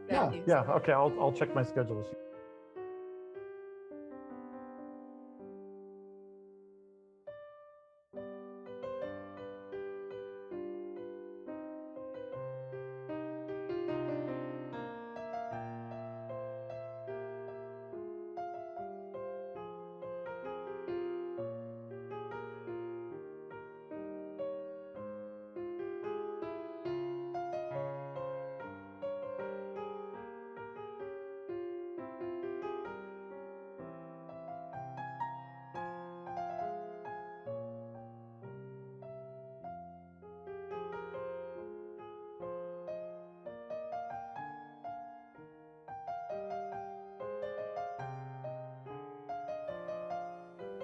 Yeah. Okay, I'll check my schedule.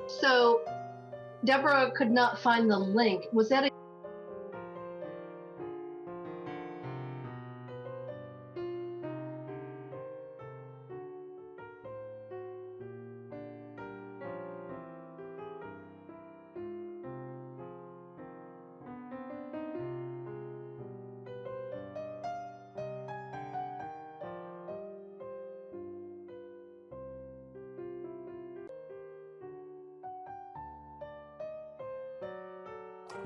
So Deborah could not find the link. Was that a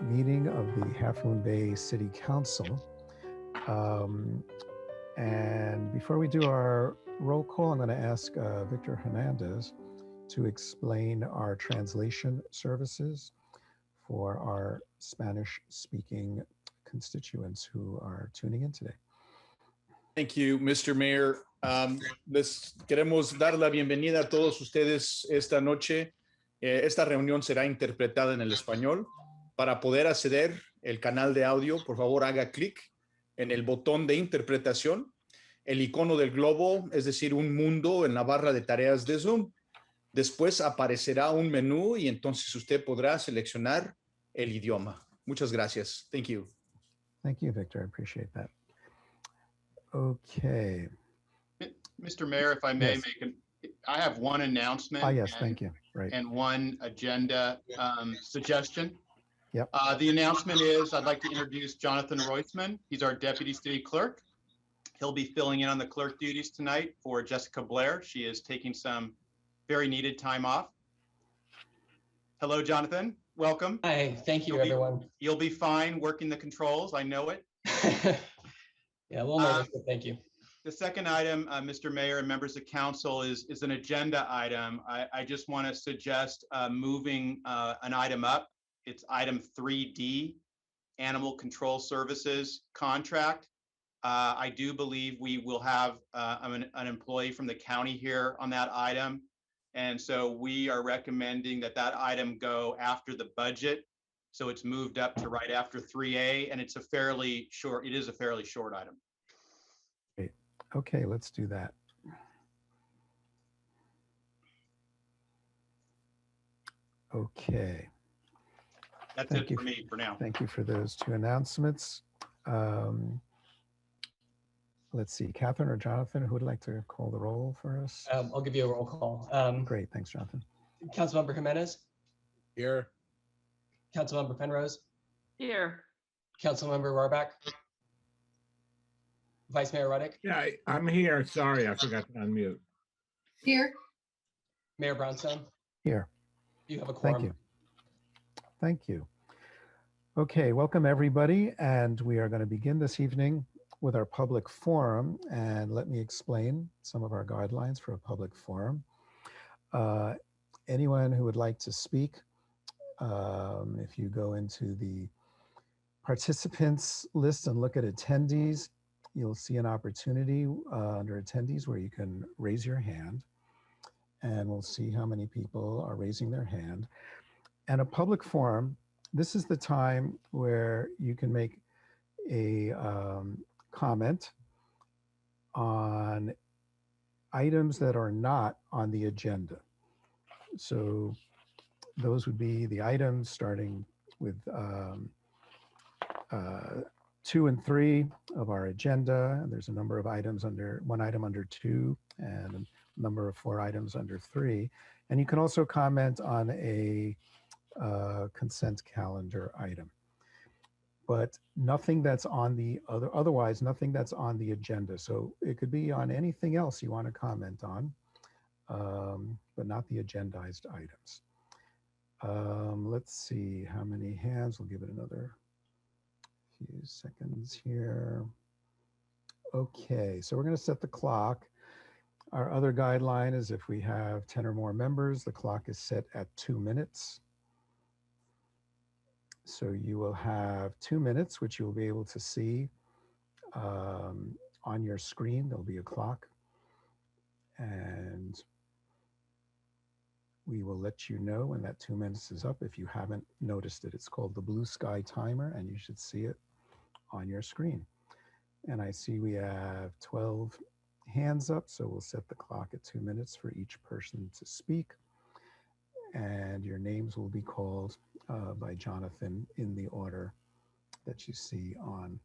meeting of the Half Moon Bay City Council. And before we do our roll call, I'm going to ask Victor Hernandez to explain our translation services for our Spanish-speaking constituents who are tuning in today. Thank you, Mr. Mayor. Les queremos dar la bienvenida a todos ustedes esta noche. Esta reunión será interpretada en el español. Para poder acceder al canal de audio, por favor, haga clic en el botón de interpretación, el icono del globo, es decir, un mundo en la barra de tareas de Zoom. Después aparecerá un menú y entonces usted podrá seleccionar el idioma. Muchas gracias. Thank you. Thank you, Victor. I appreciate that. Okay. Mr. Mayor, if I may Yes. I have one announcement. Yes, thank you. Right. And one agenda suggestion. Yep. The announcement is I'd like to introduce Jonathan Roisman. He's our Deputy City Clerk. He'll be filling in on the clerk duties tonight for Jessica Blair. She is taking some very needed time off. Hello, Jonathan. Welcome. Hi, thank you, everyone. You'll be fine working the controls. I know it. Yeah, a little nervous, but thank you. The second item, Mr. Mayor and members of council, is an agenda item. I just want to suggest moving an item up. It's item 3D, Animal Control Services Contract. I do believe we will have an employee from the county here on that item. And so we are recommending that that item go after the budget. So it's moved up to right after 3A, and it is a fairly short item. Great. Okay, let's do that. Okay. That's it for me for now. Thank you for those two announcements. Let's see, Catherine or Jonathan, who would like to call the roll for us? I'll give you a roll call. Great, thanks, Jonathan. Councilmember Jimenez? Here. Councilmember Penrose? Here. Councilmember Rohraback? Vice Mayor Ruddick? Yeah, I'm here. Sorry, I forgot to unmute. here? Mayor Brownstone? Here. You have a quorum. Thank you. Thank you. Okay, welcome everybody. And we are going to begin this evening with our public forum. And let me explain some of our guidelines for a public forum. Anyone who would like to speak, if you go into the participants list and look at attendees, you'll see an opportunity under attendees where you can raise your hand, and we'll see how many people are raising their hand. And a public forum, this is the time where you can make a comment on items that are not on the agenda. So those would be the items starting with 2 and 3 of our agenda. And there's a number of items under, one item under 2 and a number of 4 items under 3. And you can also comment on a consent calendar item. but nothing that's on the otherwise nothing that's on the agenda. So it could be on anything else you want to comment on, but not the agendized items. Let's see how many hands. We'll give it another few seconds here. Okay, so we're going to set the clock. Our other guideline is if we have 10 or more members, the clock is set at 2 minutes. So you will have 2 minutes, which you'll be able to see on your screen. There'll be a clock. And we will let you know when that 2 minutes is up if you haven't noticed it. It's called the blue sky timer, and you should see it on your screen. And I see we have 12 hands up, so we'll set the clock at 2 minutes for each person to speak. And your names will be called by Jonathan in the order that you see on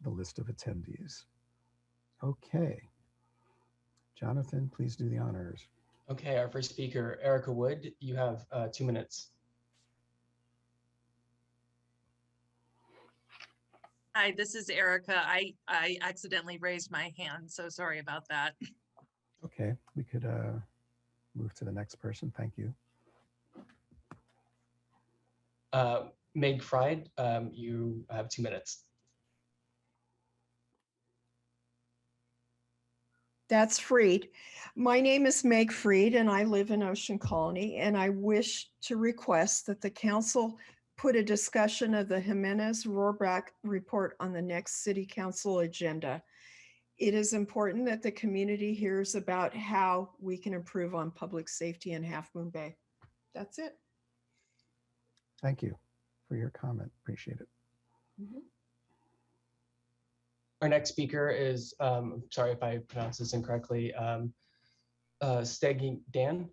the list of attendees. Okay. Jonathan, please do the honors. Okay, our first speaker, Erica Wood, you have 2 minutes. Hi, this is Erica. I accidentally raised my hand, so sorry about that. Okay, we could move to the next person. Thank you. Meg Fried, you have 2 minutes. That's Freed. My name is Meg Freed, and I live in Ocean Colony, and I wish to request that the council put a discussion of the Jimenez-Rohrabaugh report on the next city council agenda. It is important that the community hears about how we can improve on public safety in Half Moon Bay. That's it. Thank you for your comment. Appreciate it. Mm-hmm. Our next speaker is, sorry if I pronounce this incorrectly, Steggy Dan.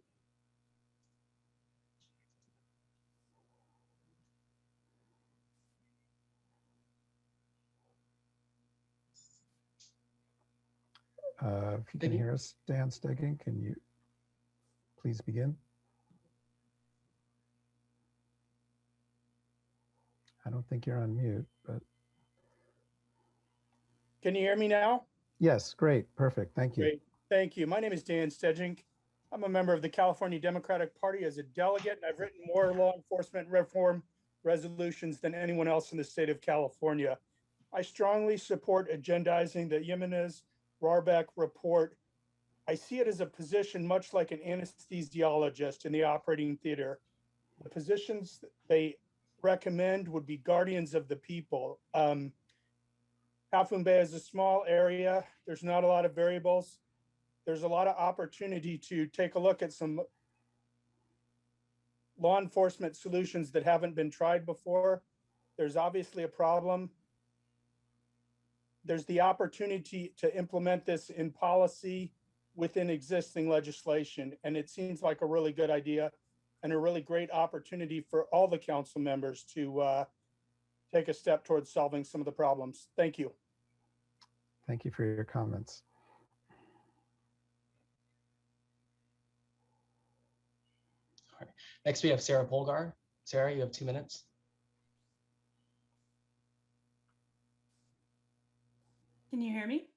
If you can hear us, Dan Stegging, can you please begin? I don't think you're on mute, but. Can you hear me now? Yes, great, perfect, thank you. Great, thank you. My name is Dan Stedgink. I'm a member of the California Democratic Party as a delegate, and I've written more law enforcement reform resolutions than anyone else in the state of California. I strongly support agendizing the Jimenez-Rohrabaugh report. I see it as a position much like an anesthesiologist in the operating theater. The positions they recommend would be guardians of the people. Half Moon Bay is a small area. There's not a lot of variables. There's a lot of opportunity to take a look at some law enforcement solutions that haven't been tried before. There's obviously a problem. There's the opportunity to implement this in policy within existing legislation. And it seems like a really good idea and a really great opportunity for all the council members to take a step towards solving some of the problems. Thank you. Thank you for your comments. All right. Next, we have Sarah Polgar. Sarah, you have 2 minutes. Can you hear me?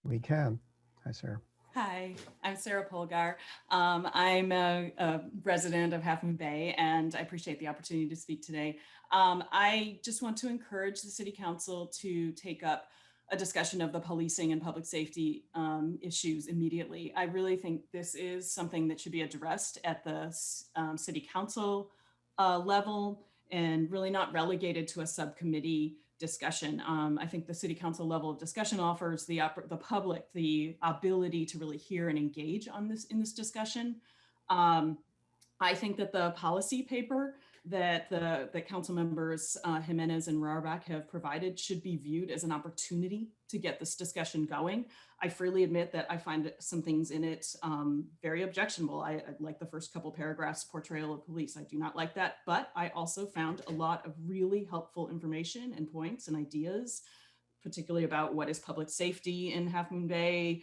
We can. Hi, Sarah. Hi, I'm Sarah Polgar. I'm a resident of Half Moon Bay, and I appreciate the opportunity to speak today. I just want to encourage the City Council to take up a discussion of the policing and public safety issues immediately. I really think this is something that should be addressed at the City Council level and really not relegated to a subcommittee discussion. I think the City Council level of discussion offers the public the ability to really hear and engage on this in this discussion. I think that the policy paper that the council members Jimenez and Rohrabaugh have provided should be viewed as an opportunity to get this discussion going. I freely admit that I find some things in it very objectionable. I like the first couple paragraphs portrayal of police. I do not like that, but I also found a lot of really helpful information and points and ideas, particularly about what is public safety in Half Moon Bay,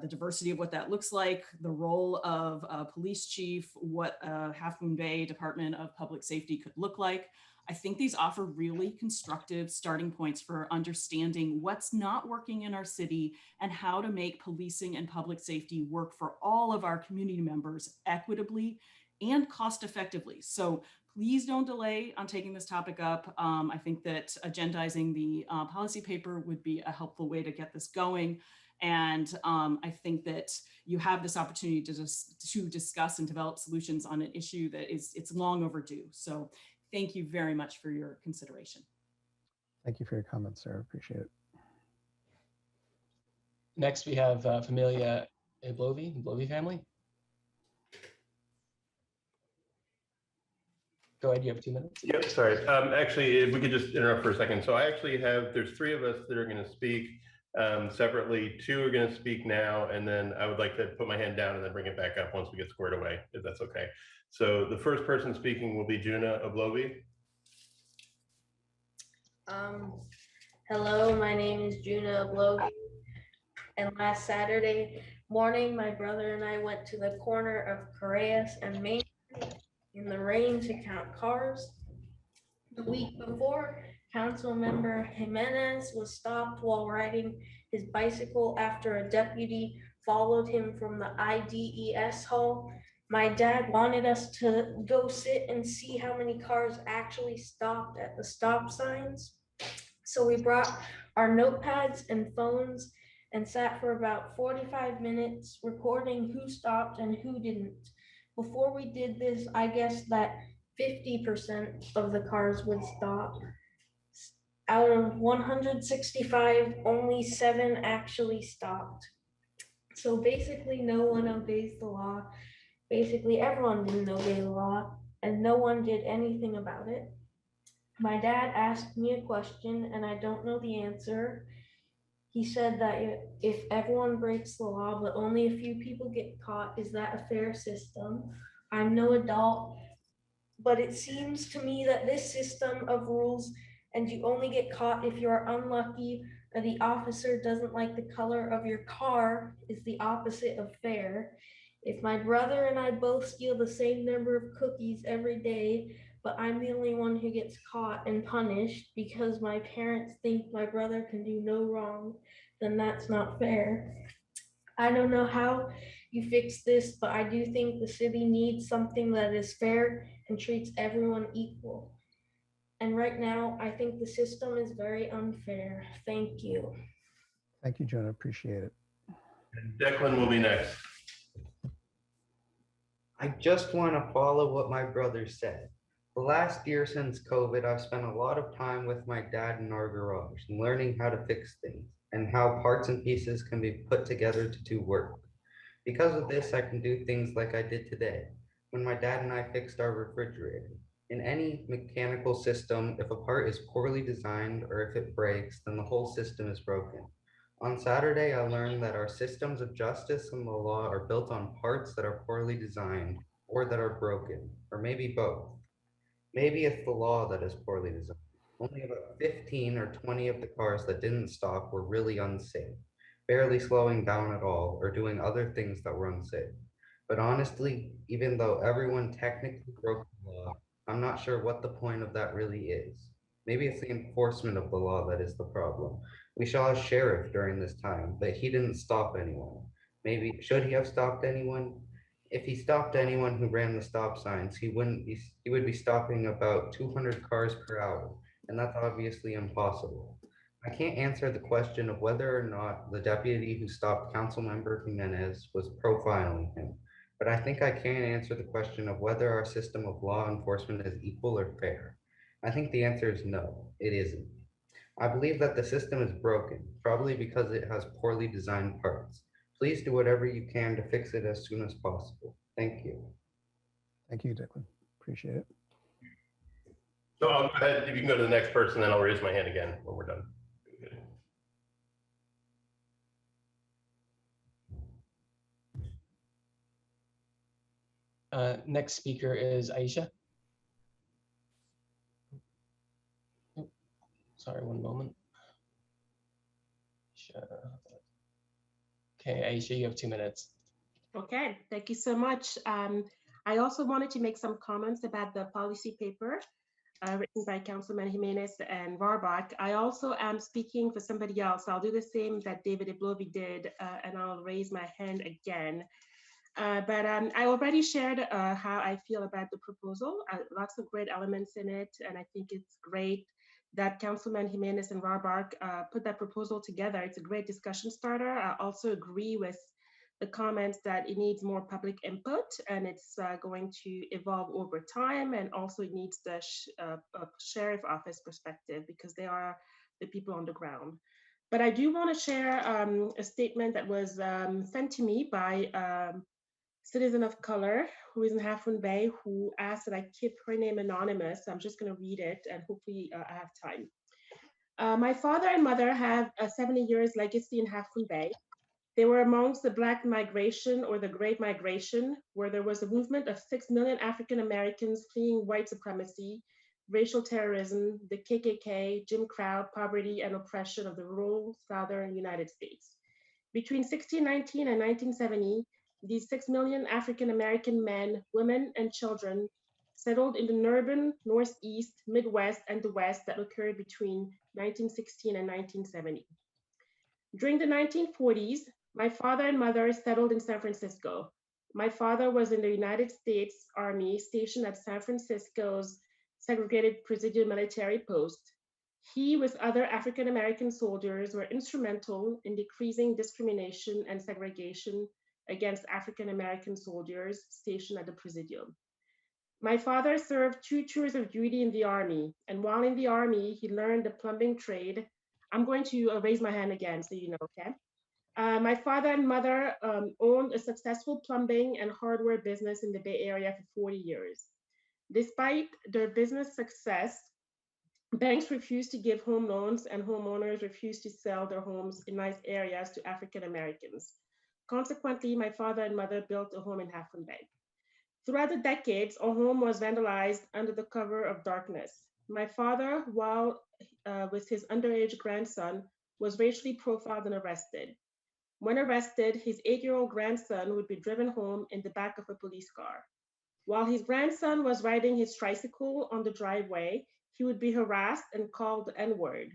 the diversity of what that looks like, the role of a police chief, what a Half Moon Bay Department of Public Safety could look like. I think these offer really constructive starting points for understanding what's not working in our city and how to make policing and public safety work for all of our community members equitably and cost effectively. So please don't delay on taking this topic up. I think that agendizing the policy paper would be a helpful way to get this going. And I think that you have this opportunity to discuss and develop solutions on an issue that it's long overdue. So thank you very much for your consideration. Thank you for your comments, Sarah. Appreciate it. Next, we have Familia Iblovi family. Go ahead, you have 2 minutes. Yep, sorry. Actually, if we could just interrupt for a second. So I actually there's 3 of us that are going to speak separately. 2 are going to speak now, and then I would like to put my hand down and then bring it back up once we get squared away, if that's okay. So the first person speaking will be Juna Oblovi. Hello, my name is Juna Oblovi. And last Saturday morning, my brother and I went to the corner of Correas and Main Street in the rain to count cars. The week before, Council Member Jimenez was stopped while riding his bicycle after a deputy followed him from the IDES hall. My dad wanted us to go sit and see how many cars actually stopped at the stop signs. So we brought our notepads and phones and sat for about 45 minutes recording who stopped and who didn't. Before we did this, I guessed that 50% of the cars would stop. Out of 165, only 7 actually stopped. So basically no one obeys the law. Basically everyone didn't obey the law and no one did anything about it. My dad asked me a question and I don't know the answer. He said that if everyone breaks the law, but only a few people get caught, is that a fair system? I'm no adult, but it seems to me that this system of rules and you only get caught if you're unlucky or the officer doesn't like the color of your car is the opposite of fair. If my brother and I both steal the same number of cookies every day, but I'm the only one who gets caught and punished because my parents think my brother can do no wrong, then that's not fair. I don't know how you fix this, but I do think the city needs something that is fair and treats everyone equal. And right now, I think the system is very unfair. Thank you. Thank you, Jonah. Appreciate it. And Declan will be next. I just want to follow what my brother said. The last year since COVID, I've spent a lot of time with my dad in our garage and learning how to fix things and how parts and pieces can be put together to do work. Because of this, I can do things like I did today when my dad and I fixed our refrigerator. In any mechanical system, if a part is poorly designed or if it breaks, then the whole system is broken. On Saturday, I learned that our systems of justice and the law are built on parts that are poorly designed or that are broken, or maybe both. Maybe it's the law that is poorly designed. Only about 15 or 20 of the cars that didn't stop were really unsafe, barely slowing down at all or doing other things that were unsafe. But honestly, even though everyone technically broke the law, I'm not sure what the point of that really is. Maybe it's the enforcement of the law that is the problem. We saw a sheriff during this time, but he didn't stop anyone. Maybe, should he have stopped anyone? If he stopped anyone who ran the stop signs, he would be stopping about 200 cars per hour, and that's obviously impossible. I can't answer the question of whether or not the deputy who stopped Councilmember Jimenez was profiling him, but I think I can answer the question of whether our system of law enforcement is equal or fair. I think the answer is no, it isn't. I believe that the system is broken, probably because it has poorly designed parts. Please do whatever you can to fix it as soon as possible. Thank you. Thank you, Declan. Appreciate it. So I'll go ahead, if you can go to the next person, then I'll raise my hand again when we're done. Next speaker is Aisha. Oh, sorry, one moment. Okay, Aisha, you have 2 minutes. Okay, thank you so much. I also wanted to make some comments about the policy paper. written by Councilman Jimenez and Warbach. I also am speaking for somebody else. I'll do the same that David Iblovi did, and I'll raise my hand again. I already shared how I feel about the proposal. Lots of great elements in it, and I think it's great that Councilman Jimenez and Warbach put that proposal together. It's a great discussion starter. I also agree with the comments that it needs more public input, and it's going to evolve over time, and also it needs the sheriff office perspective because they are the people on the ground. But I do want to share a statement that was sent to me by citizen of color who is in Half Moon Bay, who asked that I keep her name anonymous. I'm just going to read it, and hopefully I have time. My father and mother have a 70 years legacy in Half Moon Bay. They were amongst the Black migration or the Great Migration, where there was a movement of 6 million African Americans fleeing white supremacy, racial terrorism, the KKK, Jim Crow, poverty, and oppression of the rural Southern United States. Between 1619 and 1970, these 6 million African American men, women, and children settled in the urban Northeast, Midwest, and the West that occurred between 1916 and 1970. During the 1940s, my father and mother settled in San Francisco. My father was in the United States Army stationed at San Francisco's segregated Presidio military post. He, with other African American soldiers, were instrumental in decreasing discrimination and segregation against African American soldiers stationed at the Presidio. My father served 2 tours of duty in the Army, and while in the Army, he learned the plumbing trade. I'm going to raise my hand again so you know, okay? My father and mother owned a successful plumbing and hardware business in the Bay Area for 40 years. Despite their business success, banks refused to give home loans and homeowners refused to sell their homes in nice areas to African Americans. Consequently, my father and mother built a home in Half Moon Bay. Throughout the decades, our home was vandalized under the cover of darkness. My father, while with his underage grandson, was racially profiled and arrested. When arrested, his 8-year-old grandson would be driven home in the back of a police car. While his grandson was riding his tricycle on the driveway, he would be harassed and called the N-word.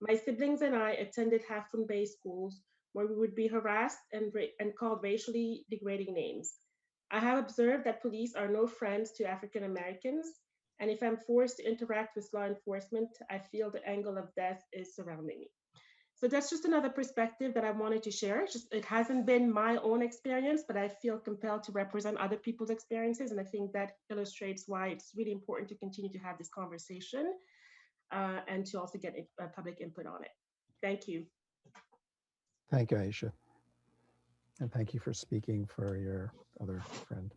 My siblings and I attended Half Moon Bay schools where we would be harassed and called racially degrading names. I have observed that police are no friends to African Americans, and if I'm forced to interact with law enforcement, I feel the angle of death is surrounding me. So that's just another perspective that I wanted to share. It hasn't been my own experience, but I feel compelled to represent other people's experiences. And I think that illustrates why it's really important to continue to have this conversation and to also get public input on it. Thank you. Thank you, Aisha. And thank you for speaking for your other friend.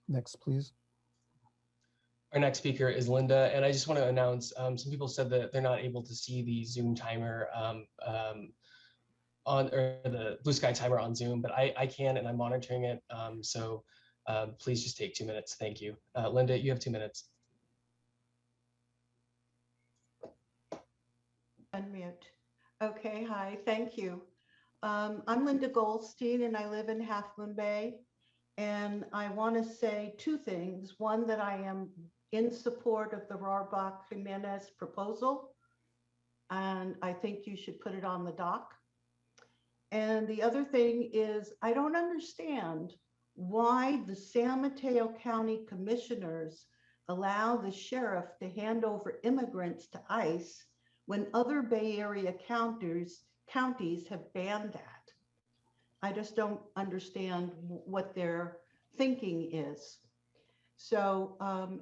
Next, please. Our next speaker is Linda, and I just want to announce, some people said that they're not able to see the Zoom timer or the Blue Sky timer on Zoom, but I can, and I'm monitoring it. Please just take 2 minutes. Thank you. Linda, you have 2 minutes. Unmute. Okay, hi, thank you. I'm Linda Goldstein and I live in Half Moon Bay. And I want to say 2 things. One, that I am in support of the Rohrbach-Jimenez proposal, and I think you should put it on the dock. And the other thing is, I don't understand why the San Mateo County commissioners allow the sheriff to hand over immigrants to ICE when other Bay Area counties have banned that. I just don't understand what their thinking is. So,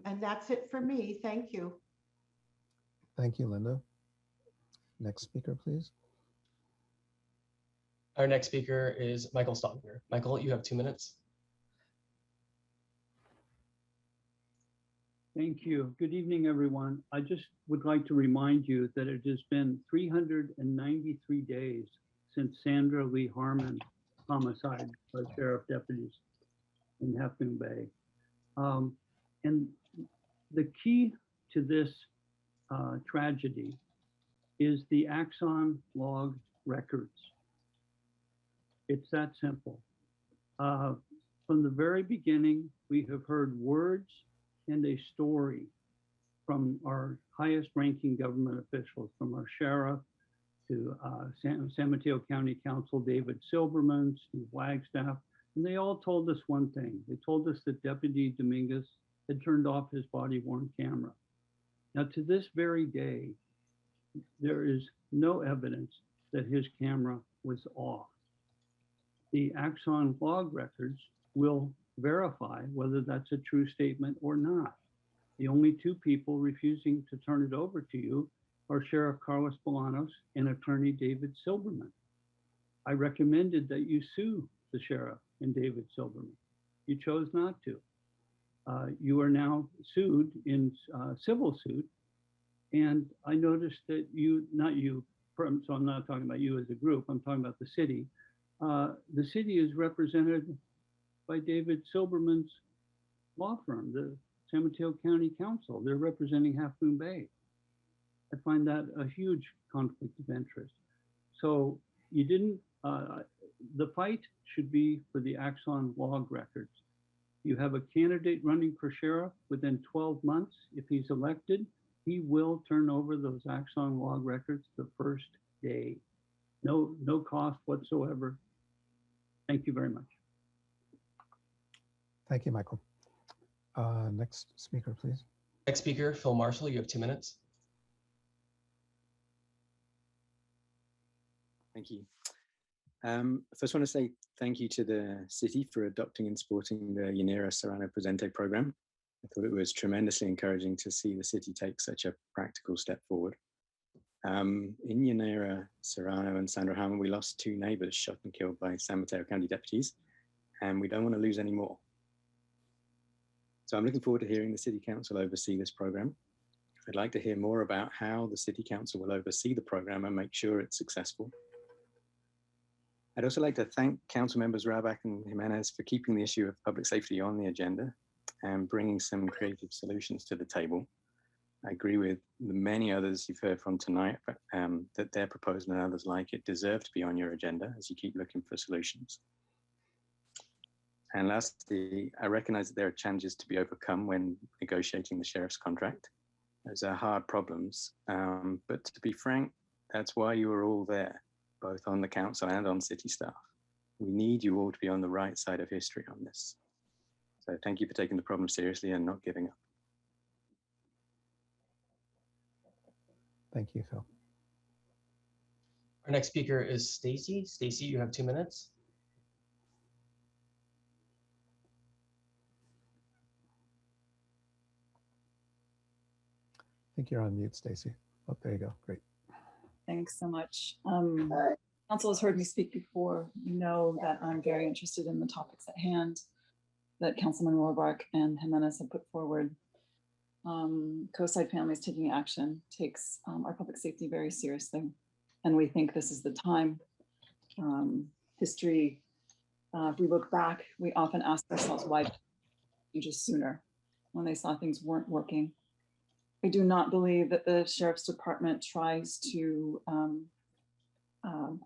and that's it for me. Thank you. Thank you, Linda. Next speaker, please. Our next speaker is Michael Stogner. Michael, you have 2 minutes. Thank you. Good evening, everyone. I just would like to remind you that it has been 393 days since Sandra Lee Harmon homicide by sheriff deputies in Half Moon Bay. And the key to this tragedy is the Axon log records. It's that simple. From the very beginning, we have heard words and a story from our highest ranking government officials, from our sheriff to San Mateo County Council, David Silberman, Steve Wagstaff, and they all told us one thing. They told us that Deputy Dominguez had turned off his body-worn camera. Now, to this very day, there is no evidence that his camera was off. The Axon log records will verify whether that's a true statement or not. The only two people refusing to turn it over to you are Sheriff Carlos Bolanos and Attorney David Silberman. I recommended that you sue the sheriff and David Silberman. You chose not to. You are now sued in civil suit. And I noticed that you, not you, so I'm not talking about you as a group, I'm talking about the city. The city is represented by David Silberman's law firm, the San Mateo County Council. They're representing Half Moon Bay. I find that a huge conflict of interest. So you didn't, the fight should be for the Axon log records. You have a candidate running for sheriff within 12 months. If he's elected, he will turn over those Axon log records the first day. No cost whatsoever. Thank you very much. Thank you, Michael. Next speaker, please. Next speaker, Phil Marshall, you have 2 minutes. Thank you. First, I want to say thank you to the city for adopting and supporting the Llanera Serrano Presente program. I thought it was tremendously encouraging to see the city take such a practical step forward. In Llanera Serrano and Sandra Hammer, we lost 2 neighbors shot and killed by San Mateo County deputies, and we don't want to lose any more. So I'm looking forward to hearing the City Council oversee this program. I'd like to hear more about how the City Council will oversee the program and make sure it's successful. I'd also like to thank Council members Rabak and Jimenez for keeping the issue of public safety on the agenda and bringing some creative solutions to the table. I agree with the many others you've heard from tonight that their proposal and others like it deserve to be on your agenda as you keep looking for solutions. And lastly, I recognize that there are challenges to be overcome when negotiating the sheriff's contract. Those are hard problems, but to be frank, that's why you are all there, both on the council and on city staff. We need you all to be on the right side of history on this. So thank you for taking the problem seriously and not giving up. Thank you, Phil. Our next speaker is Stacy. Stacy, you have 2 minutes. I think you're on mute, Stacy. Oh, there you go. Great. Thanks so much. Council has heard me speak before. You know that I'm very interested in the topics at hand that Councilman Rohrabaugh and Jimenez have put forward. Coastside Families Taking Action takes our public safety very seriously, and we think this is the time. History, if we look back, we often ask ourselves why just sooner when they saw things weren't working. I do not believe that the Sheriff's Department tries to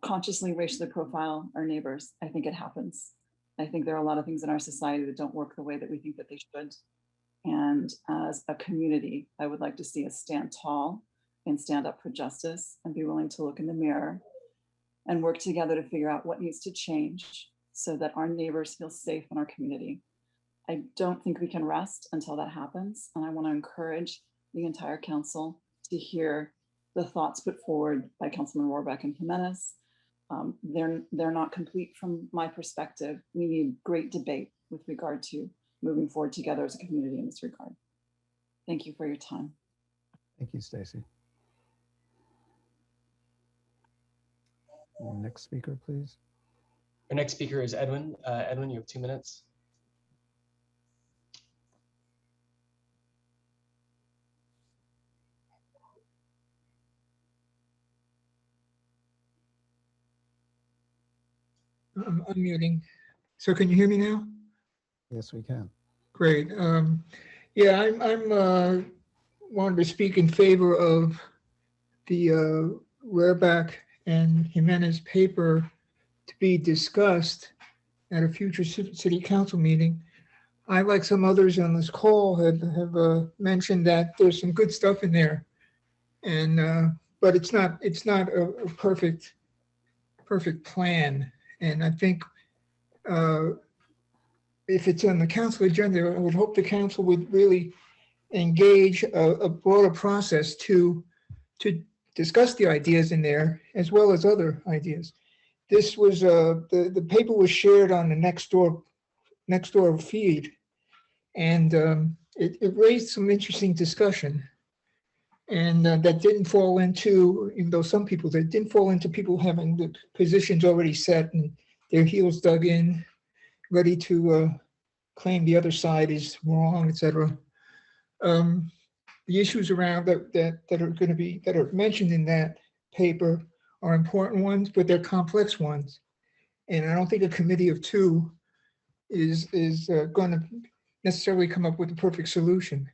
consciously racially profile our neighbors. I think it happens. I think there are a lot of things in our society that don't work the way that we think that they should. And as a community, I would like to see us stand tall and stand up for justice and be willing to look in the mirror and work together to figure out what needs to change so that our neighbors feel safe in our community. I don't think we can rest until that happens. And I want to encourage the entire council to hear the thoughts put forward by Councilman Rohrabaugh and Jimenez. They're not complete from my perspective. We need great debate with regard to moving forward together as a community in this regard. Thank you for your time. Thank you, Stacy. Next speaker, please. Our next speaker is Edwin. Edwin, you have 2 minutes. I'm unmuting. So can you hear me now? Yes, we can. Great. Yeah, I'm wanted to speak in favor of the Rohrabaugh and Jimenez paper to be discussed at a future city council meeting. I, like some others on this call, have mentioned that there's some good stuff in there, and but it's not a perfect plan. And I think if it's on the council agenda, I would hope the council would really engage a broader process to discuss the ideas in there as well as other ideas. This was the paper was shared on the Nextdoor feed, and it raised some interesting discussion. And that didn't fall into, even though some people, that didn't fall into people having the positions already set and their heels dug in, ready to claim the other side is wrong, etc. The issues around that are going to be, that are mentioned in that paper are important ones, but they're complex ones. And I don't think a committee of two is going to necessarily come up with a perfect solution.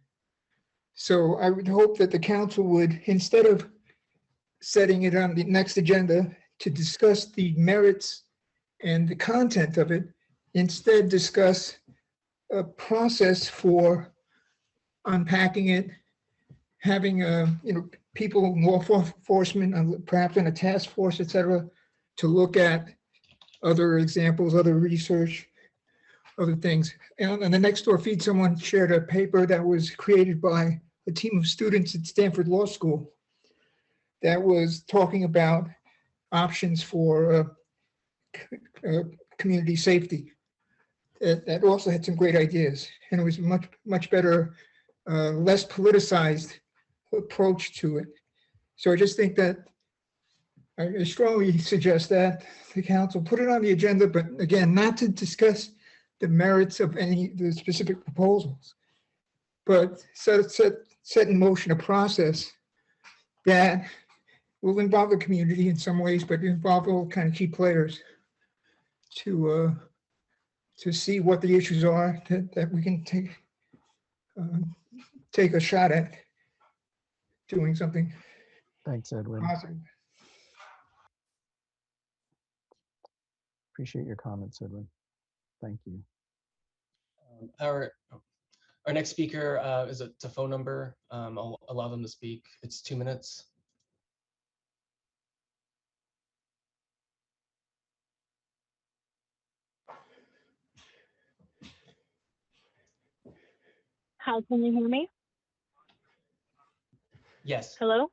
So I would hope that the council would, instead of setting it on the next agenda to discuss the merits and the content of it, instead discuss a process for unpacking it, having people, law enforcement, perhaps in a task force, et cetera, to look at other examples, other research, other things. And on the Nextdoor feed, someone shared a paper that was created by a team of students at Stanford Law School that was talking about options for community safety. That also had some great ideas, and it was much better, less politicized approach to it. So I just think that I strongly suggest that the council put it on the agenda, but again, not to discuss the merits of any of the specific proposals, but set in motion a process that will involve the community in some ways, but involve all kind of key players to see what the issues are that we can take a shot at doing something Thanks, Edwin. positive. Appreciate your comments, Edwin. Thank you. Our next speaker is a phone number. I'll allow them to speak. It's 2 minutes. How can you hear me? Yes. Hello?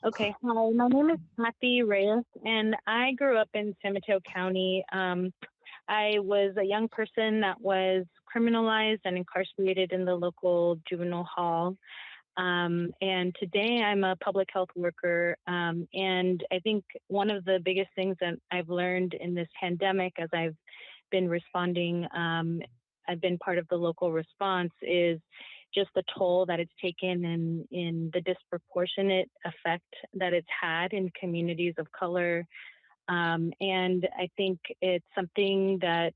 Okay, hi, my name is Kathy Reyes, and I grew up in San Mateo County. I was a young person that was criminalized and incarcerated in the local juvenile hall. And today I'm a public health worker. And I think one of the biggest things that I've learned in this pandemic as I've been responding, I've been part of the local response, is just the toll that it's taken in the disproportionate effect that it's had in communities of color. And I think it's something that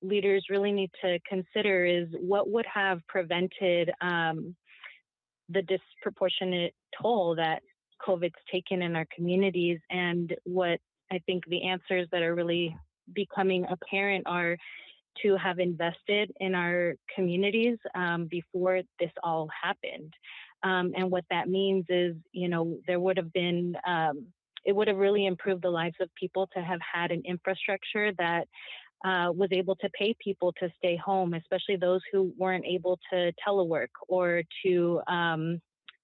leaders really need to consider, is what would have prevented the disproportionate toll that COVID's taken in our communities. And what I think the answers that are really becoming apparent are to have invested in our communities before this all happened. And what that means is, there would have been, it would have really improved the lives of people to have had an infrastructure that was able to pay people to stay home, especially those who weren't able to telework or to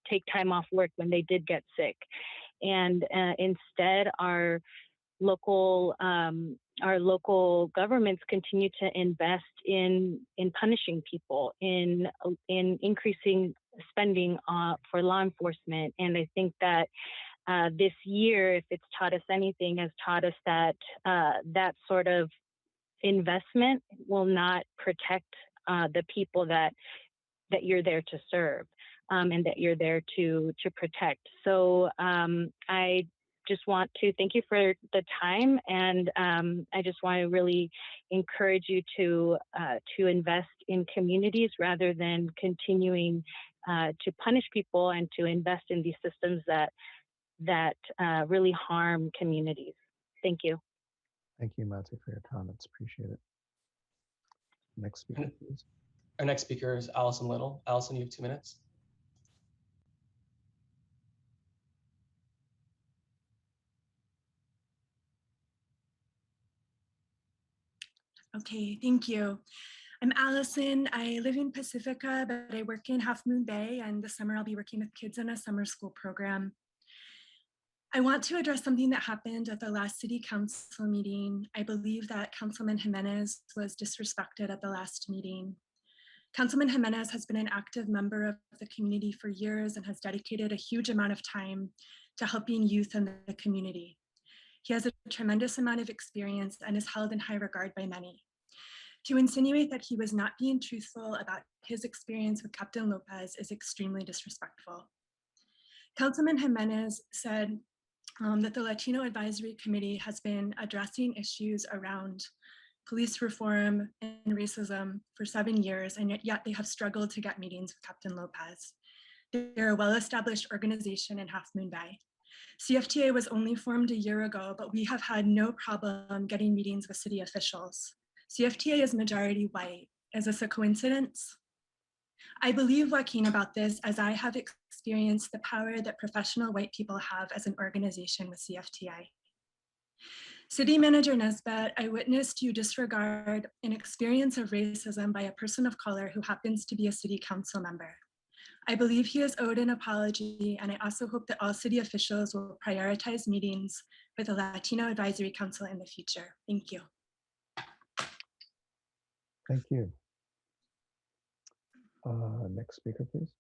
take time off work when they did get sick. And instead, our local governments continue to invest in punishing people, in increasing spending for law enforcement. And I think that this year, if it's taught us anything, has taught us that that sort of investment will not protect the people that you're there to serve and that you're there to protect. So I just want to thank you for the time, and I just want to really encourage you to invest in communities rather than continuing to punish people, and to invest in these systems that really harm communities. Thank you. Thank you, Mati, for your comments. Appreciate it. Next speaker, please. Our next speaker is Allison Little. Allison, you have 2 minutes. Okay, thank you. I'm Allison. I live in Pacifica, but I work in Half Moon Bay, and this summer I'll be working with kids in a summer school program. I want to address something that happened at the last city council meeting. I believe that Councilman Jimenez was disrespected at the last meeting. Councilman Jimenez has been an active member of the community for years and has dedicated a huge amount of time to helping youth in the community. He has a tremendous amount of experience and is held in high regard by many. To insinuate that he was not being truthful about his experience with Captain Lopez is extremely disrespectful. Councilman Jimenez said that the Latino Advisory Committee has been addressing issues around police reform and racism for 7 years, and yet they have struggled to get meetings with Captain Lopez. They're a well-established organization in Half Moon Bay. CFTA was only formed a year ago, but we have had no problem getting meetings with city officials. CFTA is majority white. Is this a coincidence? I believe Joaquin about this, as I have experienced the power that professional white people have as an organization with CFTA. City Manager Nesbitt, I witnessed you disregard an experience of racism by a person of color who happens to be a city council member. I believe he is owed an apology, and I also hope that all city officials will prioritize meetings with the Latino Advisory Council in the future. Thank you. Thank you. Next speaker, please.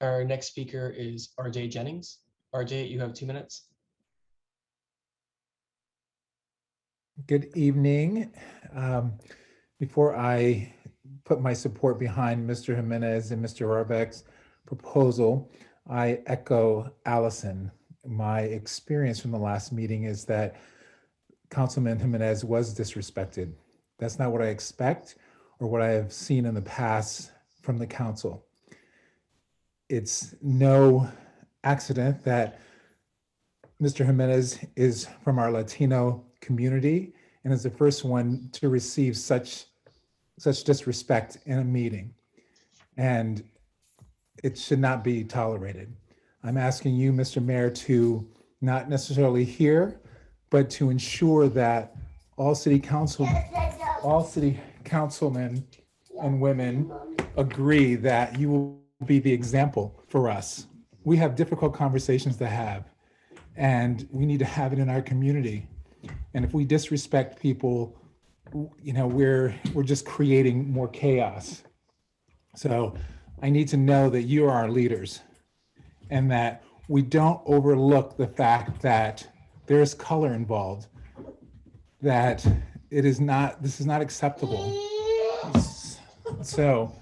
Our next speaker is RJ Jennings. RJ, you have 2 minutes. Good evening. Before I put my support behind Mr. Jimenez and Mr. Arbeck's proposal, I echo Allison. My experience from the last meeting is that Councilman Jimenez was disrespected. That's not what I expect or what I have seen in the past from the council. It's no accident that Mr. Jimenez is from our Latino community and is the first one to receive such disrespect in a meeting. And it should not be tolerated. I'm asking you, Mr. Mayor, to not necessarily hear, but to ensure that all city councilmen and women agree that you will be the example for us. We have difficult conversations to have, and we need to have it in our community. And if we disrespect people, you know, we're just creating more chaos. So I need to know that you are our leaders and that we don't overlook the fact that there's color involved, that this is not acceptable. So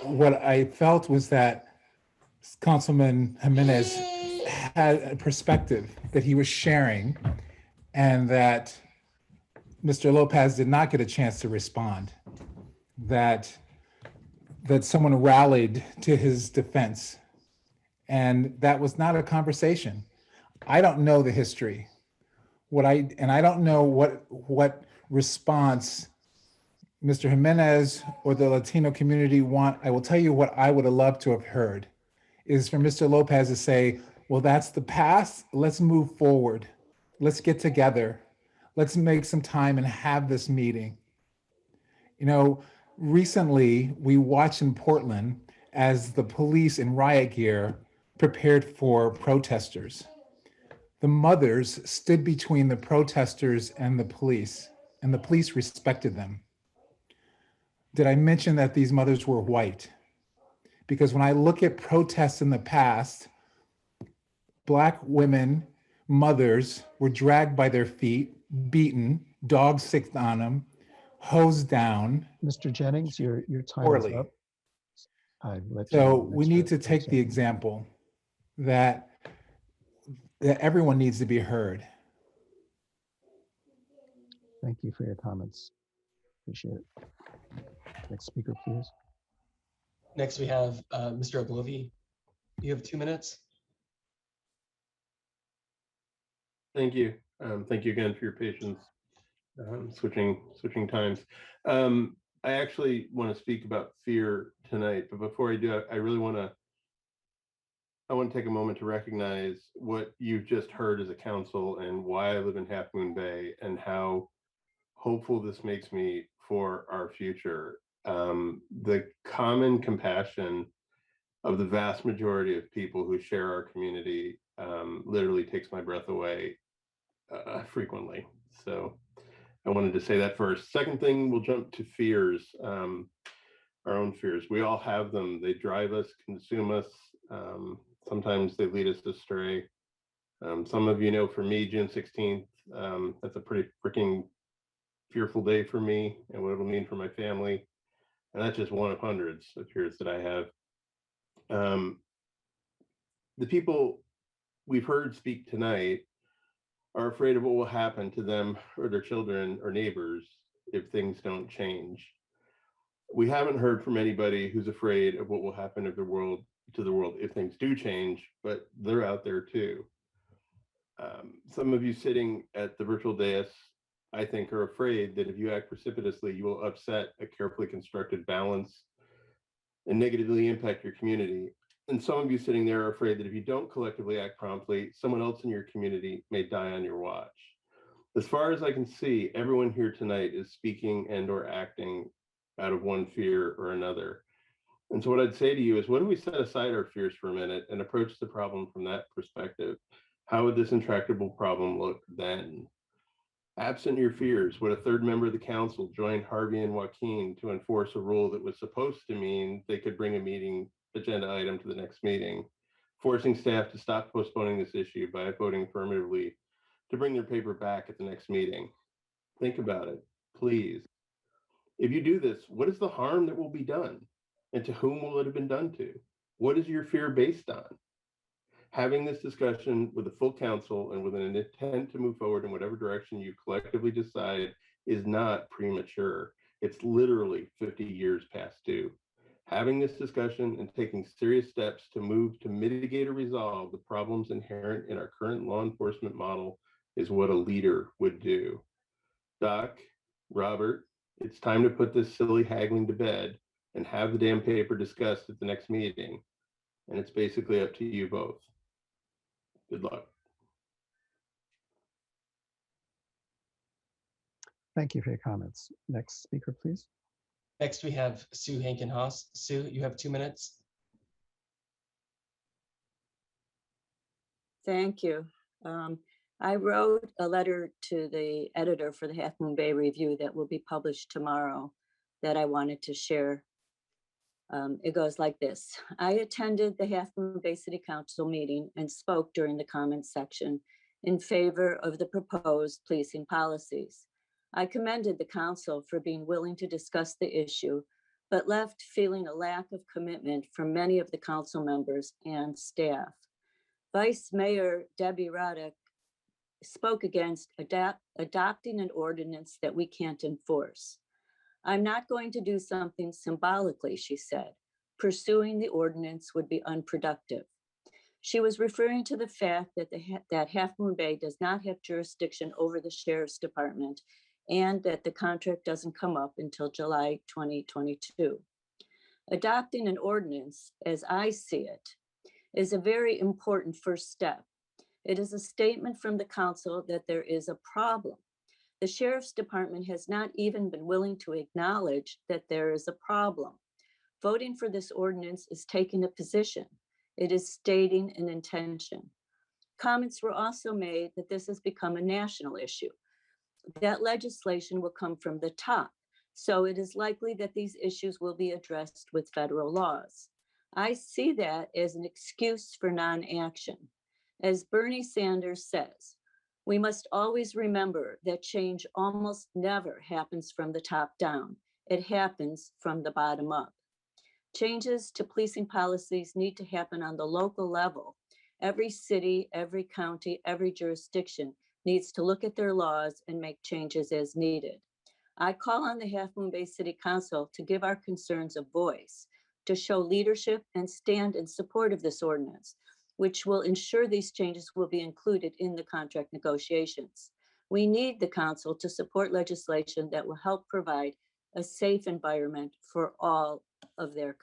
what I felt was that Councilman Jimenez had a perspective that he was sharing and that Mr. Lopez did not get a chance to respond, that someone rallied to his defense. And that was not a conversation. I don't know the history. I don't know what response Mr. Jimenez or the Latino community want. I will tell you what I would have loved to have heard is for Mr. Lopez to say, well, that's the past. Let's move forward. Let's get together. Let's make some time and have this meeting. You know, recently we watched in Portland as the police in riot gear prepared for protesters. The mothers stood between the protesters and the police respected them. Did I mention that these mothers were white? Because when I look at protests in the past, Black women, mothers were dragged by their feet, beaten, dogs sicked on them, hosed down. Mr. Jennings, your time poorly. is up. So we need to take the example that everyone needs to be heard. Thank you for your comments. Appreciate it. Next speaker, please. Next, we have Mr. Oblovi. You have 2 minutes. Thank you. Thank you again for your patience. switching times. I actually want to speak about fear tonight, but before I do, I really want to take a moment to recognize what you've just heard as a council and why I live in Half Moon Bay and how hopeful this makes me for our future. The common compassion of the vast majority of people who share our community literally takes my breath away frequently. So I wanted to say that first. Second thing, we'll jump to fears, our own fears. We all have them. They drive us, consume us. Sometimes they lead us astray. Some of you know, for me, June 16th, that's a pretty freaking fearful day for me and what it'll mean for my family. And that's just one of hundreds of fears that I have. The people we've heard speak tonight are afraid of what will happen to them or their children or neighbors if things don't change. We haven't heard from anybody who's afraid of what will happen to the world if things do change, but they're out there too. Some of you sitting at the virtual dais, I think, are afraid that if you act precipitously, you will upset a carefully constructed balance and negatively impact your community. And some of you sitting there are afraid that if you don't collectively act promptly, someone else in your community may die on your watch. As far as I can see, everyone here tonight is speaking and or acting out of one fear or another. And so what I'd say to you is, what do we set aside our fears for a minute and approach the problem from that perspective? How would this intractable problem look then? Absent your fears, would a third member of the council join Harvey and Joaquin to enforce a rule that was supposed to mean they could bring a meeting agenda item to the next meeting, forcing staff to stop postponing this issue by voting affirmatively to bring their paper back at the next meeting? Think about it, please. If you do this, what is the harm that will be done? And to whom will it have been done to? What is your fear based on? Having this discussion with the full council and with an intent to move forward in whatever direction you collectively decide is not premature. It's literally 50 years past due. Having this discussion and taking serious steps to move to mitigate or resolve the problems inherent in our current law enforcement model is what a leader would do. Doc, Robert, it's time to put this silly haggling to bed and have the damn paper discussed at the next meeting. And it's basically up to you both. Good luck. Thank you for your comments. Next speaker, please. Next, we have Sue Hankin-Haas. Sue, you have 2 minutes. Thank you. I wrote a letter to the editor for the Half Moon Bay Review that will be published tomorrow that I wanted to share. It goes like this. I attended the Half Moon Bay City Council meeting and spoke during the comments section in favor of the proposed policing policies. I commended the council for being willing to discuss the issue, but left feeling a lack of commitment from many of the council members and staff. Vice Mayor Debbie Roddick spoke against adopting an ordinance that we can't enforce. I'm not going to do something symbolically, she said. Pursuing the ordinance would be unproductive. She was referring to the fact that Half Moon Bay does not have jurisdiction over the Sheriff's Department and that the contract doesn't come up until July 2022. Adopting an ordinance, as I see it, is a very important first step. It is a statement from the council that there is a problem. The Sheriff's Department has not even been willing to acknowledge that there is a problem. Voting for this ordinance is taking a position. It is stating an intention. Comments were also made that this has become a national issue. That legislation will come from the top, so it is likely that these issues will be addressed with federal laws. I see that as an excuse for non-action. As Bernie Sanders says, we must always remember that change almost never happens from the top down. It happens from the bottom up. Changes to policing policies need to happen on the local level. Every city, every county, every jurisdiction needs to look at their laws and make changes as needed. I call on the Half Moon Bay City Council to give our concerns a voice, to show leadership and stand in support of this ordinance, which will ensure these changes will be included in the contract negotiations. We need the council to support legislation that will help provide a safe environment for all of their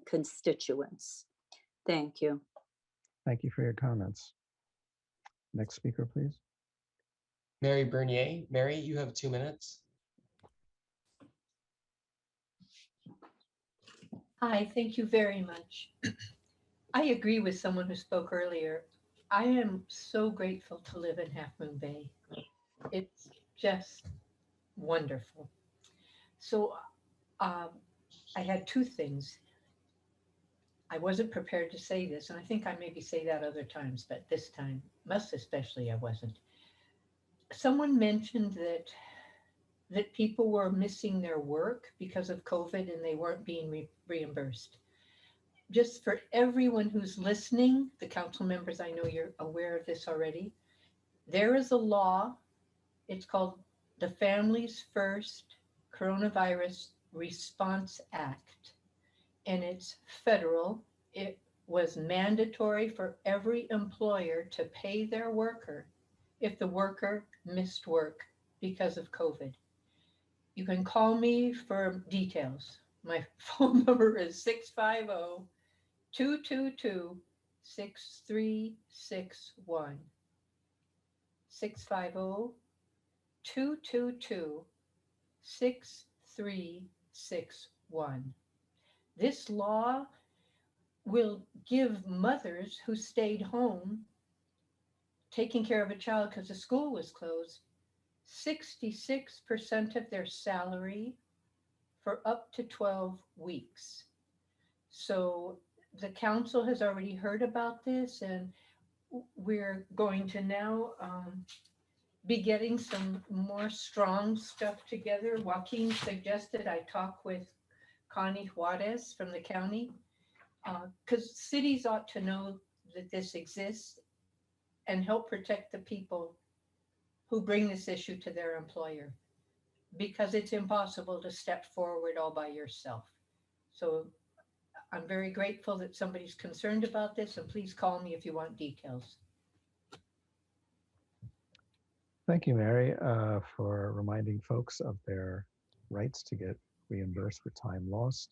constituents. Thank you. Thank you for your comments. Next speaker, please. Mary Bernier. Mary, you have 2 minutes. Hi, thank you very much. I agree with someone who spoke earlier. I am so grateful to live in Half Moon Bay. It's just wonderful. So I had two things. I wasn't prepared to say this, and I think I maybe say that other times, but this time, most especially, I wasn't. Someone mentioned that people were missing their work because of COVID and they weren't being reimbursed. Just for everyone who's listening, the council members, I know you're aware of this already. There is a law, it's called the Families First Coronavirus Response Act, and it's federal. It was mandatory for every employer to pay their worker if the worker missed work because of COVID. You can call me for details. My phone number is 650-222-6361. 650-222-6361. This law will give mothers who stayed home taking care of a child because the school was closed 66% of their salary for up to 12 weeks. So the council has already heard about this, and we're going to now be getting some more strong stuff together. Joaquin suggested I talk with Connie Juarez from the county, because cities ought to know that this exists and help protect the people who bring this issue to their employer, because it's impossible to step forward all by yourself. So I'm very grateful that somebody's concerned about this, and please call me if you want details. Thank you, Mary, for reminding folks of their rights to get reimbursed for time lost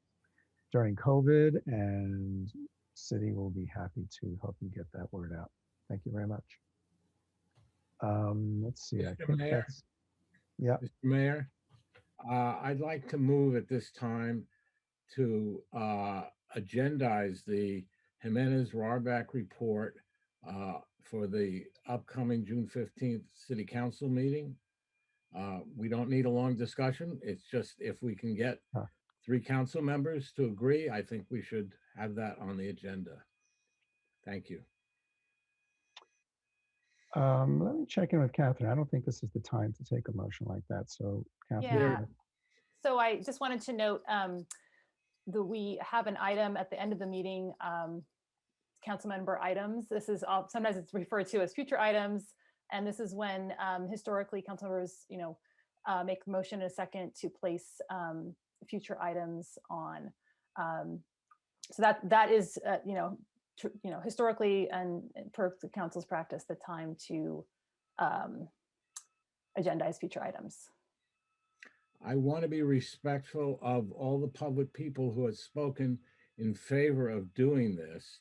during COVID, and city will be happy to help you get that word out. Thank you very much. Let's see, I Mr. think Mayor? that's, yeah. Mr. Mayor, I'd like to move at this time to agendize the Jimenez Rohrback report for the upcoming June 15th City Council meeting. We don't need a long discussion. It's just if we can get 3 council members to agree, I think we should have that on the agenda. Thank you. Let me check in with Catherine. I don't think this is the time to take a motion like that. So Catherine. Yeah. So I just wanted to note that we have an item at the end of the meeting, council member items. This is sometimes it's referred to as future items. And this is when historically council members, make a motion in a second to place future items on. So that is, historically and per the council's practice, the time to agendize future items. I want to be respectful of all the public people who have spoken in favor of doing this.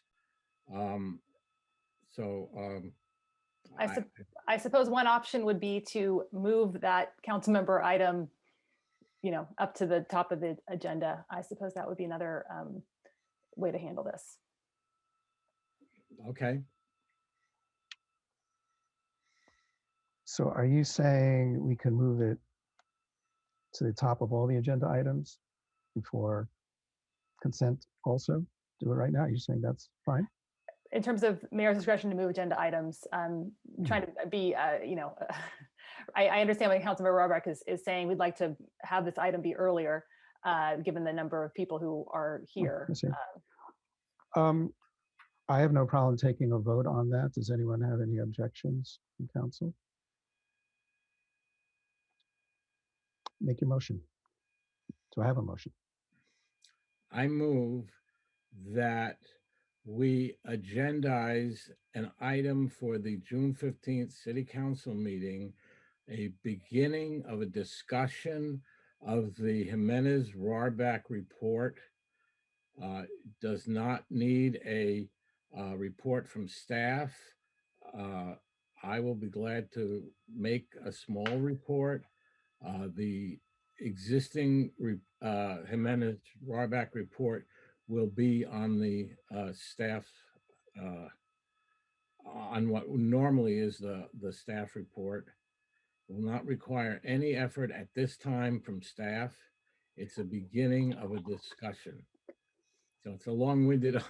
I suppose one option would be to move that council member item, up to the top of the agenda. I suppose that would be another way to handle this. Okay. So are you saying we can move it to the top of all the agenda items before consent also? Do it right now? You're saying that's fine? In terms of mayor's discretion to move agenda items, trying to be, I understand what Councilmember Rohrback is saying. We'd like to have this item be earlier, given the number of people who are here. I have no problem taking a vote on that. Does anyone have any objections from council? Make your motion. Do I have a motion? I move that we agendize an item for the June 15th City Council meeting a beginning of a discussion of the Jimenez-Rohrback report. Does not need a report from staff. I will be glad to make a small report. The existing Jimenez-Rohrback report will be on the staff, on what normally is the staff report. Will not require any effort at this time from staff. It's a beginning of a discussion. So it's a long-winded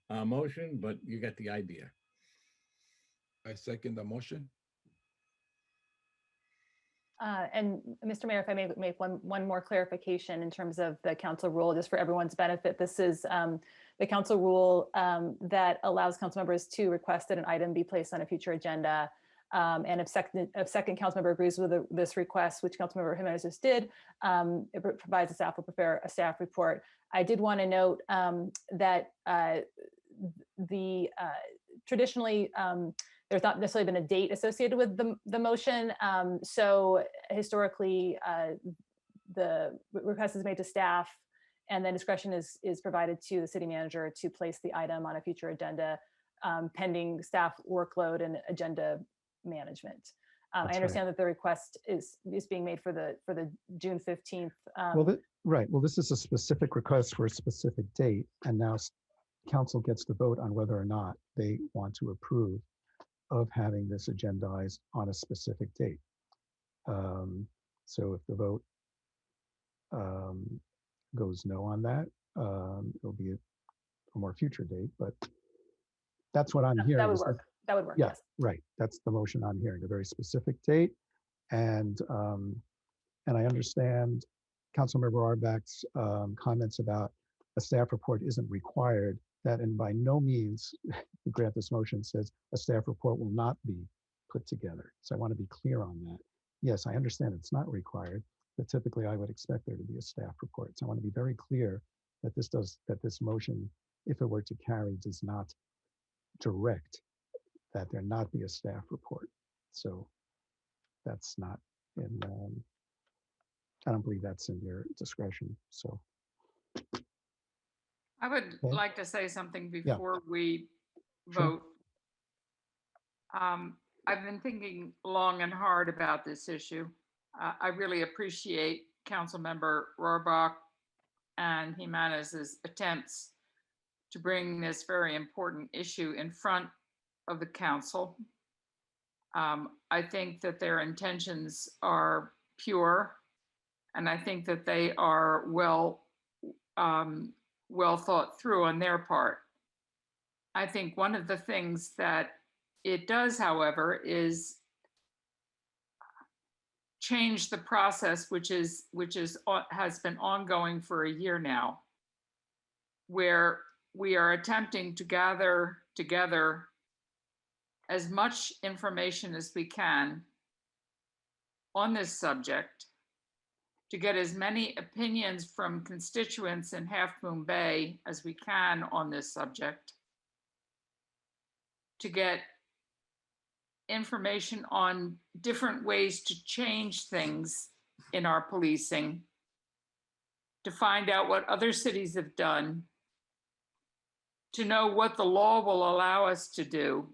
motion, but you get the idea. I second the motion. And Mr. Mayor, if I may make one more clarification in terms of the council rule, just for everyone's benefit. This is the council rule that allows council members to request that an item be placed on a future agenda. And if second council member agrees with this request, which council member Jimenez just did, it provides the staff will prepare a staff report. I did want to note that traditionally, there's not necessarily been a date associated with the motion. So historically, the request is made to staff, and then discretion is provided to the city manager to place the item on a future agenda, pending staff workload and agenda management. I understand that the request is being made for the June 15th. Right. Well, this is a specific request for a specific date, and now council gets to vote on whether or not they want to approve of having this agendized on a specific date. So if the vote goes no on that, it'll be a more future date, but that's what I'm hearing. That would work. That would work. Yeah, yes. right. That's the motion I'm hearing, a very specific date. And I understand Councilmember Rohrback's comments about a staff report isn't required. That, and by no means, to grant this motion, says a staff report will not be put together. So I want to be clear on that. Yes, I understand it's not required, but typically I would expect there to be a staff report. So I want to be very clear that this motion, if it were to carry, does not direct that there not be a staff report. So that's not in, I don't believe that's in your discretion. So. I would Okay. like to say something Yeah. before we Sure. vote. I've been thinking long and hard about this issue. I really appreciate Councilmember Rohrbach and Jimenez's attempts to bring this very important issue in front of the council. I think that their intentions are pure, and I think that they are well thought through on their part. I think one of the things that it does, however, is change the process, which has been ongoing for a year now, where we are attempting to gather together as much information as we can on this subject, to get as many opinions from constituents in Half Moon Bay as we can on this subject, to get information on different ways to change things in our policing, to find out what other cities have done, to know what the law will allow us to do,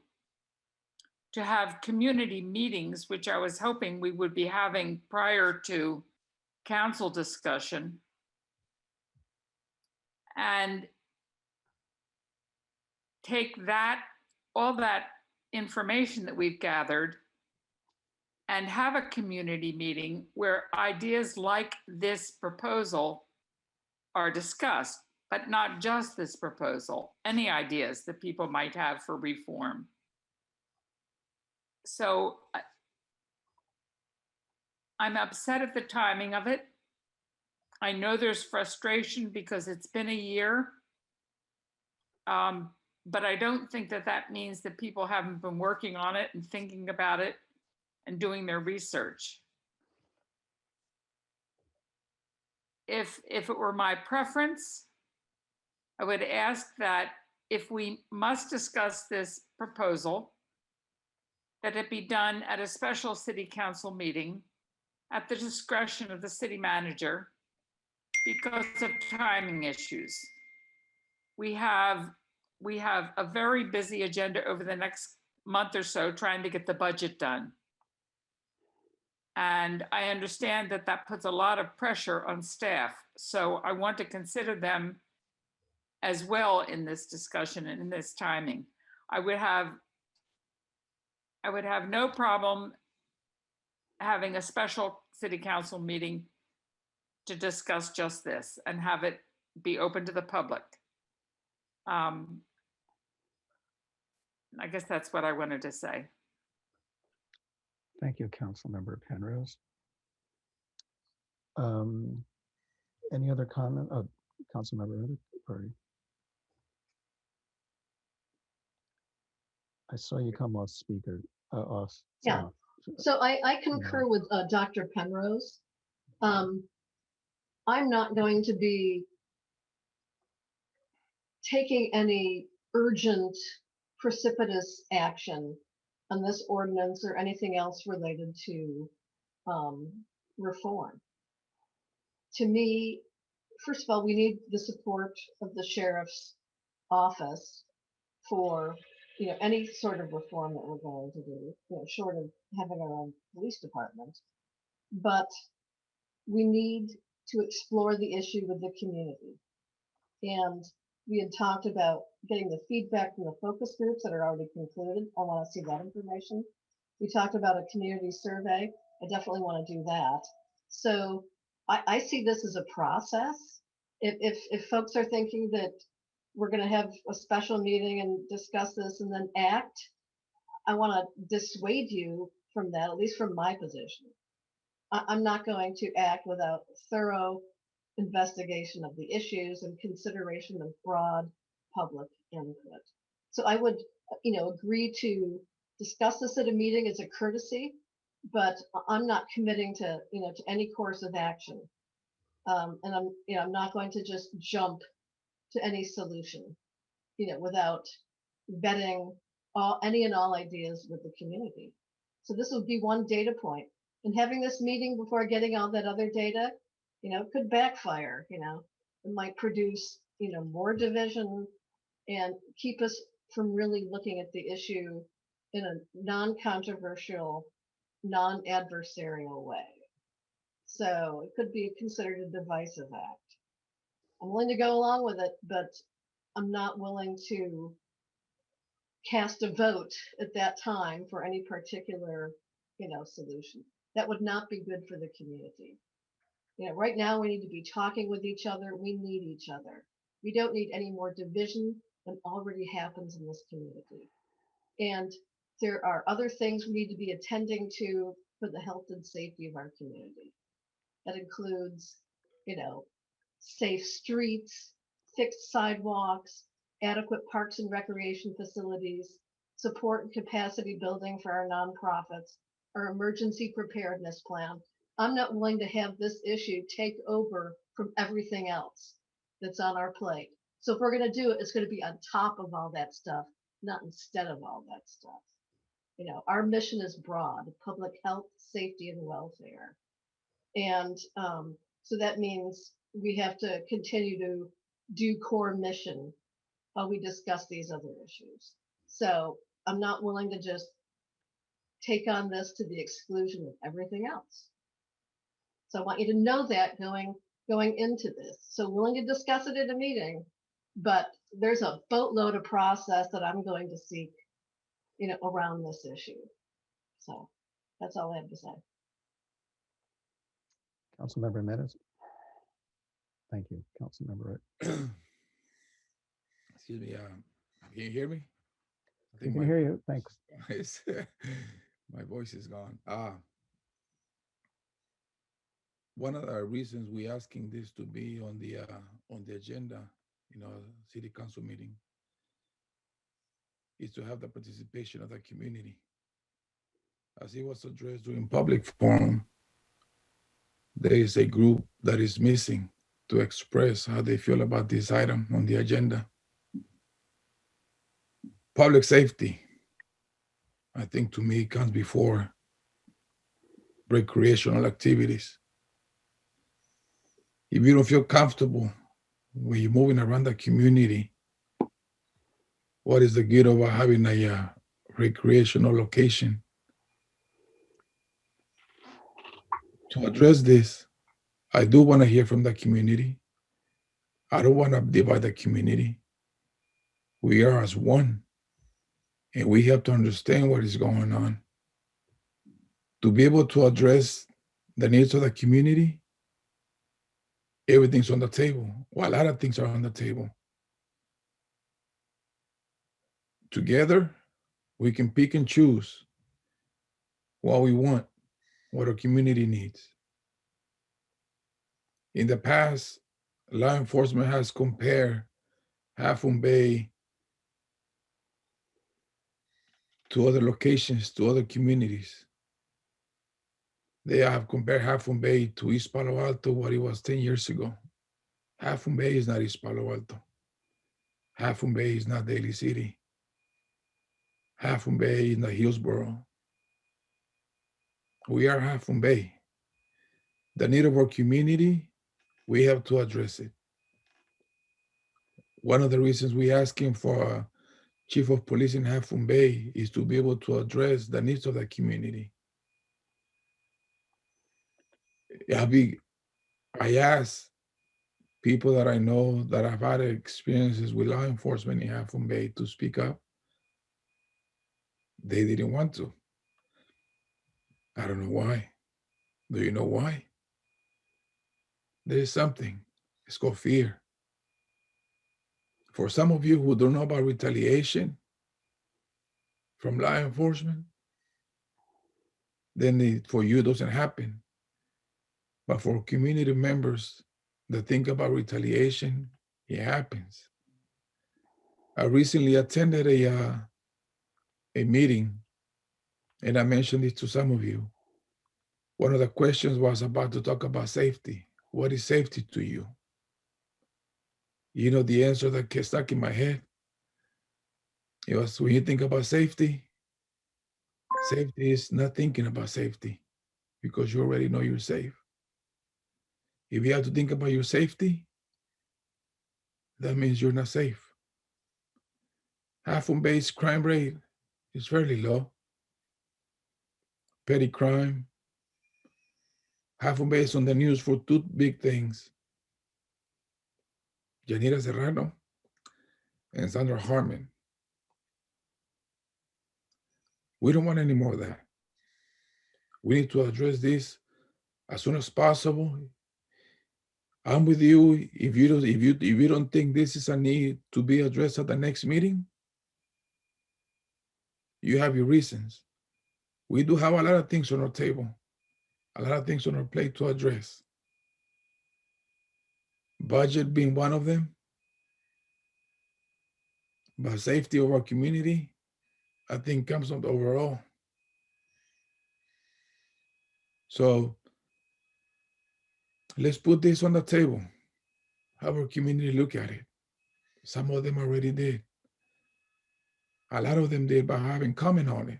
to have community meetings, which I was hoping we would be having prior to council discussion, and take all that information that we've gathered and have a community meeting where ideas like this proposal are discussed, but not just this proposal, any ideas that people might have for reform. So I'm upset at the timing of it. I know there's frustration because it's been a year, but I don't think that means that people haven't been working on it and thinking about it and doing their research. If it were my preference, I would ask that if we must discuss this proposal, that it be done at a special city council meeting at the discretion of the city manager because of timing issues. We have a very busy agenda over the next month or so trying to get the budget done. And I understand that that puts a lot of pressure on staff. So I want to consider them as well in this discussion and in this timing. I would have no problem having a special city council meeting to discuss just this and have it be open to the public. I guess that's what I wanted to say. Thank you, Councilmember Penrose. Any other comment? Oh, Councilmember Purdy. I saw you come off speaker, off. Yeah. So I concur with Dr. Penrose. I'm not going to be taking any urgent, precipitous action on this ordinance or anything else related to reform. To me, first of all, we need the support of the sheriff's office for any sort of reform that we're going to do, short of having our own police department. But we need to explore the issue with the community. And we had talked about getting the feedback from the focus groups that are already concluded. I want to see that information. We talked about a community survey. I definitely want to do that. So I see this as a process. If folks are thinking that we're going to have a special meeting and discuss this and then act, I want to dissuade you from that, at least from my position. I'm not going to act without thorough investigation of the issues and consideration of broad public input. So I would, agree to discuss this at a meeting as a courtesy, but I'm not committing to, to any course of action. And I'm not going to just jump to any solution, without vetting any and all ideas with the community. So this would be one data point. And having this meeting before getting all that other data, could backfire. It might produce, more division and keep us from really looking at the issue in a non-controversial, non-adversarial way. So it could be considered a divisive act. I'm willing to go along with it, but I'm not willing to cast a vote at that time for any particular, solution. That would not be good for the community. Right now we need to be talking with each other. We need each other. We don't need any more division than already happens in this community. And there are other things we need to be attending to for the health and safety of our community. That includes, safe streets, fixed sidewalks, adequate parks and recreation facilities, support and capacity building for our nonprofits, our emergency preparedness plan. I'm not willing to have this issue take over from everything else that's on our plate. So if we're going to do it, it's going to be on top of all that stuff, not instead of all that stuff. Our mission is broad: public health, safety, and welfare. And so that means we have to continue to do core mission while we discuss these other issues. So I'm not willing to just take on this to the exclusion of everything else. So I want you to know that going into this. So willing to discuss it at a meeting, but there's a boatload of process that I'm going to seek, around this issue. So that's all I have to say. Councilmember Meadows. Thank you, Councilmember. Excuse me. Can you hear me? I We can hear you. Thanks. My voice is gone. One of the reasons we're asking this to be on the agenda, city council meeting, is to have the participation of the community. As it was addressed during public forum, there is a group that is missing to express how they feel about this item on the agenda. Public safety. I think to me comes before recreational activities. If you don't feel comfortable when you're moving around the community, what is the good of having a recreational location? To address this, I do want to hear from the community. I don't want to divide the community. We are as one, and we have to understand what is going on. To be able to address the needs of the community, everything's on the table. Well, a lot of things are on the table. Together, we can pick and choose what we want, what our community needs. In the past, law enforcement has compared Half Moon Bay to other locations, to other communities. They have compared Half Moon Bay to East Palo Alto, what it was 10 years ago. Half Moon Bay is not East Palo Alto. Half Moon Bay is not Daly City. Half Moon Bay is not Hillsborough. We are Half Moon Bay. The need of our community, we have to address it. One of the reasons we're asking for a chief of police in Half Moon Bay is to be able to address the needs of the community. I asked people that I know that have had experiences with law enforcement in Half Moon Bay to speak up. They didn't want to. I don't know why. Do you know why? There is something. It's called fear. For some of you who don't know about retaliation from law enforcement, then for you it doesn't happen. But for community members that think about retaliation, it happens. I recently attended a meeting, and I mentioned it to some of you. One of the questions was about to talk about safety. What is safety to you? You know, the answer that gets stuck in my head, it was, when you think about safety, safety is not thinking about safety because you already know you're safe. If you have to think about your safety, that means you're not safe. Half Moon Bay's crime rate is fairly low. Petty crime. Half Moon Bay is on the news for two big things: Yanira Serrano and Sandra Harmon. We don't want any more of that. We need to address this as soon as possible. I'm with you. If you don't think this is a need to be addressed at the next meeting, you have your reasons. We do have a lot of things on our table, a lot of things on our plate to address. Budget being one of them, but safety of our community, I think, comes up overall. So let's put this on the table. Have our community look at it. Some of them already did. A lot of them did by having comment on it.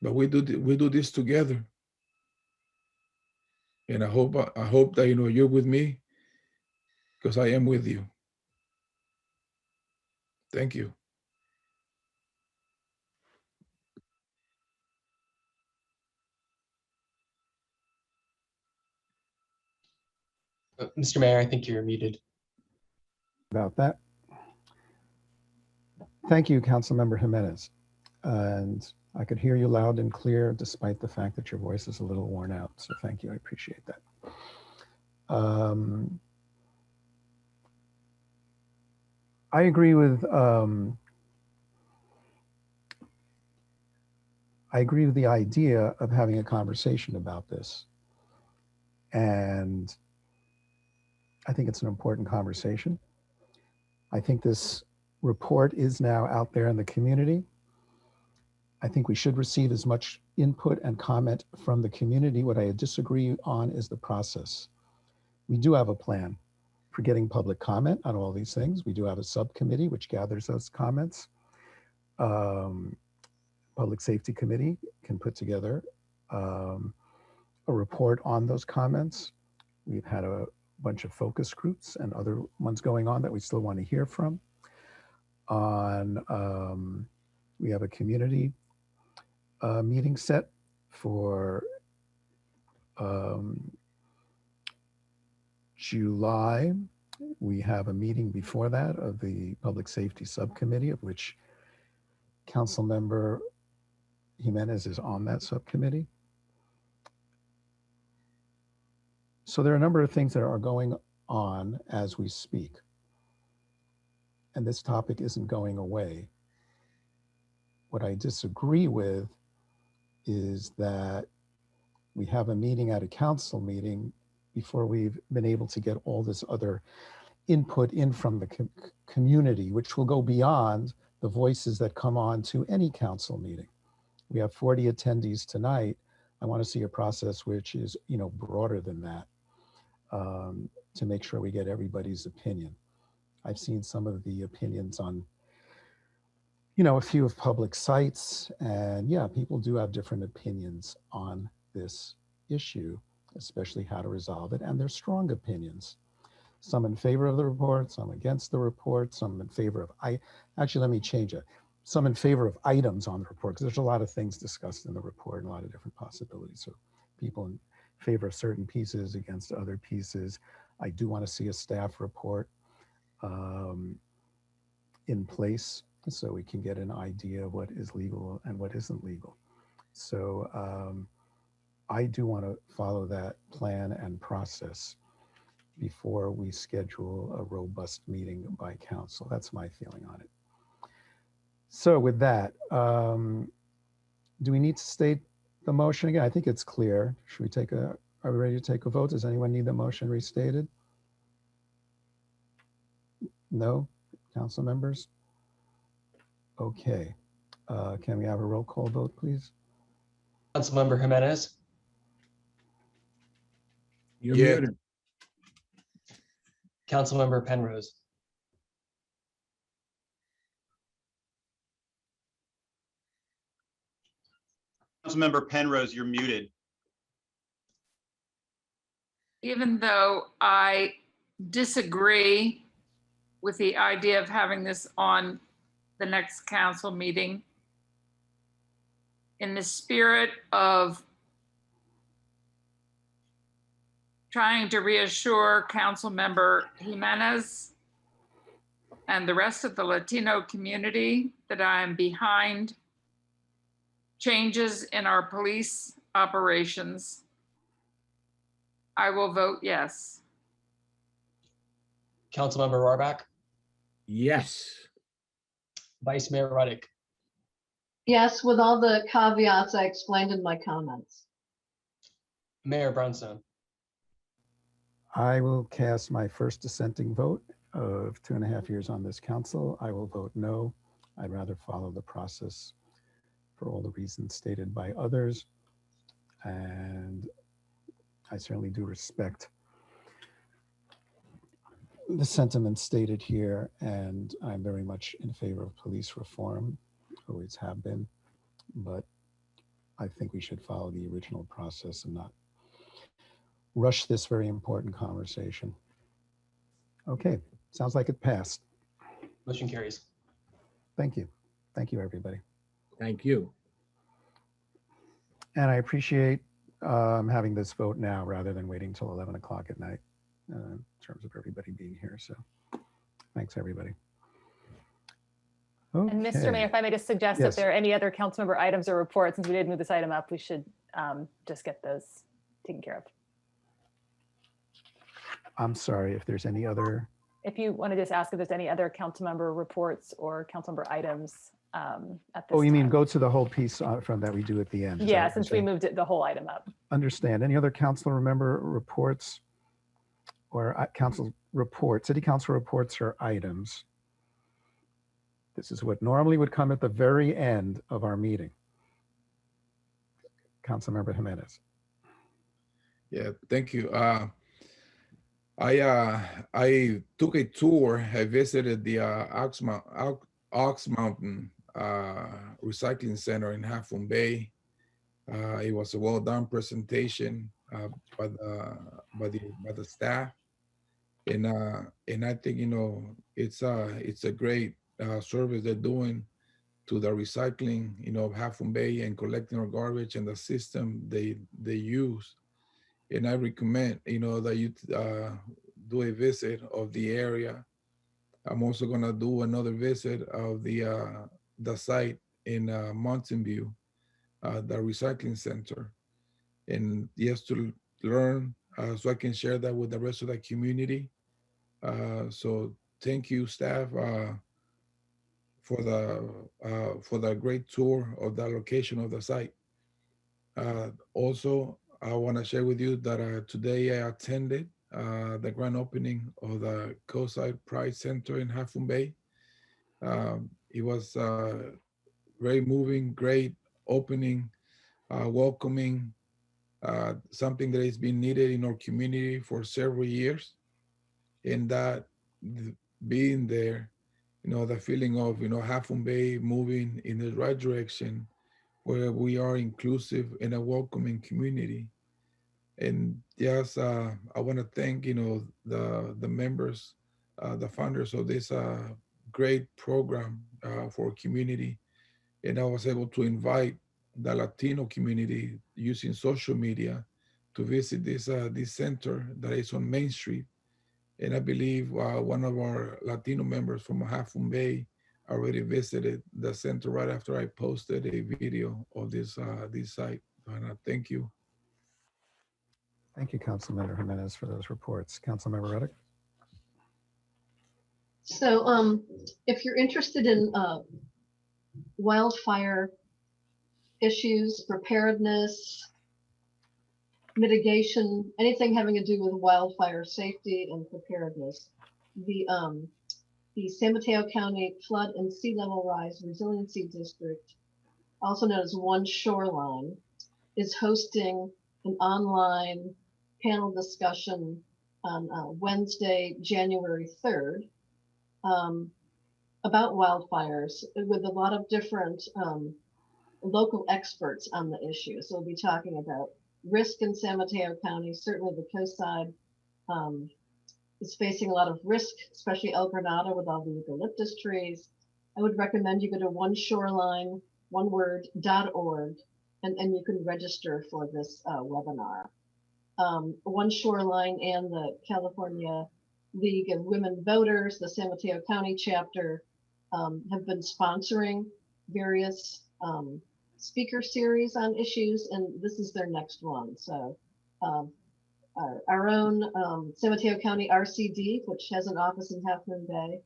But we do this together. And I hope that you're with me, because I am with you. Thank you. Mr. Mayor, I think you're muted. About that. Thank you, Councilmember Jimenez. And I could hear you loud and clear despite the fact that your voice is a little worn out. So thank you, I appreciate that. I agree with the idea of having a conversation about this. And I think it's an important conversation. I think this report is now out there in the community. I think we should receive as much input and comment from the community. What I disagree on is the process. We do have a plan for getting public comment on all these things. We do have a subcommittee which gathers those comments. Public Safety Committee can put together a report on those comments. We've had a bunch of focus groups and other ones going on that we still want to hear from. We have a community meeting set for July. We have a meeting before that of the Public Safety Subcommittee, of which Council Member Jimenez is on that subcommittee. So there are a number of things that are going on as we speak. And this topic isn't going away. What I disagree with is that we have a meeting at a council meeting before we've been able to get all this other input in from the community, which will go beyond the voices that come on to any council meeting. We have 40 attendees tonight. I want to see a process which is, broader than that, to make sure we get everybody's opinion. I've seen some of the opinions on, a few of public sites, and yeah, people do have different opinions on this issue, especially how to resolve it, and they're strong opinions. Some in favor of the report, some against the report, some in favor of, actually, let me change it. Some in favor of items on the report, because there's a lot of things discussed in the report and a lot of different possibilities. So people in favor of certain pieces against other pieces. I do want to see a staff report in place so we can get an idea of what is legal and what isn't legal. So I do want to follow that plan and process before we schedule a robust meeting by council. That's my feeling on it. So with that, do we need to state the motion again? I think it's clear. Should we are we ready to take a vote? Does anyone need the motion restated? No, council members? Okay, can we have a roll call vote, please? Councilmember Jimenez. You're Yeah. muted. Councilmember Penrose. Councilmember Penrose, you're muted. Even though I disagree with the idea of having this on the next council meeting, in the spirit of trying to reassure Councilmember Jimenez and the rest of the Latino community that I am behind changes in our police operations, I will vote yes. Councilmember Rohrbach. Yes. Vice Mayor Ruddick. Yes, with all the caveats I explained in my comments. Mayor Brownstone. I will cast my first dissenting vote of 2.5 years on this council. I will vote no. I'd rather follow the process for all the reasons stated by others. And I certainly do respect the sentiments stated here, and I'm very much in favor of police reform, always have been, but I think we should follow the original process and not rush this very important conversation. Okay, sounds like it passed. Motion carries. Thank you. Thank you, everybody. Thank you. And I appreciate having this vote now rather than waiting till 11 o'clock at night in terms of everybody being here. So thanks, everybody. Okay. And Mr. Mayor, if I may just suggest Yes. if there are any other council member items or reports, since we did move this item up, we should just get those taken care of. I'm sorry if there's any other. If you want to just ask if there's any other council member reports or council member items at this Oh, you mean time. go to the whole piece from that we do at the end? Is that Yeah, what you're since we saying? moved the whole item up. Understand. Any other council member reports or council reports, city council reports or items? This is what normally would come at the very end of our meeting. Councilmember Jimenez. Yeah, thank you. I took a tour. I visited the Ox Mountain recycling center in Half Moon Bay. It was a well done presentation by the staff, and I think it's a great service they're doing to the recycling of Half Moon Bay and collecting our garbage and the system they use. And I recommend that you do a visit of the area. I'm also gonna do another visit of the site in Mountain View, the recycling center, and yes, to learn so I can share that with the rest of the community. So thank you, staff, for the great tour of the location of the site. Also, I want to share with you that today I attended the grand opening of the Coastside Pride Center in Half Moon Bay. It was very moving, great opening, welcoming, something that has been needed in our community for several years. And that being there, the feeling of, Half Moon Bay moving in the right direction, where we are inclusive and a welcoming community. And yes, I want to thank, the members, the founders of this great program for community. And I was able to invite the Latino community using social media to visit this center that is on Main Street. And I believe one of our Latino members from Half Moon Bay already visited the center right after I posted a video of this site. And thank you. Thank you, Councilmember Jimenez, for those reports. Councilmember Reddick. So if you're interested in wildfire issues, preparedness, mitigation, anything having to do with wildfire safety and preparedness, the San Mateo County Flood and Sea Level Rise Resiliency District, also known as One Shoreline, is hosting an online panel discussion on Wednesday, January 3rd, about wildfires with a lot of different local experts on the issue. So we'll be talking about risk in San Mateo County. Certainly the coast side is facing a lot of risk, especially El Granado with all the eucalyptus trees. I would recommend you go to oneshoreline, one word, .org, and you can register for this webinar. One Shoreline and the California League of Women Voters, the San Mateo County chapter, have been sponsoring various speaker series on issues, and this is their next one. So our own San Mateo County RCD, which has an office in Half Moon Bay,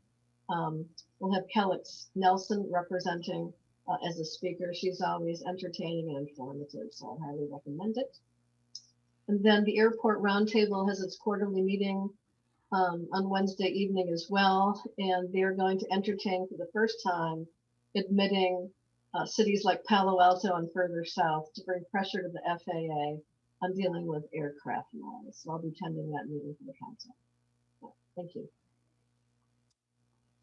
will have Kellex Nelson representing as a speaker. She's always entertaining and informative, so I highly recommend it. And then the Airport Roundtable has its quarterly meeting on Wednesday evening as well, and they're going to entertain for the first time admitting cities like Palo Alto and further south to bring pressure to the FAA on dealing with aircraft noise. So I'll be attending that meeting for the council. Thank you.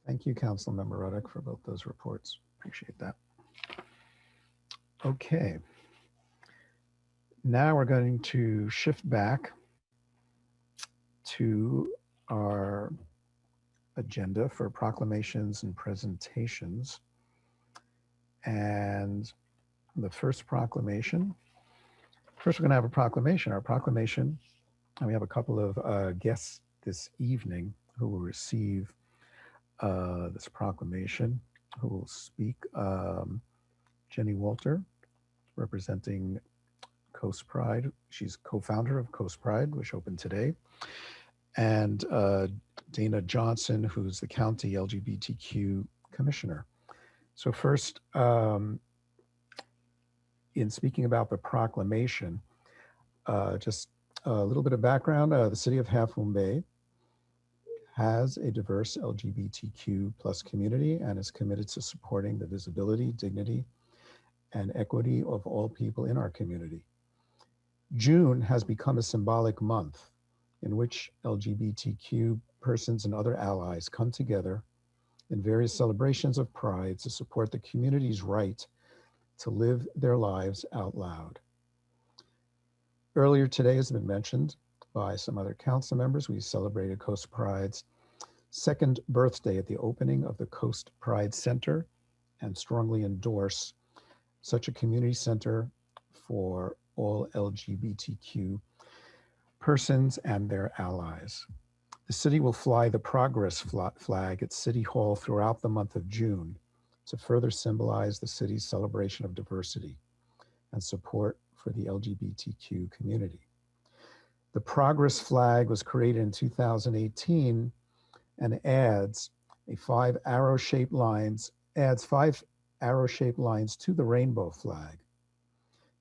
Thank you, Councilmember Ruddock, for both those reports. Appreciate that. Okay. Now we're going to shift back to our agenda for proclamations and presentations. And the first proclamation, first we're going to have a proclamation. Our proclamation, and we have a couple of guests this evening who will receive this proclamation, who will speak. Jenny Walter, representing Coast Pride. She's co-founder of Coast Pride, which opened today. And Dana Johnson, who's the county LGBTQ commissioner. So first, in speaking about the proclamation, just a little bit of background. The city of Half Moon Bay has a diverse LGBTQ plus community and is committed to supporting the visibility, dignity, and equity of all people in our community. June has become a symbolic month in which LGBTQ persons and other allies come together in various celebrations of Pride to support the community's right to live their lives out loud. Earlier today, as has been mentioned by some other council members, we celebrated Coast Pride's second birthday at the opening of the Coast Pride Center and strongly endorse such a community center for all LGBTQ persons and their allies. The city will fly the Progress flag at City Hall throughout the month of June to further symbolize the city's celebration of diversity and support for the LGBTQ community. The Progress flag was created in 2018 and adds 5 arrow-shaped lines to the rainbow flag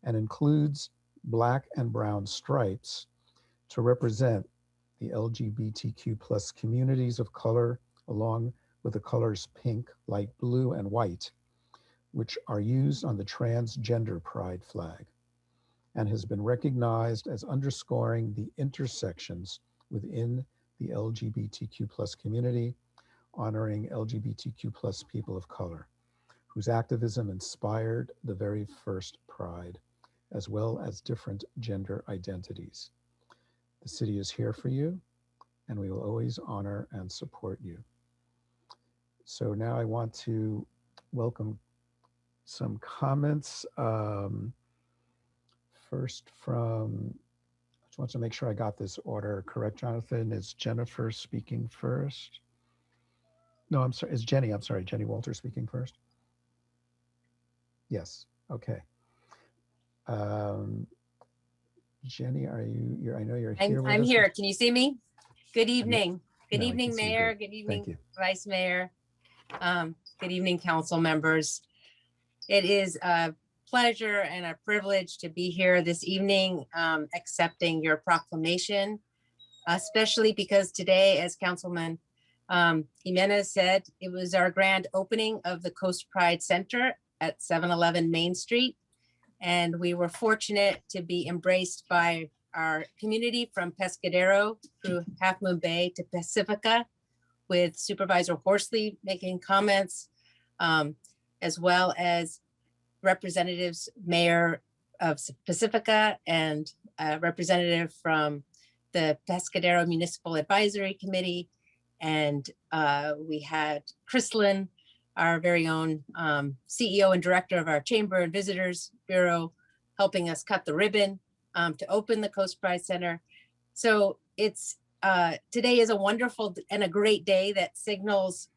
and includes black and brown stripes to represent the LGBTQ plus communities of color, along with the colors pink, light blue, and white, which are used on the transgender pride flag, and has been recognized as underscoring the intersections within the LGBTQ plus community, honoring LGBTQ plus people of color, whose activism inspired the very first Pride, as well as different gender identities. The city is here for you, and we will always honor and support you. So now I want to welcome some comments. First from, I just want to make sure I got this order correct, Jonathan. Is Jennifer speaking first? No, I'm sorry, is Jenny, I'm sorry, Jenny Walter speaking first? Yes, okay. Jenny, are you, I know you're here with I'm us. here. Can you see me? Good evening. Good now I evening, can see you Mayor. good. Good Thank evening, you. Vice Mayor. Good evening, council members. It is a pleasure and a privilege to be here this evening, accepting your proclamation, especially because today, as Councilman Jimenez said, it was our grand opening of the Coast Pride Center at 711 Main Street. And we were fortunate to be embraced by our community from Pescadero through Half Moon Bay to Pacifica, with Supervisor Horsley making comments, as well as representatives, Mayor of Pacifica and a representative from the Pescadero Municipal Advisory Committee. And we had Chrislyn, our very own CEO and director of our Chamber and Visitors Bureau, helping us cut the ribbon to open the Coast Pride Center. So it's today is a wonderful and a great day that signals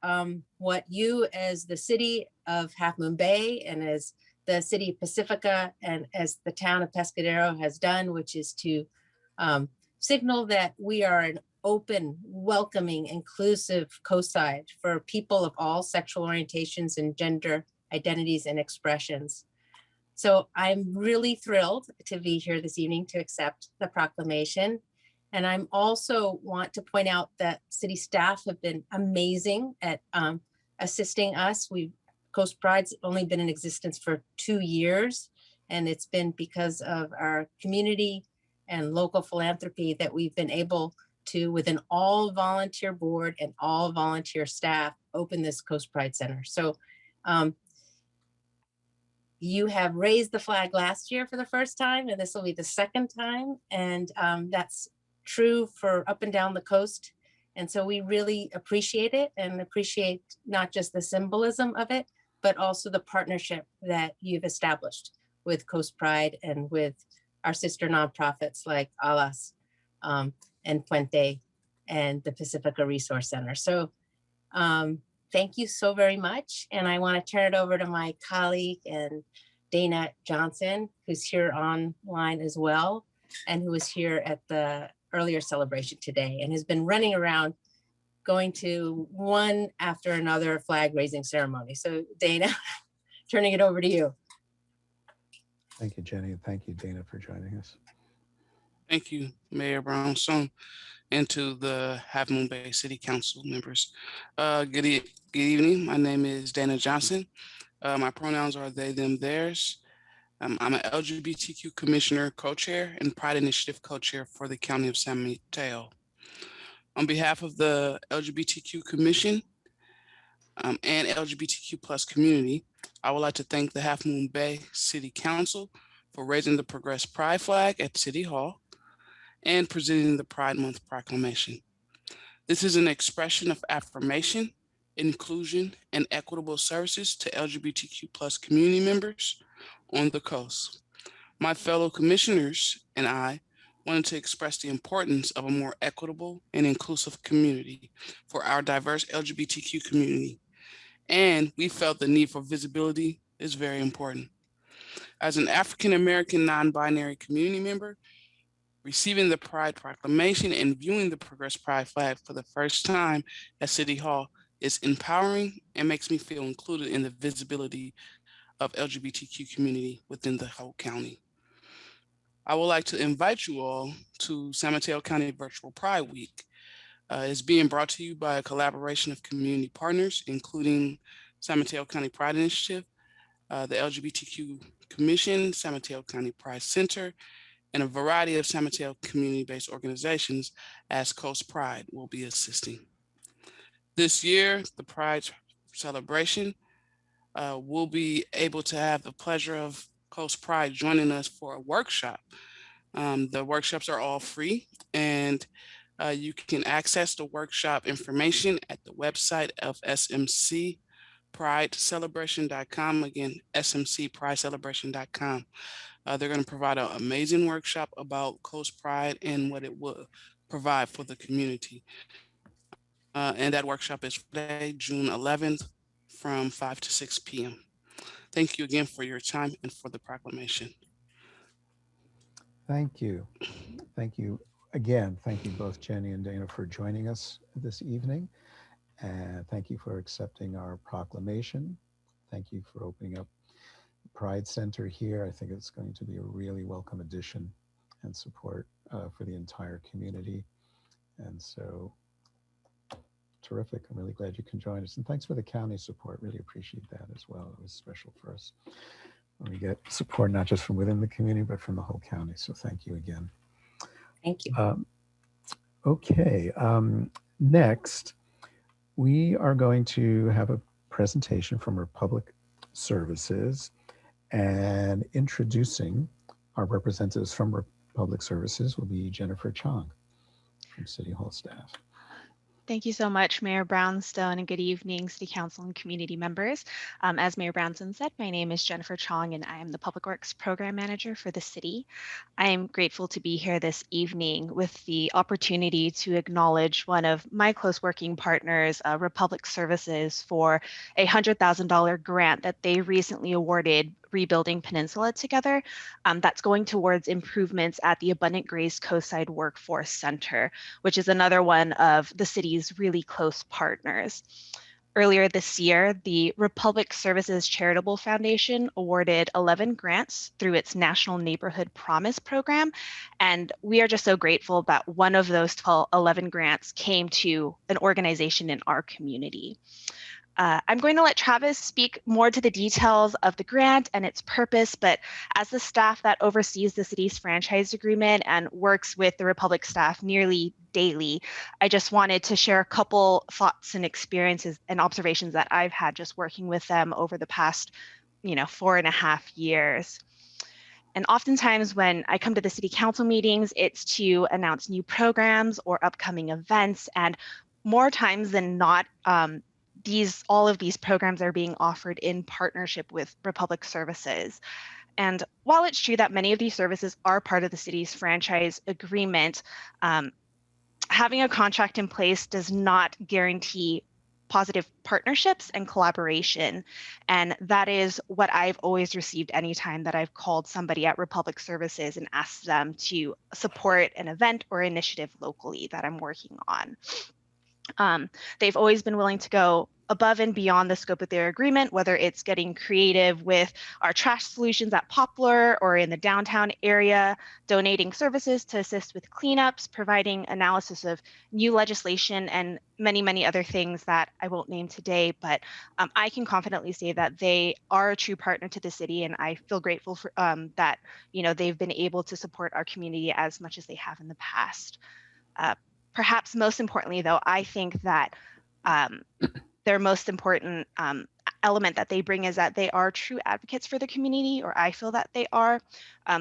what you as the city of Half Moon Bay and as the city of Pacifica and as the town of Pescadero has done, which is to signal that we are an open, welcoming, inclusive coastside for people of all sexual orientations and gender identities and expressions. So I'm really thrilled to be here this evening to accept the proclamation. And I'm also want to point out that city staff have been amazing at assisting us. Coast Pride's only been in existence for 2 years, and it's been because of our community and local philanthropy that we've been able to, with an all volunteer board and all volunteer staff, open this Coast Pride Center. So you have raised the flag last year for the first time, and this will be the second time. And that's true for up and down the coast. And so we really appreciate it and appreciate not just the symbolism of it, but also the partnership that you've established with Coast Pride and with our sister nonprofits like ALAS and Puente and the Pacifica Resource Center. So thank you so very much. And I want to turn it over to my colleague and Dana Johnson, who's here online as well, and who was here at the earlier celebration today and has been running around going to one after another flag raising ceremony. So Dana, turning it over to you. Thank you, Jenny, and thank you, Dana, for joining us. Thank you, Mayor Brownstone, and to the Half Moon Bay City Council members. Good evening. My name is Dana Johnson. My pronouns are they, them, theirs. I'm an LGBTQ Commissioner Co-Chair and Pride Initiative Co-Chair for the County of San Mateo. On behalf of the LGBTQ Commission, and LGBTQ plus community, I would like to thank the Half Moon Bay City Council for raising the Progress Pride flag at City Hall and presenting the Pride Month proclamation. This is an expression of affirmation, inclusion, and equitable services to LGBTQ plus community members on the coast. My fellow commissioners and I wanted to express the importance of a more equitable and inclusive community for our diverse LGBTQ community, and we felt the need for visibility is very important. As an African-American non-binary community member, receiving the Pride Proclamation and viewing the Progress Pride flag for the first time at City Hall is empowering and makes me feel included in the visibility of LGBTQ community within the whole county. I would like to invite you all to San Mateo County Virtual Pride Week. It's being brought to you by a collaboration of community partners, including San Mateo County Pride Initiative, the LGBTQ Commission, San Mateo County Pride Center, and a variety of San Mateo community-based organizations as Coast Pride will be assisting. This year, the Pride celebration will be able to have the pleasure of Coast Pride joining us for a workshop. The workshops are all free, and you can access the workshop information at the website of smcpridecelebration.com. Again, smcpridecelebration.com. They're going to provide an amazing workshop about Coast Pride and what it will provide for the community. And that workshop is Friday, June 11th from 5 to 6 p.m. Thank you again for your time and for the proclamation. Thank you. Thank you again. Thank you both Jenny and Dana for joining us this evening. And thank you for accepting our proclamation. Thank you for opening up the Pride Center here. I think it's going to be a really welcome addition and support for the entire community. And so terrific. I'm really glad you can join us. And thanks for the county support. Really appreciate that as well. It was special for us when we get support, not just from within the community, but from the whole county. So thank you again. Thank you. Okay, next, we are going to have a presentation from Republic Services, and introducing our representatives from Republic Services will be Jennifer Chong from City Hall staff. Thank you so much, Mayor Brownstone, and good evening, City Council and community members. As Mayor Brownstone said, my name is Jennifer Chong, and I am the Public Works Program Manager for the city. I am grateful to be here this evening with the opportunity to acknowledge one of my close working partners, Republic Services, for a $100,000 grant that they recently awarded Rebuilding Peninsula Together. That's going towards improvements at the Abundant Grace Coastside Workforce Center, which is another one of the city's really close partners. Earlier this year, the Republic Services Charitable Foundation awarded 11 grants through its National Neighborhood Promise program. And we are just so grateful that one of those 11 grants came to an organization in our community. I'm going to let Travis speak more to the details of the grant and its purpose, but as the staff that oversees the city's franchise agreement and works with the Republic staff nearly daily, I just wanted to share a couple thoughts and experiences and observations that I've had just working with them over the past, 4.5 years. And oftentimes when I come to the city council meetings, it's to announce new programs or upcoming events, and more times than not, all of these programs are being offered in partnership with Republic Services. And while it's true that many of these services are part of the city's franchise agreement, having a contract in place does not guarantee positive partnerships and collaboration. And that is what I've always received anytime that I've called somebody at Republic Services and asked them to support an event or initiative locally that I'm working on. They've always been willing to go above and beyond the scope of their agreement, whether it's getting creative with our trash solutions at Poplar or in the downtown area, donating services to assist with cleanups, providing analysis of new legislation, and many, many other things that I won't name today. But I can confidently say that they are a true partner to the city, and I feel grateful for that they've been able to support our community as much as they have in the past. Perhaps most importantly, though, I think that their most important element that they bring is that they are true advocates for the community, or I feel that they are.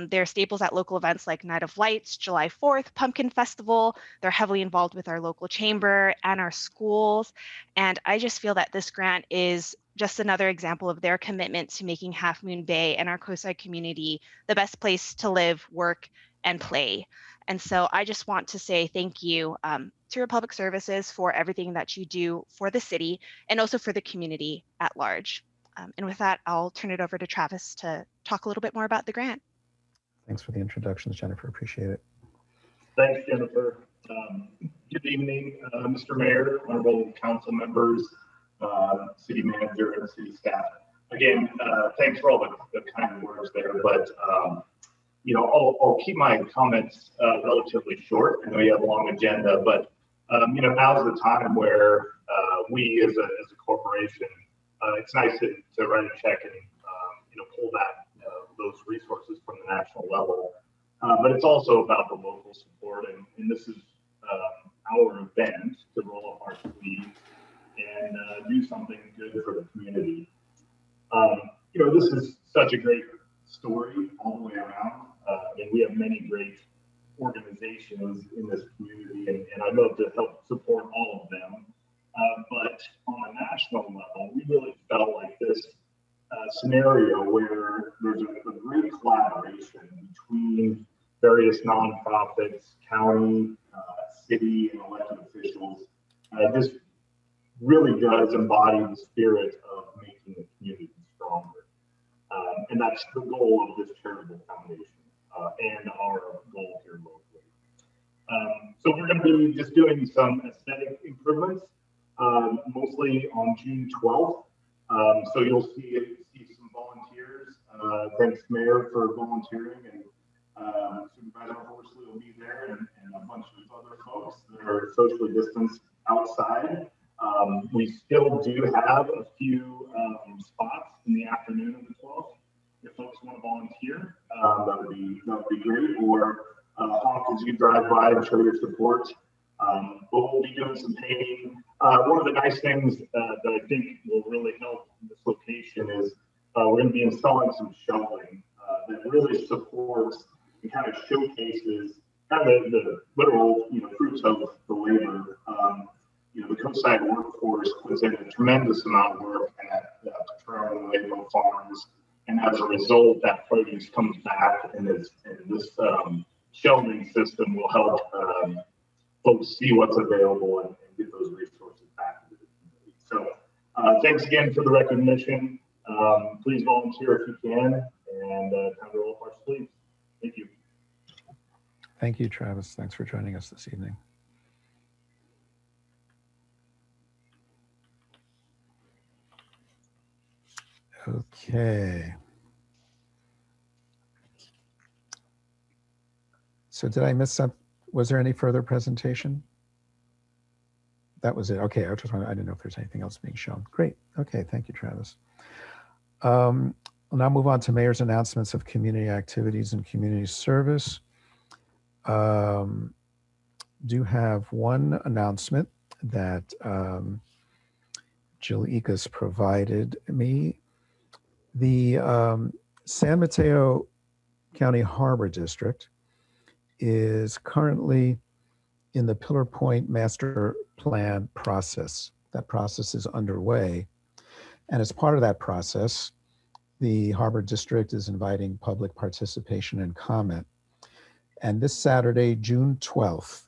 They're staples at local events like Night of Lights, July 4th, Pumpkin Festival. They're heavily involved with our local chamber and our schools. And I just feel that this grant is just another example of their commitment to making Half Moon Bay and our coastside community the best place to live, work, and play. And so I just want to say thank you to your public services for everything that you do for the city and also for the community at large. And with that, I'll turn it over to Travis to talk a little bit more about the grant. Thanks for the introductions, Jennifer. Appreciate it. Thanks, Jennifer. Good evening, Mr. Mayor, honorable council members, city manager, and city staff. Again, thanks for all the kind words there, but you know, I'll keep my comments relatively short. I know you have a long agenda, but you know, now's the time where we as a corporation, it's nice to write a check and you know, pull that those resources from the national level. But it's also about the local support, and this is our event to roll up our sleeves and do something good for the community. You know, this is such a great story all the way around, and we have many great organizations in this community, and I'd love to help support all of them. But on a national level, we really felt like this scenario where there's a great collaboration between various nonprofits, county, city, and elected officials. This really does embody the spirit of making the community stronger. And that's the goal of this charitable foundation and our goal here locally. So we're going to be just doing some aesthetic improvements, mostly on June 12th. So you'll see some volunteers. Thanks, Mayor, for volunteering, and Supervisor Horsley will be there, and a bunch of other folks that are socially distanced outside. We still do have a few spots in the afternoon of the 12th. If folks want to volunteer, that would be great. Or honk as you drive by and show your support. But we'll be doing some painting. One of the nice things that I think will really help in this location is we're going to be installing some shelving that really supports and kind of showcases kind of the literal, you know, fruits of the labor. You know, the coastside workforce puts in a tremendous amount of work at Patron and Lakeland farms, and as a result, that produce comes back, and this shelving system will help folks see what's available and get those resources back to the community. So thanks again for the recognition. Please volunteer if you can, and time to roll up our sleeves. Thank you. Thank you, Travis. Thanks for joining us this evening. Okay. So did I miss some? Was there any further presentation? That was it. Okay, I didn't know if there's anything else being shown. Great. Okay, thank you, Travis. We'll now move on to Mayor's announcements of community activities and community service. Do have one announcement that Jill Ikas provided me. The San Mateo County Harbor District is currently in the Pillar Point Master Plan process. That process is underway. And as part of that process, the Harbor District is inviting public participation and comment. And this Saturday, June 12th,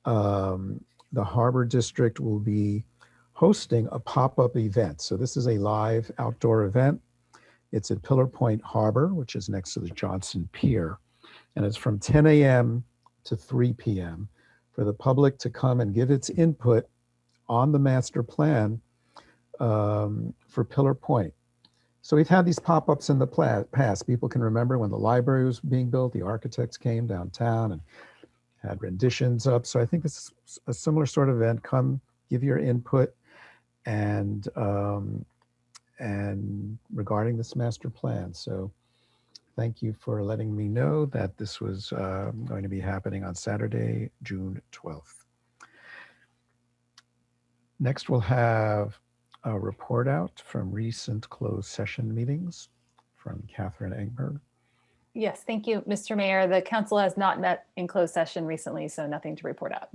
the Harbor District will be hosting a pop-up event. So this is a live outdoor event. It's at Pillar Point Harbor, which is next to the Johnson Pier. And it's from 10 a.m. to 3 p.m. for the public to come and give its input on the master plan for Pillar Point. So we've had these pop-ups in the past. People can remember when the library was being built, the architects came downtown and had renditions up. So I think this is a similar sort of event. Come, give your input, and regarding this master plan. So thank you for letting me know that this was going to be happening on Saturday, June 12th. Next, we'll have a report out from recent closed session meetings from Catherine Engberg. Yes, thank you, Mr. Mayor. The council has not met in closed session recently, so nothing to report out.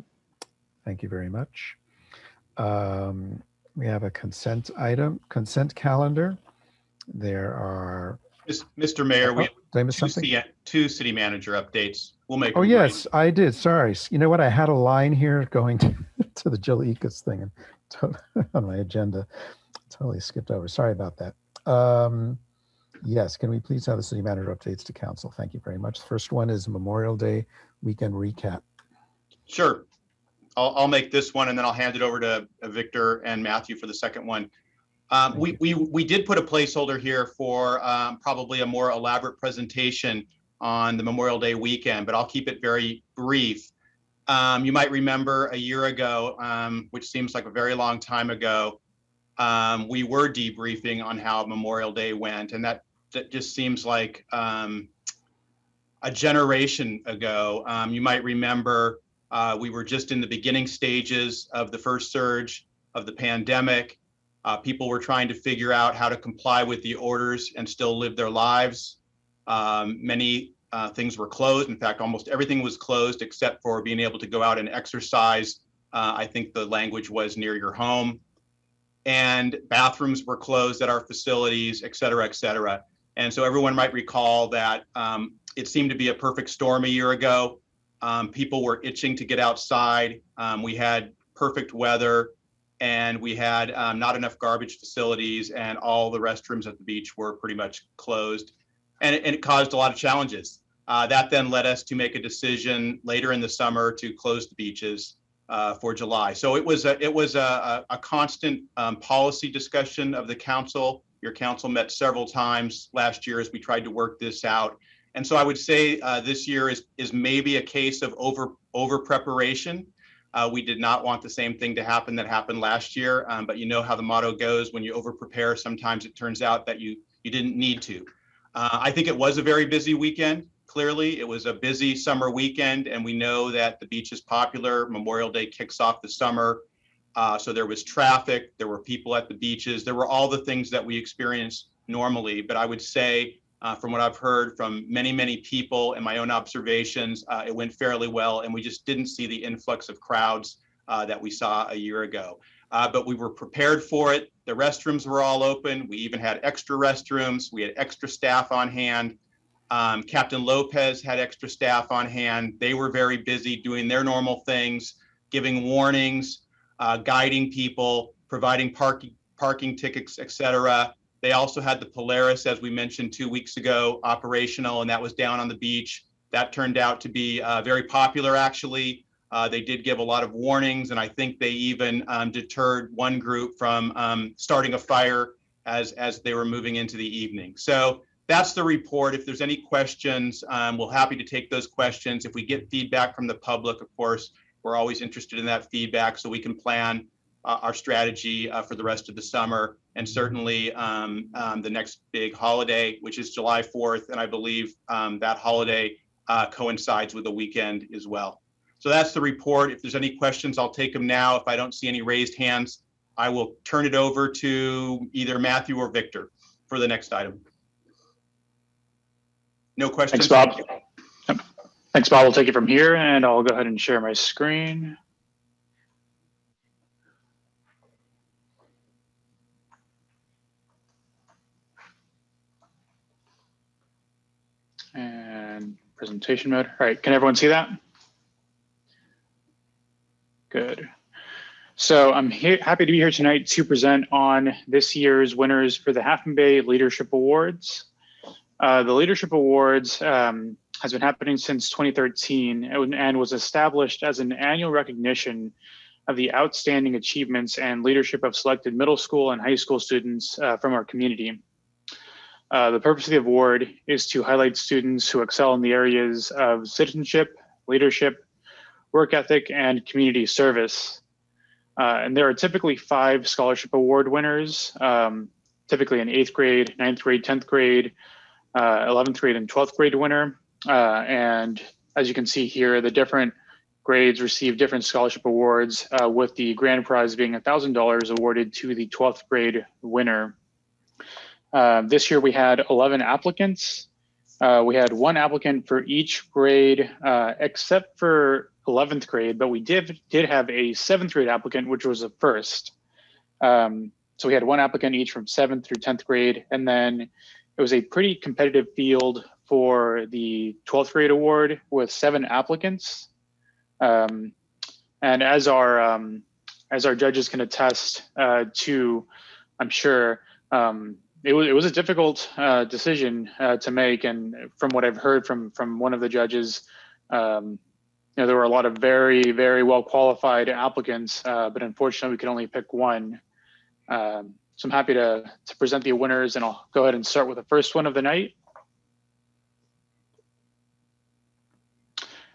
Thank you very much. We have a consent calendar. There are. Mr. Mayor, we did I have miss something? two city manager updates. We'll make. Oh, them yes, brief. I did. Sorry. You know what? I had a line here going to the Jill Ekus thing and on my agenda. Totally skipped over. Sorry about that. Yes, can we please have the city manager updates to council? Thank you very much. The first one is Memorial Day weekend recap. Sure. I'll make this one and then I'll hand it over to Victor and Matthew for the second one. We did put a placeholder here for probably a more elaborate presentation on the Memorial Day weekend, but I'll keep it very brief. You might remember a year ago, which seems like a very long time ago, we were debriefing on how Memorial Day went, and that just seems like a generation ago. You might remember we were just in the beginning stages of the first surge of the pandemic. People were trying to figure out how to comply with the orders and still live their lives. Many things were closed. In fact, almost everything was closed except for being able to go out and exercise. I think the language was near your home. And bathrooms were closed at our facilities, et cetera, et cetera. And so everyone might recall that it seemed to be a perfect storm a year ago. People were itching to get outside. We had perfect weather and we had not enough garbage facilities and all the restrooms at the beach were pretty much closed. And it caused a lot of challenges. That then led us to make a decision later in the summer to close the beaches for July. So it was a constant policy discussion of the council. Your council met several times last year as we tried to work this out. And so I would say this year is maybe a case of over preparation. We did not want the same thing to happen that happened last year, but you know how the motto goes: when you over prepare, sometimes it turns out that you didn't need to. I think it was a very busy weekend. Clearly, it was a busy summer weekend, and we know that the beach is popular. Memorial Day kicks off the summer. So there was traffic, there were people at the beaches, there were all the things that we experience normally. But I would say, from what I've heard from many, many people and my own observations, it went fairly well, and we just didn't see the influx of crowds that we saw a year ago. But we were prepared for it. The restrooms were all open. We even had extra restrooms. We had extra staff on hand. Captain Lopez had extra staff on hand. They were very busy doing their normal things, giving warnings, guiding people, providing parking tickets, et cetera. They also had the Polaris, as we mentioned 2 weeks ago, operational, and that was down on the beach. That turned out to be very popular, actually. They did give a lot of warnings, and I think they even deterred one group from starting a fire as they were moving into the evening. So that's the report. If there's any questions, we're happy to take those questions. If we get feedback from the public, of course, we're always interested in that feedback so we can plan our strategy for the rest of the summer, and certainly the next big holiday, which is July 4th. And I believe that holiday coincides with the weekend as well. So that's the report. If there's any questions, I'll take them now. If I don't see any raised hands, I will turn it over to either Matthew or Victor for the next item. No questions? Thanks, Bob. Yep. Thanks, Bob. We'll take it from here, and I'll go ahead and share my screen. And presentation mode. All right, can everyone see that? Good. So I'm happy to be here tonight to present on this year's winners for the Half Moon Bay Leadership Awards. The Leadership Awards has been happening since 2013 and was established as an annual recognition of the outstanding achievements and leadership of selected middle school and high school students from our community. The purpose of the award is to highlight students who excel in the areas of citizenship, leadership, work ethic, and community service. And there are typically 5 scholarship award winners, typically an 8th grade, 9th grade, 10th grade, 11th grade, and 12th grade winner. And as you can see here, the different grades received different scholarship awards, with the grand prize being $1,000 awarded to the 12th grade winner. This year we had 11 applicants. We had one applicant for each grade, except for 11th grade, but we did have a 7th grade applicant, which was a first. So we had one applicant each from 7th through 10th grade, and then it was a pretty competitive field for the 12th grade award with 7 applicants. And as our judges can attest to, I'm sure, it was a difficult decision to make. And from what I've heard from one of the judges, you know, there were a lot of very, very well qualified applicants, but unfortunately we could only pick one. So I'm happy to present the winners, and I'll go ahead and start with the first one of the night.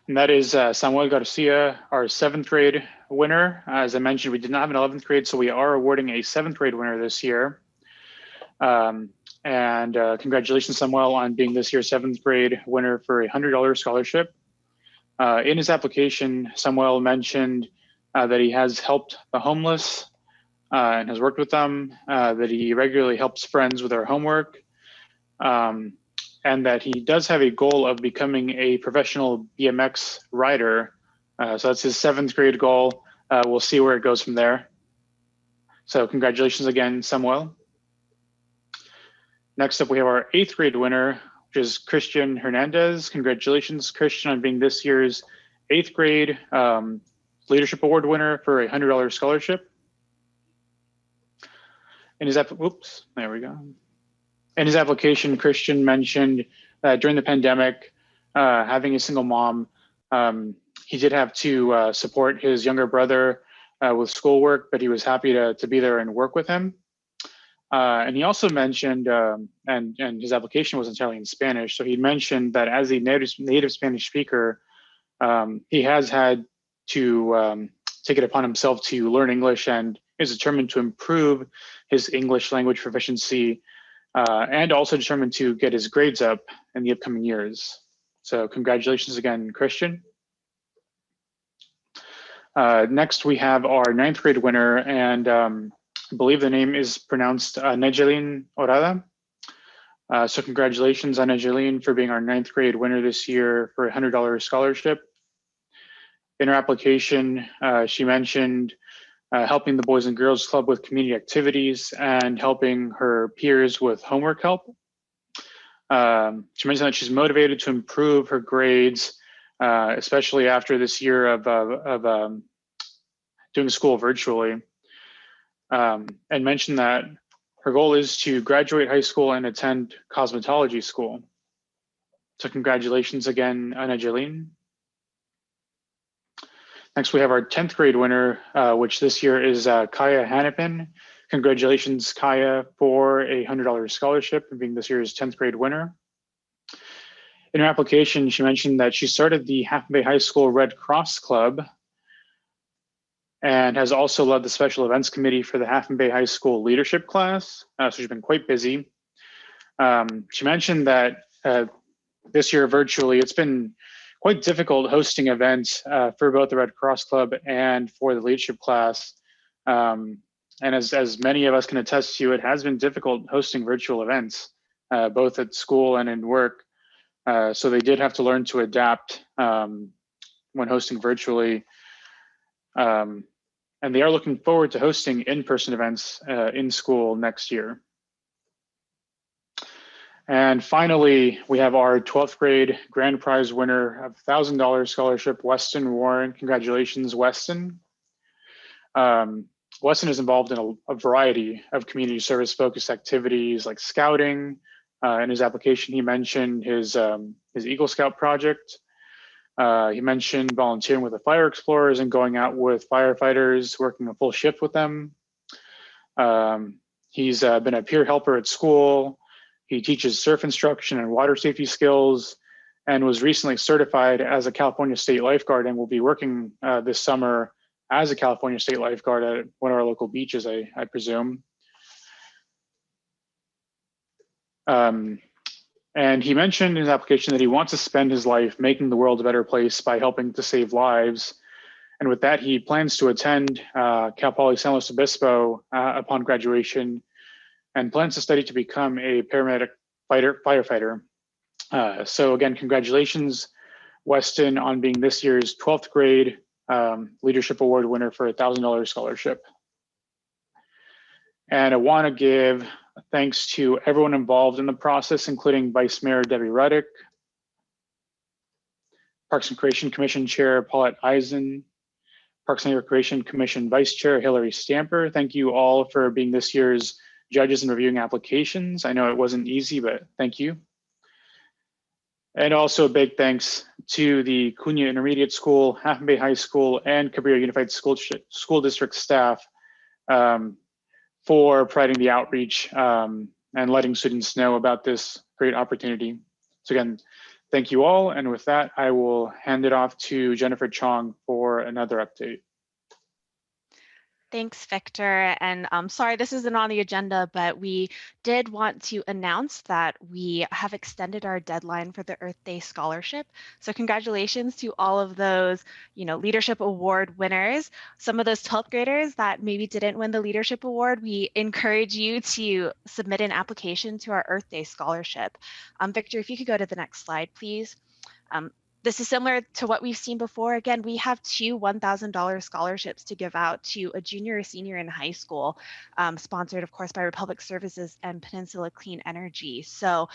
And that is Samuel Garcia, our 7th grade winner. As I mentioned, we did not have an 11th grade, so we are awarding a 7th grade winner this year. Congratulations, Samuel, on being this year's 7th grade winner for a $100 scholarship. In his application, Samuel mentioned that he has helped the homeless and has worked with them, that he regularly helps friends with their homework, and that he does have a goal of becoming a professional BMX rider. So that's his 7th grade goal. We'll see where it goes from there. So congratulations again, Samuel. Next up, we have our 8th grade winner, which is Christian Hernandez. Congratulations, Christian, on being this year's 8th grade Leadership Award winner for a $100 scholarship. In his In his application, Christian mentioned that during the pandemic, having a single mom, he did have to support his younger brother with schoolwork, but he was happy to be there and work with him. And he also mentioned, and his application was entirely in Spanish, so he mentioned that as a native Spanish speaker, he has had to take it upon himself to learn English, and is determined to improve his English language proficiency, and also determined to get his grades up in the upcoming years. So congratulations again, Christian. Next, we have our 9th grade winner, and I believe the name is pronounced Nejeline Orada. So congratulations on Nejeline for being our 9th grade winner this year for a $100 scholarship. In her application, she mentioned helping the Boys and Girls Club with community activities and helping her peers with homework help. She mentioned that she's motivated to improve her grades, especially after this year of doing school virtually, and mentioned that her goal is to graduate high school and attend cosmetology school. So congratulations again, Nejeline. Next, we have our 10th grade winner, which this year is Kaya Hannepin. Congratulations, Kaya, for a $100 scholarship and being this year's 10th grade winner. In her application, she mentioned that she started the Half Moon Bay High School Red Cross Club and has also led the special events committee for the Half Moon Bay High School leadership class. So she's been quite busy. She mentioned that this year virtually, it's been quite difficult hosting events for both the Red Cross Club and for the leadership class. And as many of us can attest to, it has been difficult hosting virtual events, both at school and in work. So they did have to learn to adapt when hosting virtually. And they are looking forward to hosting in-person events in school next year. And finally, we have our 12th grade grand prize winner of $1,000 scholarship, Weston Warren. Congratulations, Weston. Weston is involved in a variety of community service focused activities like scouting. In his application, he mentioned his Eagle Scout project. He mentioned volunteering with the fire explorers and going out with firefighters, working a full shift with them. He's been a peer helper at school. He teaches surf instruction and water safety skills, and was recently certified as a California State lifeguard, and will be working this summer as a California State lifeguard at one of our local beaches, I presume. And he mentioned in his application that he wants to spend his life making the world a better place by helping to save lives. And with that, he plans to attend Cal Poly San Luis Obispo upon graduation and plans to study to become a paramedic firefighter. So again, congratulations, Weston, on being this year's 12th grade Leadership Award winner for a $1,000 scholarship. And I want to give thanks to everyone involved in the process, including Vice Mayor Debbie Ruddick, Parks and Recreation Commission Chair Paulette Eisen, Parks and Recreation Commission Vice Chair Hillary Stamper. Thank you all for being this year's judges and reviewing applications. I know it wasn't easy, but thank you. And also a big thanks to the Cunha Intermediate School, Half Moon Bay High School, and Cabrillo Unified School District staff for providing the outreach and letting students know about this great opportunity. So again, thank you all. And with that, I will hand it off to Jennifer Chong for another update. Thanks, Victor. And sorry, this isn't on the agenda, but we did want to announce that we have extended our deadline for the Earth Day Scholarship. So congratulations to all of those, Leadership Award winners. Some of those 12th graders that maybe didn't win the Leadership Award, we encourage you to submit an application to our Earth Day Scholarship. Victor, if you could go to the next slide, please. This is similar to what we've seen before. Again, we have 2 $1,000 scholarships to give out to a junior or senior in high school, sponsored, of course, by Republic Services and Peninsula Clean Energy. So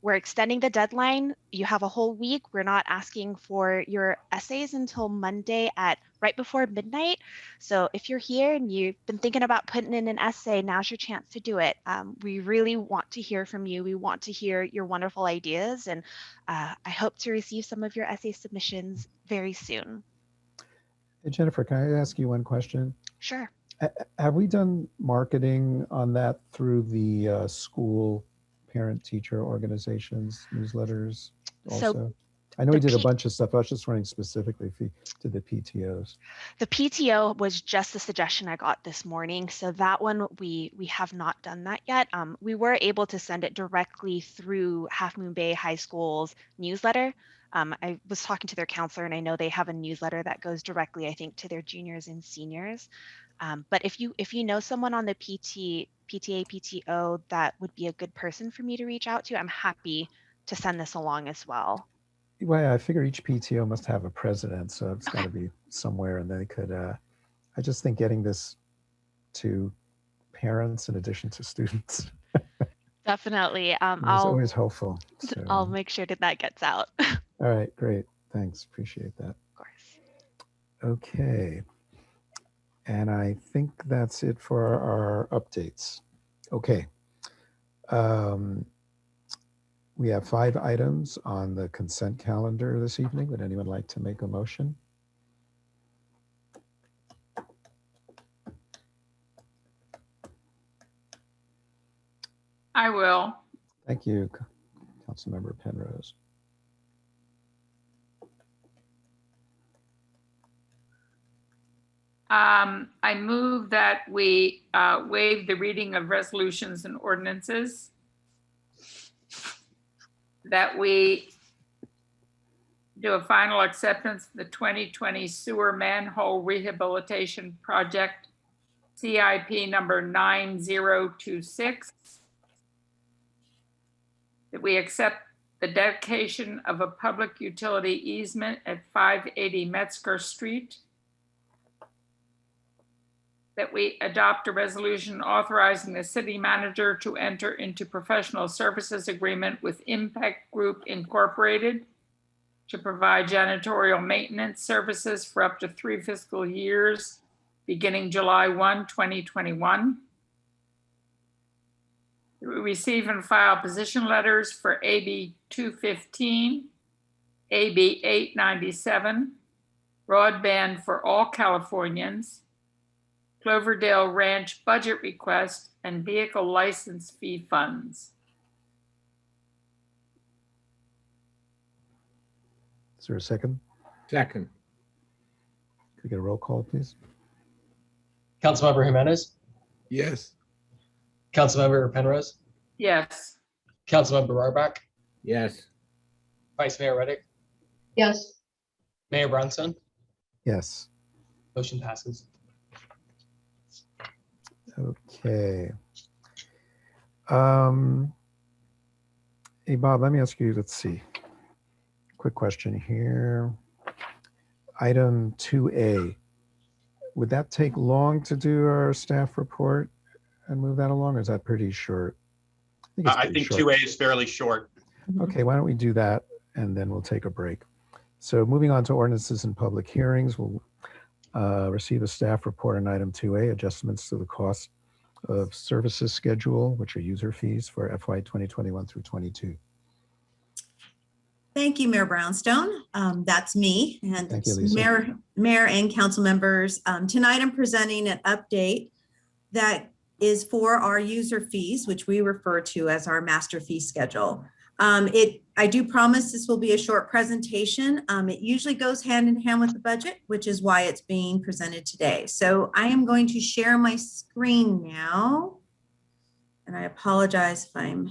we're extending the deadline. You have a whole week. We're not asking for your essays until Monday at right before midnight. So if you're here and you've been thinking about putting in an essay, now's your chance to do it. We really want to hear from you. We want to hear your wonderful ideas. And I hope to receive some of your essay submissions very soon. Hey, Jennifer, can I ask you one question? Sure. Have we done marketing on that through the school parent-teacher organizations, newsletters also? So I know we did a bunch of stuff. I was just wondering specifically if we did the PTOs. The PTO was just the suggestion I got this morning. So that one, we have not done that yet. We were able to send it directly through Half Moon Bay High School's newsletter. I was talking to their counselor, and I know they have a newsletter that goes directly, I think, to their juniors and seniors. But if you know someone on the PTA, PTO that would be a good person for me to reach out to, I'm happy to send this along as well. Well, I figure each PTO must have a president, so it's got to be somewhere, and they could. I just think getting this to parents in addition to students. Definitely. It's always hopeful. So, I'll make sure that gets out. All right, great. Thanks. Appreciate that. Of course. Okay. And I think that's it for our updates. Okay. We have 5 items on the consent calendar this evening. Would anyone like to make a motion? I will. Thank you, Councilmember Penrose. I move that we waive the reading of resolutions and ordinances, that we do a final acceptance of the 2020 sewer manhole rehabilitation project, CIP number 9026, that we accept the dedication of a public utility easement at 580 Metzger Street, that we adopt a resolution authorizing the city manager to enter into professional services agreement with Impact Group Incorporated to provide janitorial maintenance services for up to 3 fiscal years, beginning July 1, 2021. We receive and file position letters for AB 215, AB 897, broadband for all Californians, Cloverdale Ranch budget request, and vehicle license fee funds. Is there a second? Second. Could we get a roll call, please? Councilmember Jimenez, Yes. Councilmember Penrose, Yes. Councilmember Rohrbach, Yes. Vice Mayor Reddick, Yes. Mayor Brownstone. Yes. Motion passes. Okay. Hey, Bob, let me ask you, let's see. Quick question here. Item 2A. Would that take long to do our staff report and move that along, or is that pretty short? I think 2A is fairly short. Okay, why don't we do that and then we'll take a break. So moving on to ordinances and public hearings, we'll receive a staff report on item 2A, adjustments to the cost of services schedule, which are user fees for FY 2021 through 22. Thank you, Mayor Brownstone. That's me, and Thank you, Lisa. Mayor and council members. Tonight I'm presenting an update that is for our user fees, which we refer to as our master fee schedule. I do promise this will be a short presentation. It usually goes hand in hand with the budget, which is why it's being presented today. So I am going to share my screen now, and I apologize if I'm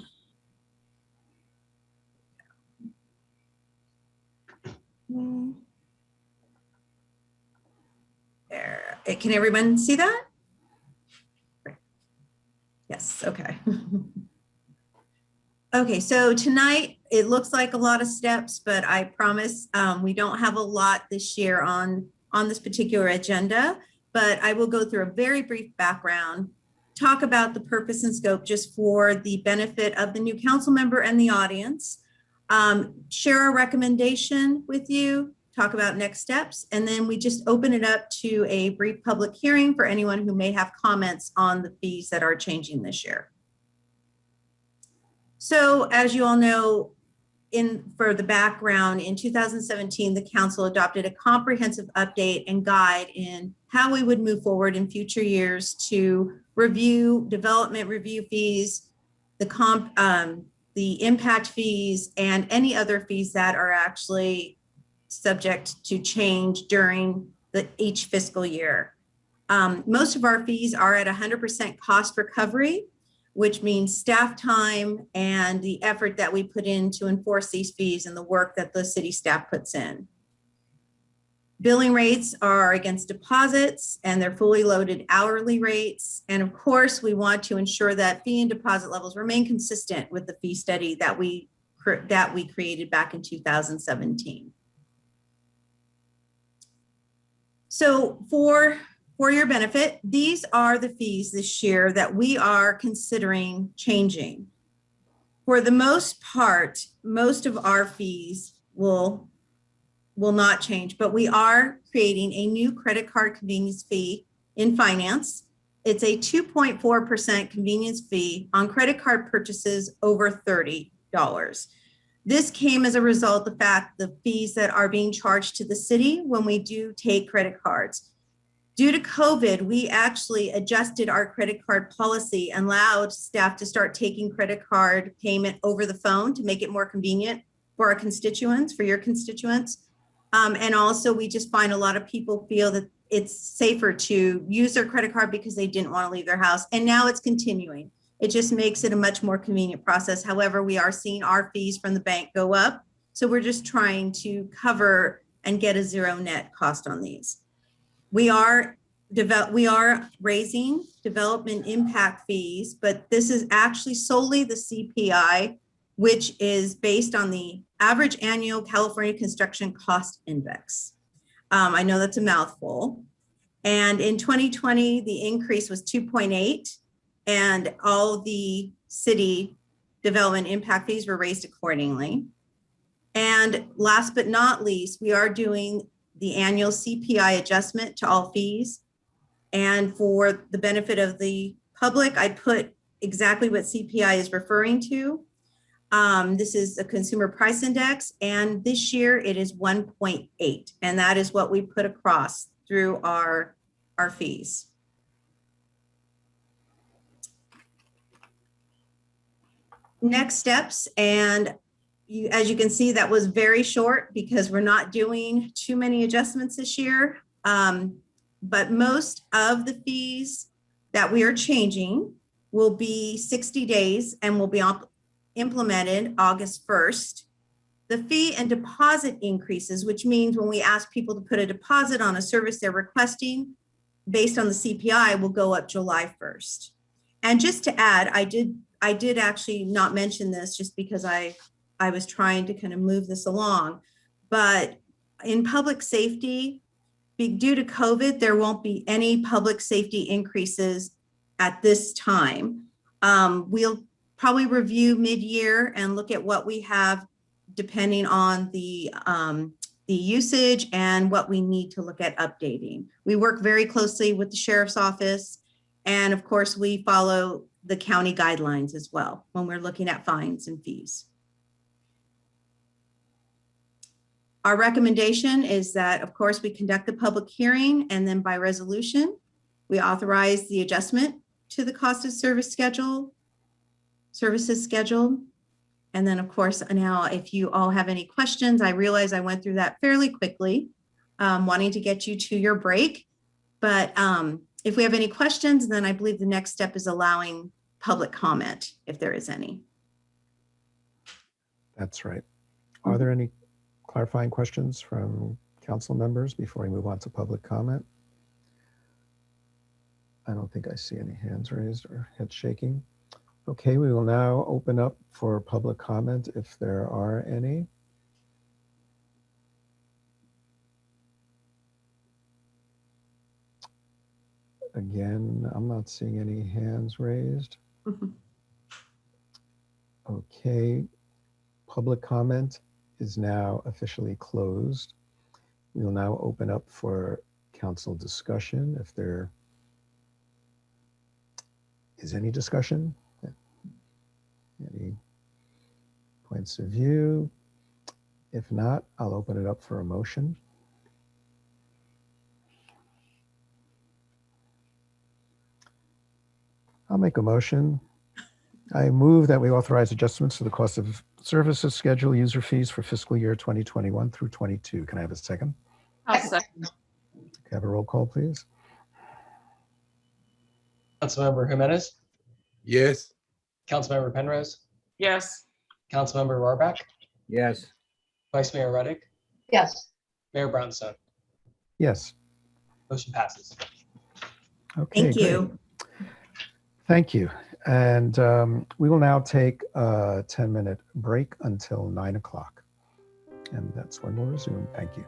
there. Can everyone see that? Yes, okay. Okay, so tonight it looks like a lot of steps, but I promise we don't have a lot this year on this particular agenda, but I will go through a very brief background, talk about the purpose and scope just for the benefit of the new council member and the audience, share a recommendation with you, talk about next steps, and then we just open it up to a brief public hearing for anyone who may have comments on the fees that are changing this year. So as you all know, for the background, in 2017, the council adopted a comprehensive update and guide in how we would move forward in future years to review development review fees, the impact fees, and any other fees that are actually subject to change during each fiscal year. Most of our fees are at 100% cost recovery, which means staff time and the effort that we put in to enforce these fees and the work that the city staff puts in. Billing rates are against deposits and they're fully loaded hourly rates. And of course, we want to ensure that fee and deposit levels remain consistent with the fee study that we created back in 2017. So for your benefit, these are the fees this year that we are considering changing. For the most part, most of our fees will not change, but we are creating a new credit card convenience fee in finance. It's a 2.4% convenience fee on credit card purchases over $30. This came as a result of the fact the fees that are being charged to the city when we do take credit cards. Due to COVID, we actually adjusted our credit card policy and allowed staff to start taking credit card payment over the phone to make it more convenient for our constituents, for your constituents. And also we just find a lot of people feel that it's safer to use their credit card because they didn't want to leave their house. And now it's continuing. It just makes it a much more convenient process. However, we are seeing our fees from the bank go up. So we're just trying to cover and get a zero net cost on these. We are raising development impact fees, but this is actually solely the CPI, which is based on the average annual California construction cost index. I know that's a mouthful. And in 2020, the increase was 2.8, and all the city development impact fees were raised accordingly. And last but not least, we are doing the annual CPI adjustment to all fees. And for the benefit of the public, I put exactly what CPI is referring to. This is a consumer price index, and this year it is 1.8, and that is what we put across through our fees. Next steps, and as you can see, that was very short because we're not doing too many adjustments this year. But most of the fees that we are changing will be 60 days and will be implemented August 1st. The fee and deposit increases, which means when we ask people to put a deposit on a service they're requesting, based on the CPI, will go up July 1st. And just to add, I did actually not mention this just because I was trying to kind of move this along, but in public safety, due to COVID, there won't be any public safety increases at this time. We'll probably review mid-year and look at what we have depending on the usage and what we need to look at updating. We work very closely with the sheriff's office. And of course, we follow the county guidelines as well when we're looking at fines and fees. Our recommendation is that, of course, we conduct the public hearing, and then by resolution, we authorize the adjustment to the cost of services schedule. And then, of course, now if you all have any questions, I realize I went through that fairly quickly, wanting to get you to your break. But if we have any questions, then I believe the next step is allowing public comment, if there is any. That's right. Are there any clarifying questions from council members before we move on to public comment? I don't think I see any hands raised or head shaking. Okay, we will now open up for public comment if there are any. Again, I'm not seeing any hands raised. Okay, public comment is now officially closed. We will now open up for council discussion if there is any discussion. Any points of view? If not, I'll open it up for a motion. I'll make a motion. I move that we authorize adjustments to the cost of services schedule user fees for fiscal year 2021 through 22. Can I have a second? I'll second. Can I have a roll call, please? Councilmember Jimenez, Yes. Councilmember Penrose, Yes. Councilmember Rohrbach, Yes. Vice Mayor Reddick, Yes. Mayor Brownstone. Yes. Motion passes. Okay, Thank you. great. Thank you. And we will now take a 10-minute break until 9 o'clock. And that's when we'll resume. Thank you.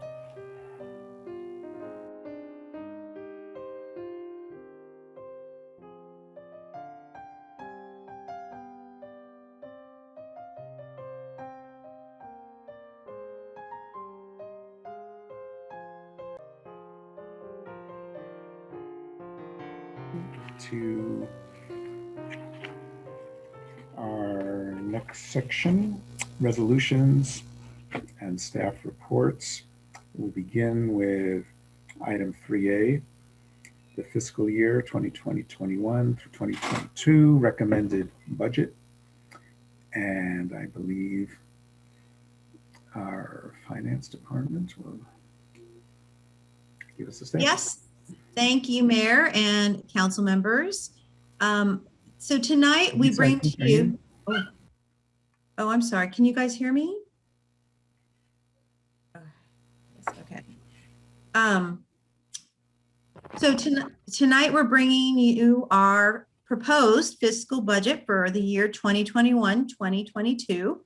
To our next section, resolutions and staff reports. We'll begin with item 3A, the fiscal year 2020-21 through 2022 recommended budget. And I believe our finance department will give us a statement. Yes. Thank you, Mayor and council members. So tonight we bring to you. Oh, I'm sorry. Can you guys hear me? Yes, okay. So tonight we're bringing you our proposed fiscal budget for the year 2021-2022.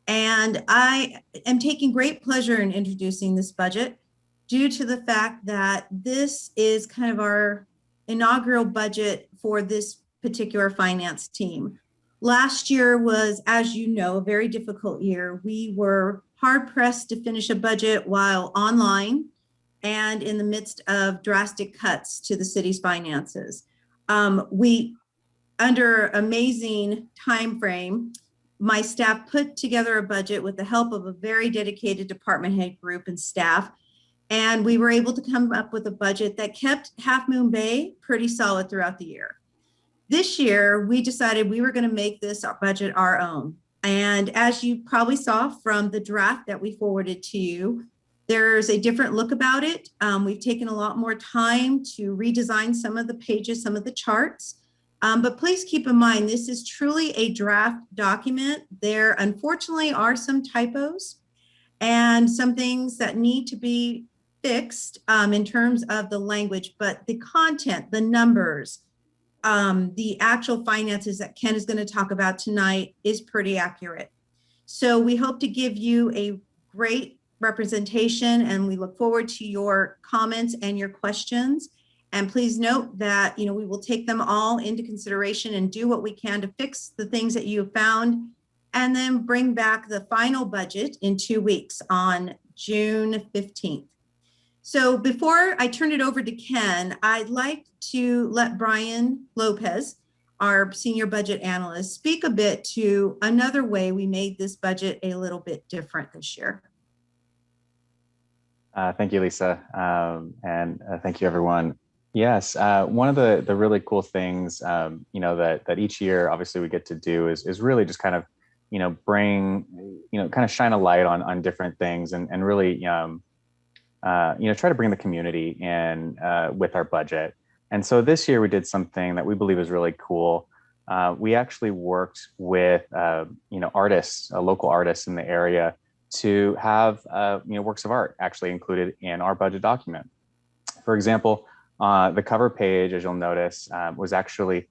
And I am taking great pleasure in introducing this budget due to the fact that this is kind of our inaugural budget for this particular finance team. Last year was, as you know, a very difficult year. We were hard pressed to finish a budget while online and in the midst of drastic cuts to the city's finances. We, under amazing time frame, my staff put together a budget with the help of a very dedicated department head group and staff. And we were able to come up with a budget that kept Half Moon Bay pretty solid throughout the year. This year, we decided we were going to make this budget our own. And as you probably saw from the draft that we forwarded to you, there's a different look about it. We've taken a lot more time to redesign some of the pages, some of the charts. But please keep in mind, this is truly a draft document. There unfortunately are some typos. and some things that need to be fixed in terms of the language, but the content, the numbers, the actual finances that Ken is going to talk about tonight is pretty accurate. So we hope to give you a great representation, and we look forward to your comments and your questions. And please note that, we will take them all into consideration and do what we can to fix the things that you have found, and then bring back the final budget in 2 weeks on June 15th. So before I turn it over to Ken, I'd like to let Brian Lopez, our senior budget analyst, speak a bit to another way we made this budget a little bit different this year. Thank you, Lisa, and thank you, everyone. Yes, one of the really cool things, that each year, obviously, we get to do is really just kind of, bring, kind of shine a light on different things and really, try to bring the community in with our budget. And so this year we did something that we believe is really cool. We actually worked with, artists, local artists in the area, to have works of art actually included in our budget document. For example, the cover page, as you'll notice, was actually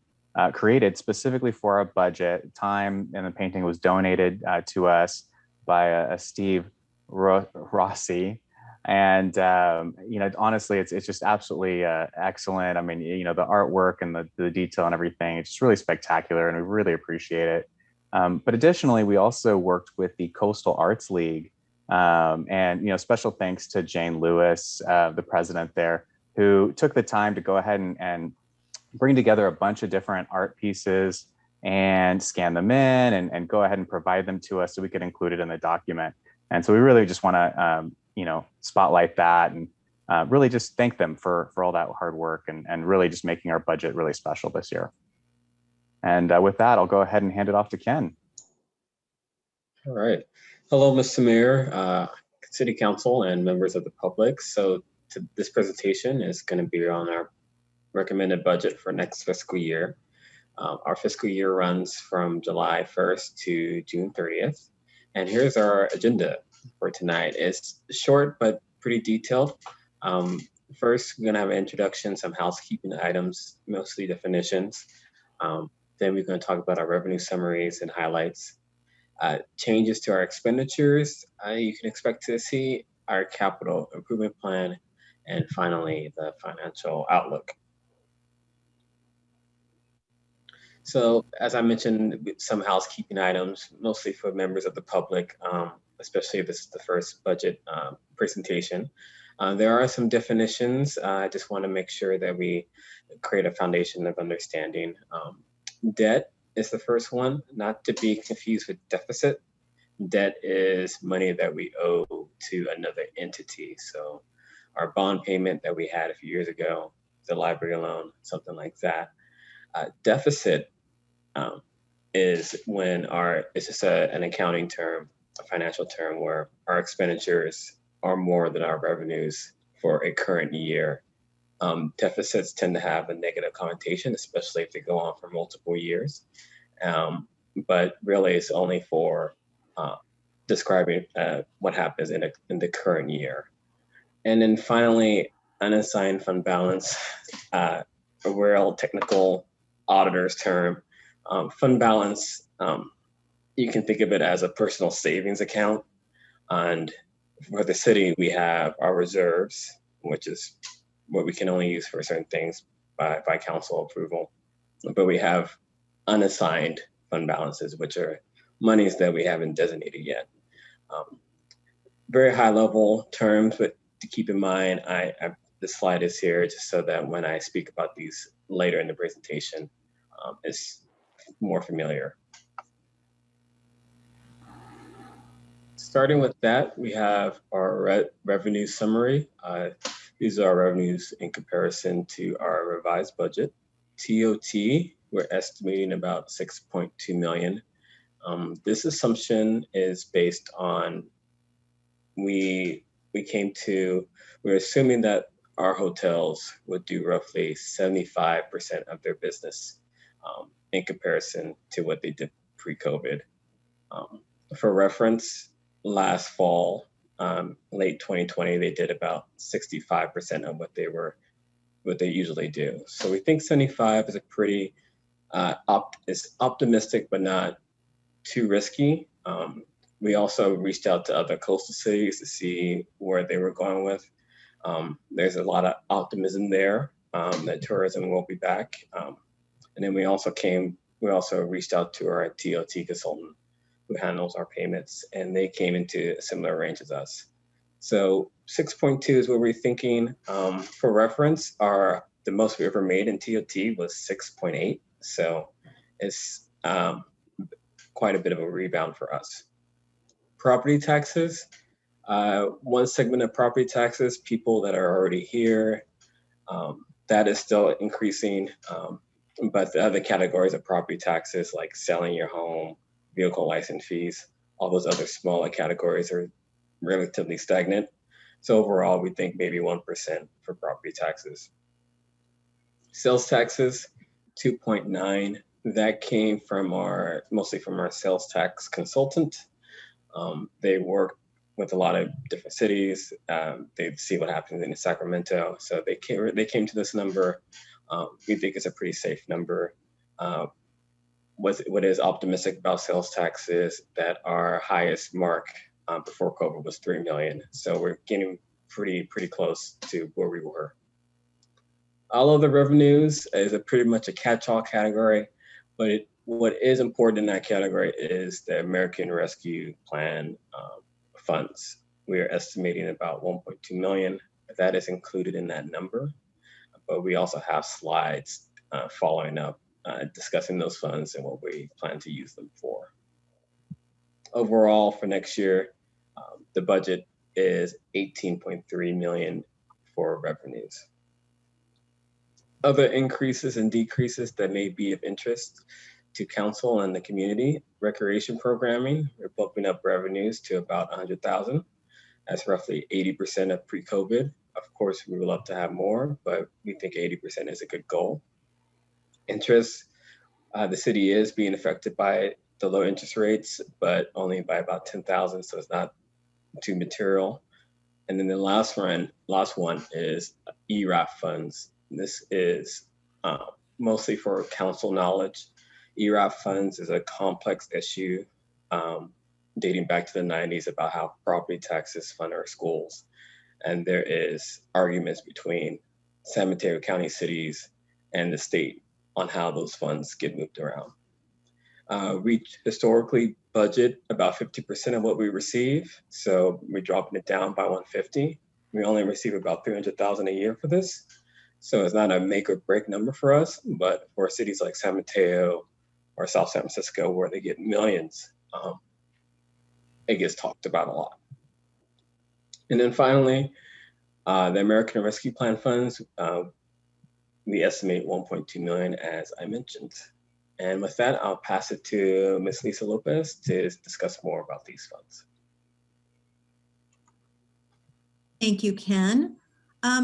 created specifically for our budget. Time and the painting was donated to us by a Steve Rossi. And honestly, it's just absolutely excellent. I mean, the artwork and the detail and everything, it's just really spectacular, and we really appreciate it. But additionally, we also worked with the Coastal Arts League, and special thanks to Jane Lewis, the president there, who took the time to go ahead and bring together a bunch of different art pieces and scan them in and go ahead and provide them to us so we could include it in the document. And so we really just want to spotlight that and really just thank them for all that hard work and really just making our budget really special this year. And with that, I'll go ahead and hand it off to Ken. All right. Hello, Mr. Mayor, City Council, and members of the public. So this presentation is going to be on our recommended budget for next fiscal year. Our fiscal year runs from July 1st to June 30th. And here's our agenda for tonight. It's short, but pretty detailed. First, we're going to have an introduction, some housekeeping items, mostly definitions. Then we're going to talk about our revenue summaries and highlights. Changes to our expenditures, you can expect to see our capital improvement plan, and finally, the financial outlook. So as I mentioned, some housekeeping items, mostly for members of the public, especially if this is the first budget presentation. There are some definitions. I just want to make sure that we create a foundation of understanding. Debt is the first one, not to be confused with deficit. Debt is money that we owe to another entity. So our bond payment that we had a few years ago, the library loan, something like that. Deficit is when it's just an accounting term, a financial term, where our expenditures are more than our revenues for a current year. Deficits tend to have a negative connotation, especially if they go on for multiple years. But really it's only for describing what happens in the current year. And then finally, unassigned fund balance, a real technical auditor's term. Fund balance, you can think of it as a personal savings account. And for the city, we have our reserves, which is what we can only use for certain things by council approval. But we have unassigned fund balances, which are monies that we haven't designated yet. Very high level terms, but to keep in mind, this slide is here just so that when I speak about these later in the presentation, it's more familiar. Starting with that, we have our revenue summary. These are our revenues in comparison to our revised budget. TOT, we're estimating about 6.2 million. This assumption is based on, we're assuming that our hotels would do roughly 75% of their business in comparison to what they did pre-COVID. For reference, last fall, late 2020, they did about 65% of what they usually do. So we think 75 is a pretty optimistic, but not too risky. We also reached out to other coastal cities to see where they were going with. There's a lot of optimism there that tourism will be back. And then we also reached out to our TOT consultant who handles our payments, and they came into a similar range as us. So 6.2 is what we're thinking. For reference, the most we ever made in TOT was 6.8. So it's quite a bit of a rebound for us. Property taxes, one segment of property taxes, people that are already here, that is still increasing. But the other categories of property taxes, like selling your home, vehicle license fees, all those other smaller categories are relatively stagnant. So overall, we think maybe 1% for property taxes. Sales taxes, 2.9. That came from mostly from our sales tax consultant. They work with a lot of different cities. They see what happens in Sacramento. So they came to this number. We think it's a pretty safe number. What is optimistic about sales tax is that our highest mark before COVID was 3 million. So we're getting pretty close to where we were. All of the revenues is pretty much a catch-all category, but what is important in that category is the American Rescue Plan funds. We are estimating about 1.2 million. That is included in that number, but we also have slides following up, discussing those funds and what we plan to use them for. Overall, for next year, the budget is 18.3 million for revenues. Other increases and decreases that may be of interest to council and the community: recreation programming, we're bumping up revenues to about 100,000. That's roughly 80% of pre-COVID. Of course, we would love to have more, but we think 80% is a good goal. Interest, the city is being affected by the low interest rates, but only by about 10,000, so it's not too material. And then the last one is ERAF funds. This is mostly for council knowledge. ERAF funds is a complex issue dating back to the 90s about how property taxes fund our schools. And there is arguments between San Mateo County cities and the state on how those funds get moved around. We historically budget about 50% of what we receive. So we're dropping it down by 150. We only receive about 300,000 a year for this. So it's not a make or break number for us, but for cities like San Mateo or South San Francisco, where they get millions, it gets talked about a lot. And then finally, the American Rescue Plan funds, we estimate 1.2 million, as I mentioned. And with that, I'll pass it to Ms. Lisa Lopez to discuss more about these funds. Thank you, Ken.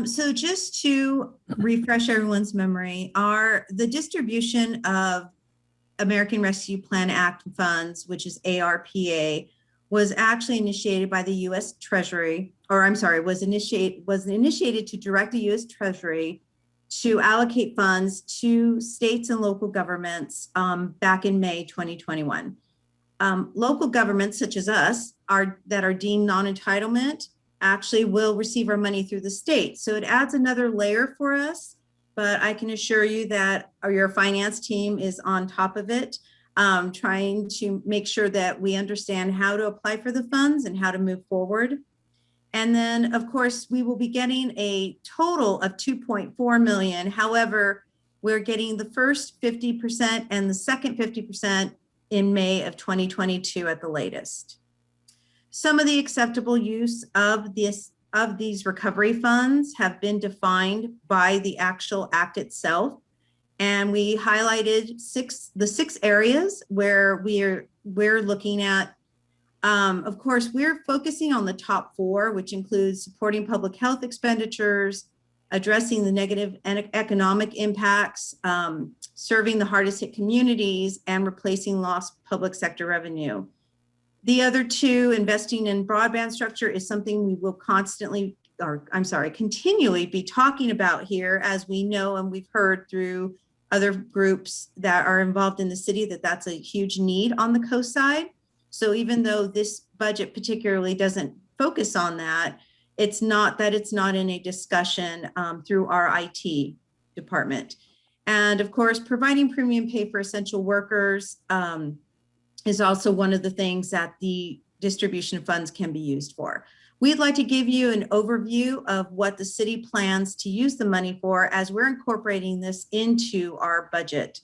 So just to refresh everyone's memory, the distribution of American Rescue Plan Act funds, which is ARPA, was actually initiated by the U.S. Treasury, or I'm sorry, was initiated to direct the U.S. Treasury to allocate funds to states and local governments back in May 2021. Local governments such as us that are deemed non-entitlement actually will receive our money through the state. So it adds another layer for us, but I can assure you that your finance team is on top of it, trying to make sure that we understand how to apply for the funds and how to move forward. And then, of course, we will be getting a total of 2.4 million. However, we're getting the first 50% and the second 50% in May of 2022 at the latest. Some of the acceptable use of these recovery funds have been defined by the actual act itself. And we highlighted the six areas where we're looking at. Of course, we're focusing on the top four, which includes supporting public health expenditures, addressing the negative economic impacts, serving the hardest hit communities, and replacing lost public sector revenue. The other two, investing in broadband structure, is something we will continually be talking about here, as we know and we've heard through other groups that are involved in the city that that's a huge need on the coast side. So even though this budget particularly doesn't focus on that, it's not in a discussion through our IT department. And of course, providing premium pay for essential workers is also one of the things that the distribution of funds can be used for. We'd like to give you an overview of what the city plans to use the money for as we're incorporating this into our budget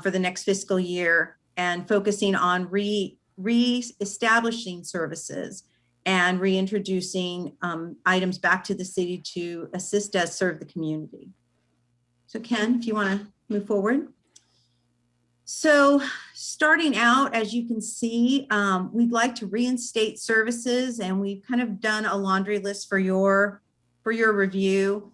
for the next fiscal year, and focusing on re-establishing services and reintroducing items back to the city to assist us serve the community. So Ken, if you want to move forward. So starting out, as you can see, we'd like to reinstate services, and we've kind of done a laundry list for your review.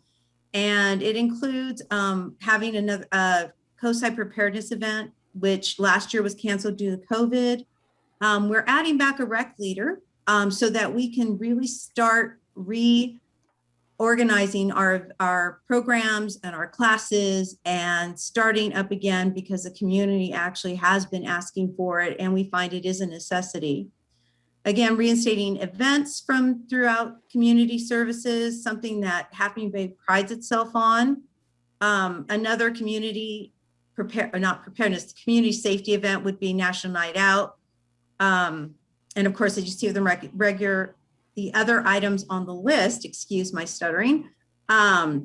And it includes having another coastside preparedness event, which last year was canceled due to COVID. We're adding back a rec leader so that we can really start reorganizing our programs and our classes and starting up again, because the community actually has been asking for it, and we find it is a necessity. Again, reinstating events from throughout community services, something that Half Moon Bay prides itself on. Another community community safety event would be National Night Out. And of course, as you see the other items on the list, excuse my stuttering, we're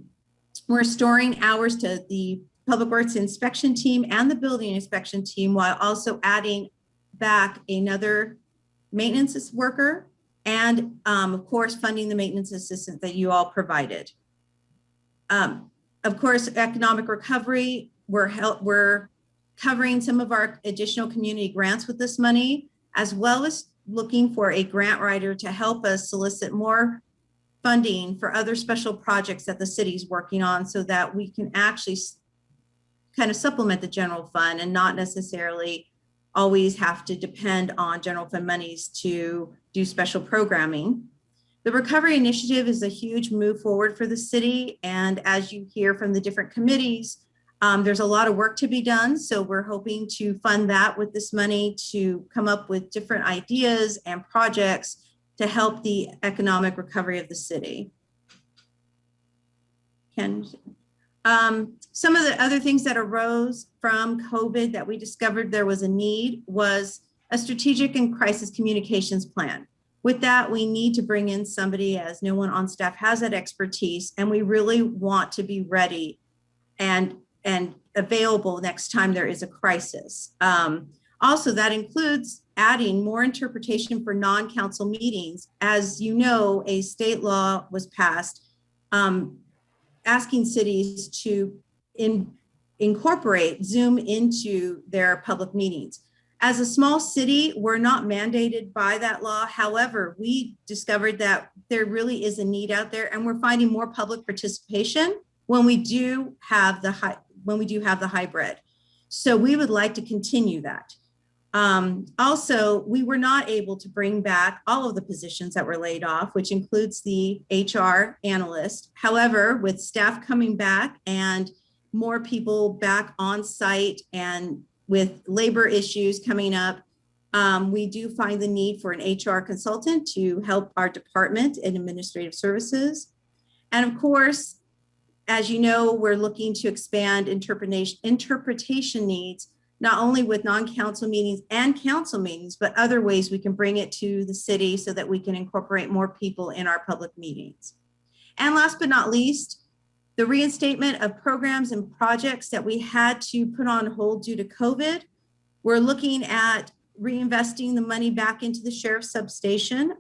restoring hours to the Public Works inspection team and the building inspection team, while also adding back another maintenance worker, and of course, funding the maintenance assistant that you all provided. Of course, economic recovery, we're covering some of our additional community grants with this money, as well as looking for a grant writer to help us solicit more funding for other special projects that the city's working on, so that we can actually kind of supplement the general fund and not necessarily always have to depend on general fund monies to do special programming. The recovery initiative is a huge move forward for the city. And as you hear from the different committees, there's a lot of work to be done. So we're hoping to fund that with this money to come up with different ideas and projects to help the economic recovery of the city. Ken? Some of the other things that arose from COVID that we discovered there was a need was a strategic and crisis communications plan. With that, we need to bring in somebody, as no one on staff has that expertise, and we really want to be ready and available next time there is a crisis. Also, that includes adding more interpretation for non-council meetings. As you know, a state law was passed asking cities to incorporate Zoom into their public meetings. As a small city, we're not mandated by that law. However, we discovered that there really is a need out there, and we're finding more public participation when we do have the hybrid. So we would like to continue that. Also, we were not able to bring back all of the positions that were laid off, which includes the HR analyst. However, with staff coming back and more people back on site, and with labor issues coming up, we do find the need for an HR consultant to help our department in administrative services. And of course, as you know, we're looking to expand interpretation needs, not only with non-council meetings and council meetings, but other ways we can bring it to the city so that we can incorporate more people in our public meetings. And last but not least, the reinstatement of programs and projects that we had to put on hold due to COVID. We're looking at reinvesting the money back into the sheriff's substation.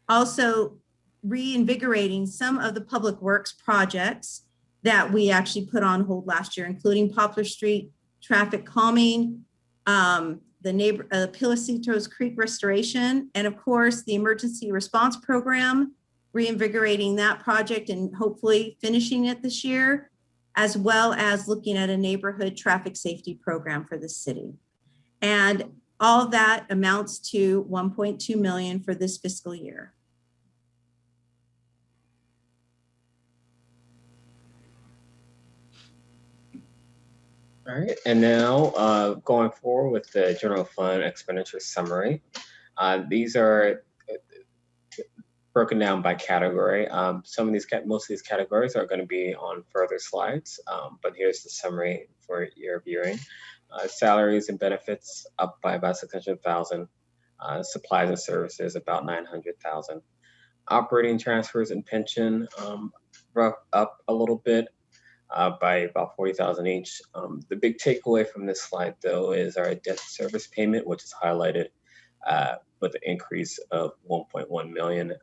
Also reinvigorating some of the public works projects that we actually put on hold last year, including Poplar Street traffic calming, the Pilicitos Creek restoration, and of course the emergency response program, reinvigorating that project and hopefully finishing it this year, as well as looking at a neighborhood traffic safety program for the city. And All of that amounts to 1.2 million for this fiscal year. All right, and now going forward with the general fund expenditure summary. These are broken down by category. Most of these categories are going to be on further slides, but here's the summary for your viewing. Salaries and benefits up by about 600,000. Supplies and services about 900,000. Operating transfers and pension up a little bit by about 40,000 each. The big takeaway from this slide, though, is our debt service payment, which is highlighted with an increase of 1.1 million.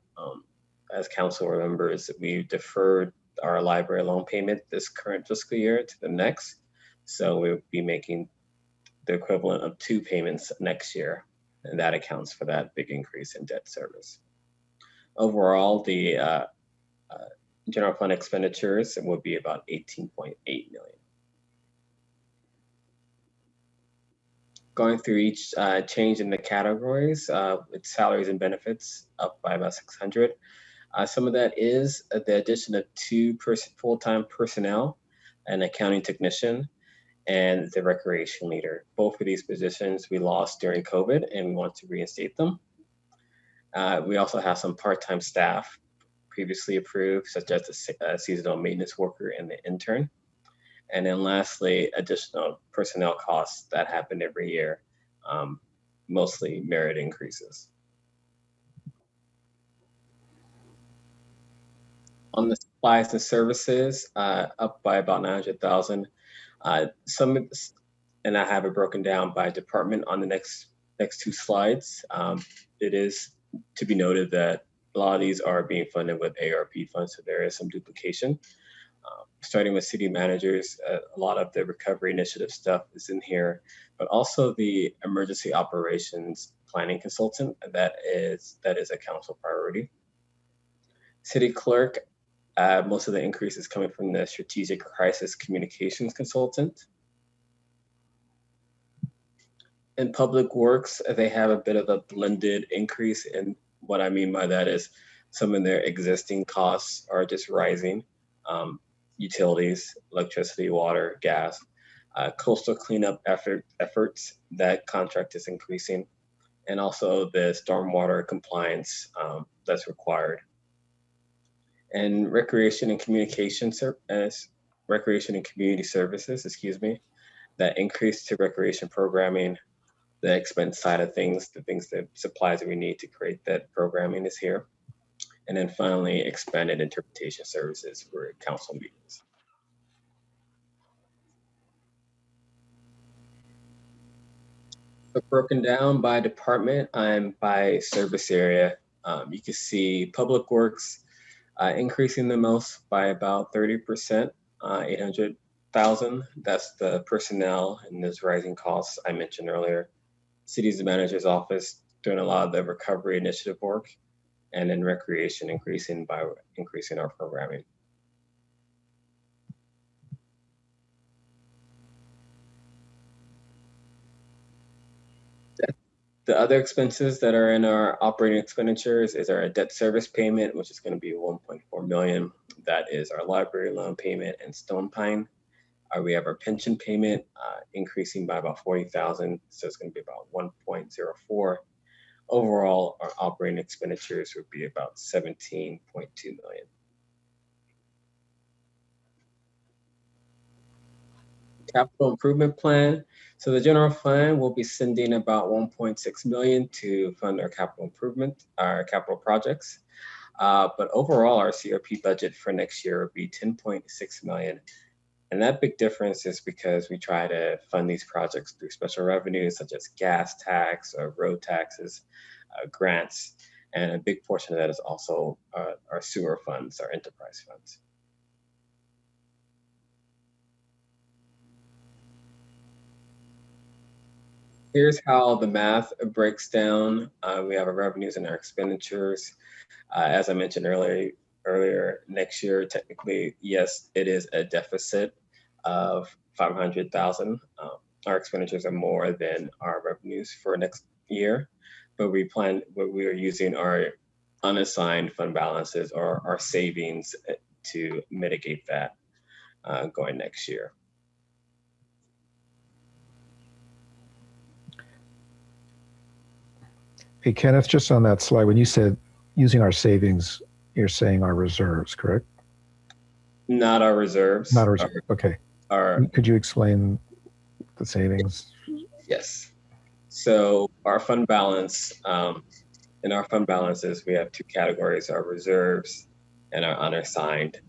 As council remembers, we deferred our library loan payment this current fiscal year to the next. So we'll be making the equivalent of 2 payments next year. And that accounts for that big increase in debt service. Overall, the general fund expenditures will be about 18.8 million. Going through each change in the categories, with salaries and benefits up by about 600. Some of that is the addition of 2 full-time personnel, an accounting technician, and the recreation leader. Both of these positions we lost during COVID and we want to reinstate them. We also have some part-time staff previously approved, such as the seasonal maintenance worker and the intern. And then lastly, additional personnel costs that happen every year, mostly merit increases. On the supplies and services, up by about 900,000. And I have it broken down by department on the next 2 slides. It is to be noted that a lot of these are being funded with ARP funds, so there is some duplication. Starting with city managers, a lot of the recovery initiative stuff is in here, but also the emergency operations planning consultant, that is a council priority. City clerk, most of the increase is coming from the strategic crisis communications consultant. In public works, they have a bit of a blended increase, and what I mean by that is some of their existing costs are just rising. Utilities, electricity, water, gas, coastal cleanup efforts, that contract is increasing, and also the stormwater compliance that's required. And recreation and community services, that increase to recreation programming, the expense side of things, the supplies that we need to create that programming is here. And then finally, expanded interpretation services for council meetings. So broken down by department and by service area, you can see public works increasing the most by about 30%, 800,000. That's the personnel and those rising costs I mentioned earlier. City's manager's office doing a lot of the recovery initiative work, and then recreation increasing by increasing our programming. The other expenses that are in our operating expenditures is our debt service payment, which is going to be 1.4 million. That is our library loan payment and Stone Pine. We have our pension payment increasing by about 40,000, so it's going to be about 1.04. Overall, our operating expenditures would be about 17.2 million. Capital improvement plan. So the general fund will be sending about 1.6 million to fund our capital improvement, our capital projects. But overall, our CRP budget for next year will be 10.6 million. And that big difference is because we try to fund these projects through special revenues such as gas tax or road taxes, grants, and a big portion of that is also our sewer funds, our enterprise funds. Here's how the math breaks down. We have our revenues and our expenditures. As I mentioned earlier, next year, technically, yes, it is a deficit of 500,000. our expenditures are more than our revenues for next year, but we are using our unassigned fund balances or our savings to mitigate that going next year. Hey, Kenneth, just on that slide, when you said using our savings, you're saying our reserves, correct? Not our reserves. Not our reserves. Okay. Could you explain the savings? Yes. So our fund balance, in our fund balances, we have two categories: our reserves and our unassigned.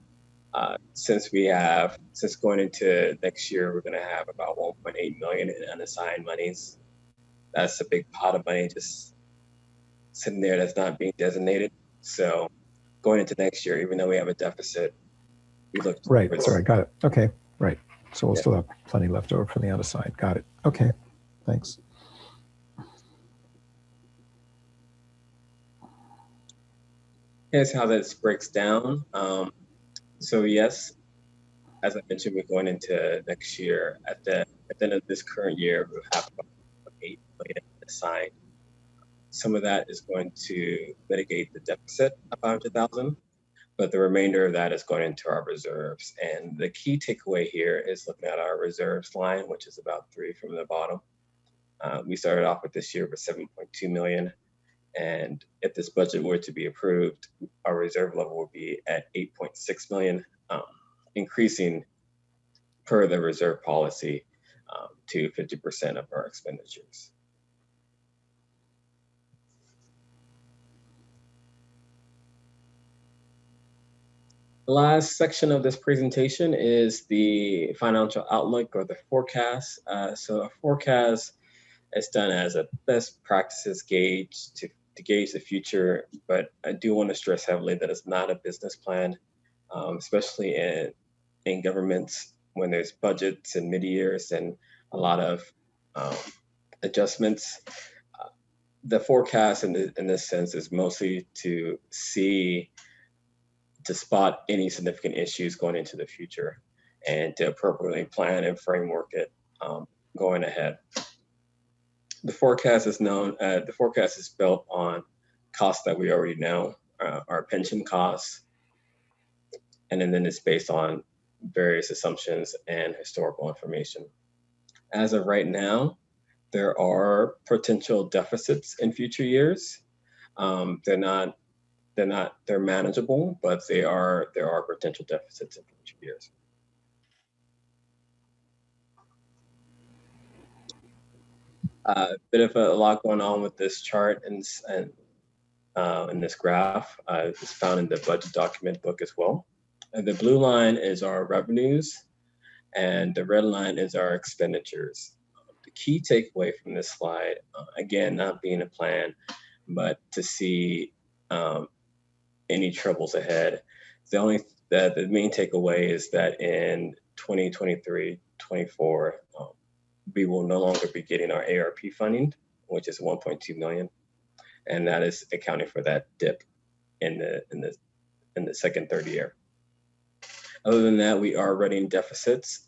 Since going into next year, we're going to have about 1.8 million in unassigned monies. That's a big pot of money just sitting there that's not being designated. So going into next year, even though we have a deficit, we look right. Sorry, got it. Okay, right. So we'll still have plenty left over for the unassigned. Got it. Okay, thanks. Here's how this breaks down. So yes, as I mentioned, we're going into next year. At the end of this current year, we'll have about 8 million assigned. Some of that is going to mitigate the deficit of 500,000, but the remainder of that is going into our reserves. And the key takeaway here is looking at our reserves line, which is about 3 from the bottom. We started off with this year with 7.2 million. And if this budget were to be approved, our reserve level would be at 8.6 million, increasing per the reserve policy to 50% of our expenditures. The last section of this presentation is the financial outlook or the forecast. So a forecast is done as a best practices gauge to gauge the future, but I do want to stress heavily that it's not a business plan, especially in governments when there's budgets and mid-years and a lot of adjustments. The forecast in this sense is mostly to spot any significant issues going into the future and to appropriately plan and framework it going ahead. The forecast is built on costs that we already know, our pension costs, and then it's based on various assumptions and historical information. As of right now, there are potential deficits in future years. They're manageable, but there are potential deficits in future years. Bit of a lot going on with this chart and in this graph. It's found in the budget document book as well. And the blue line is our revenues, and the red line is our expenditures. The key takeaway from this slide, again, not being a plan, but to see any troubles ahead. The main takeaway is that in 2023-24, we will no longer be getting our ARP funding, which is 1.2 million, and that is accounting for that dip in the second third year. Other than that, we are running deficits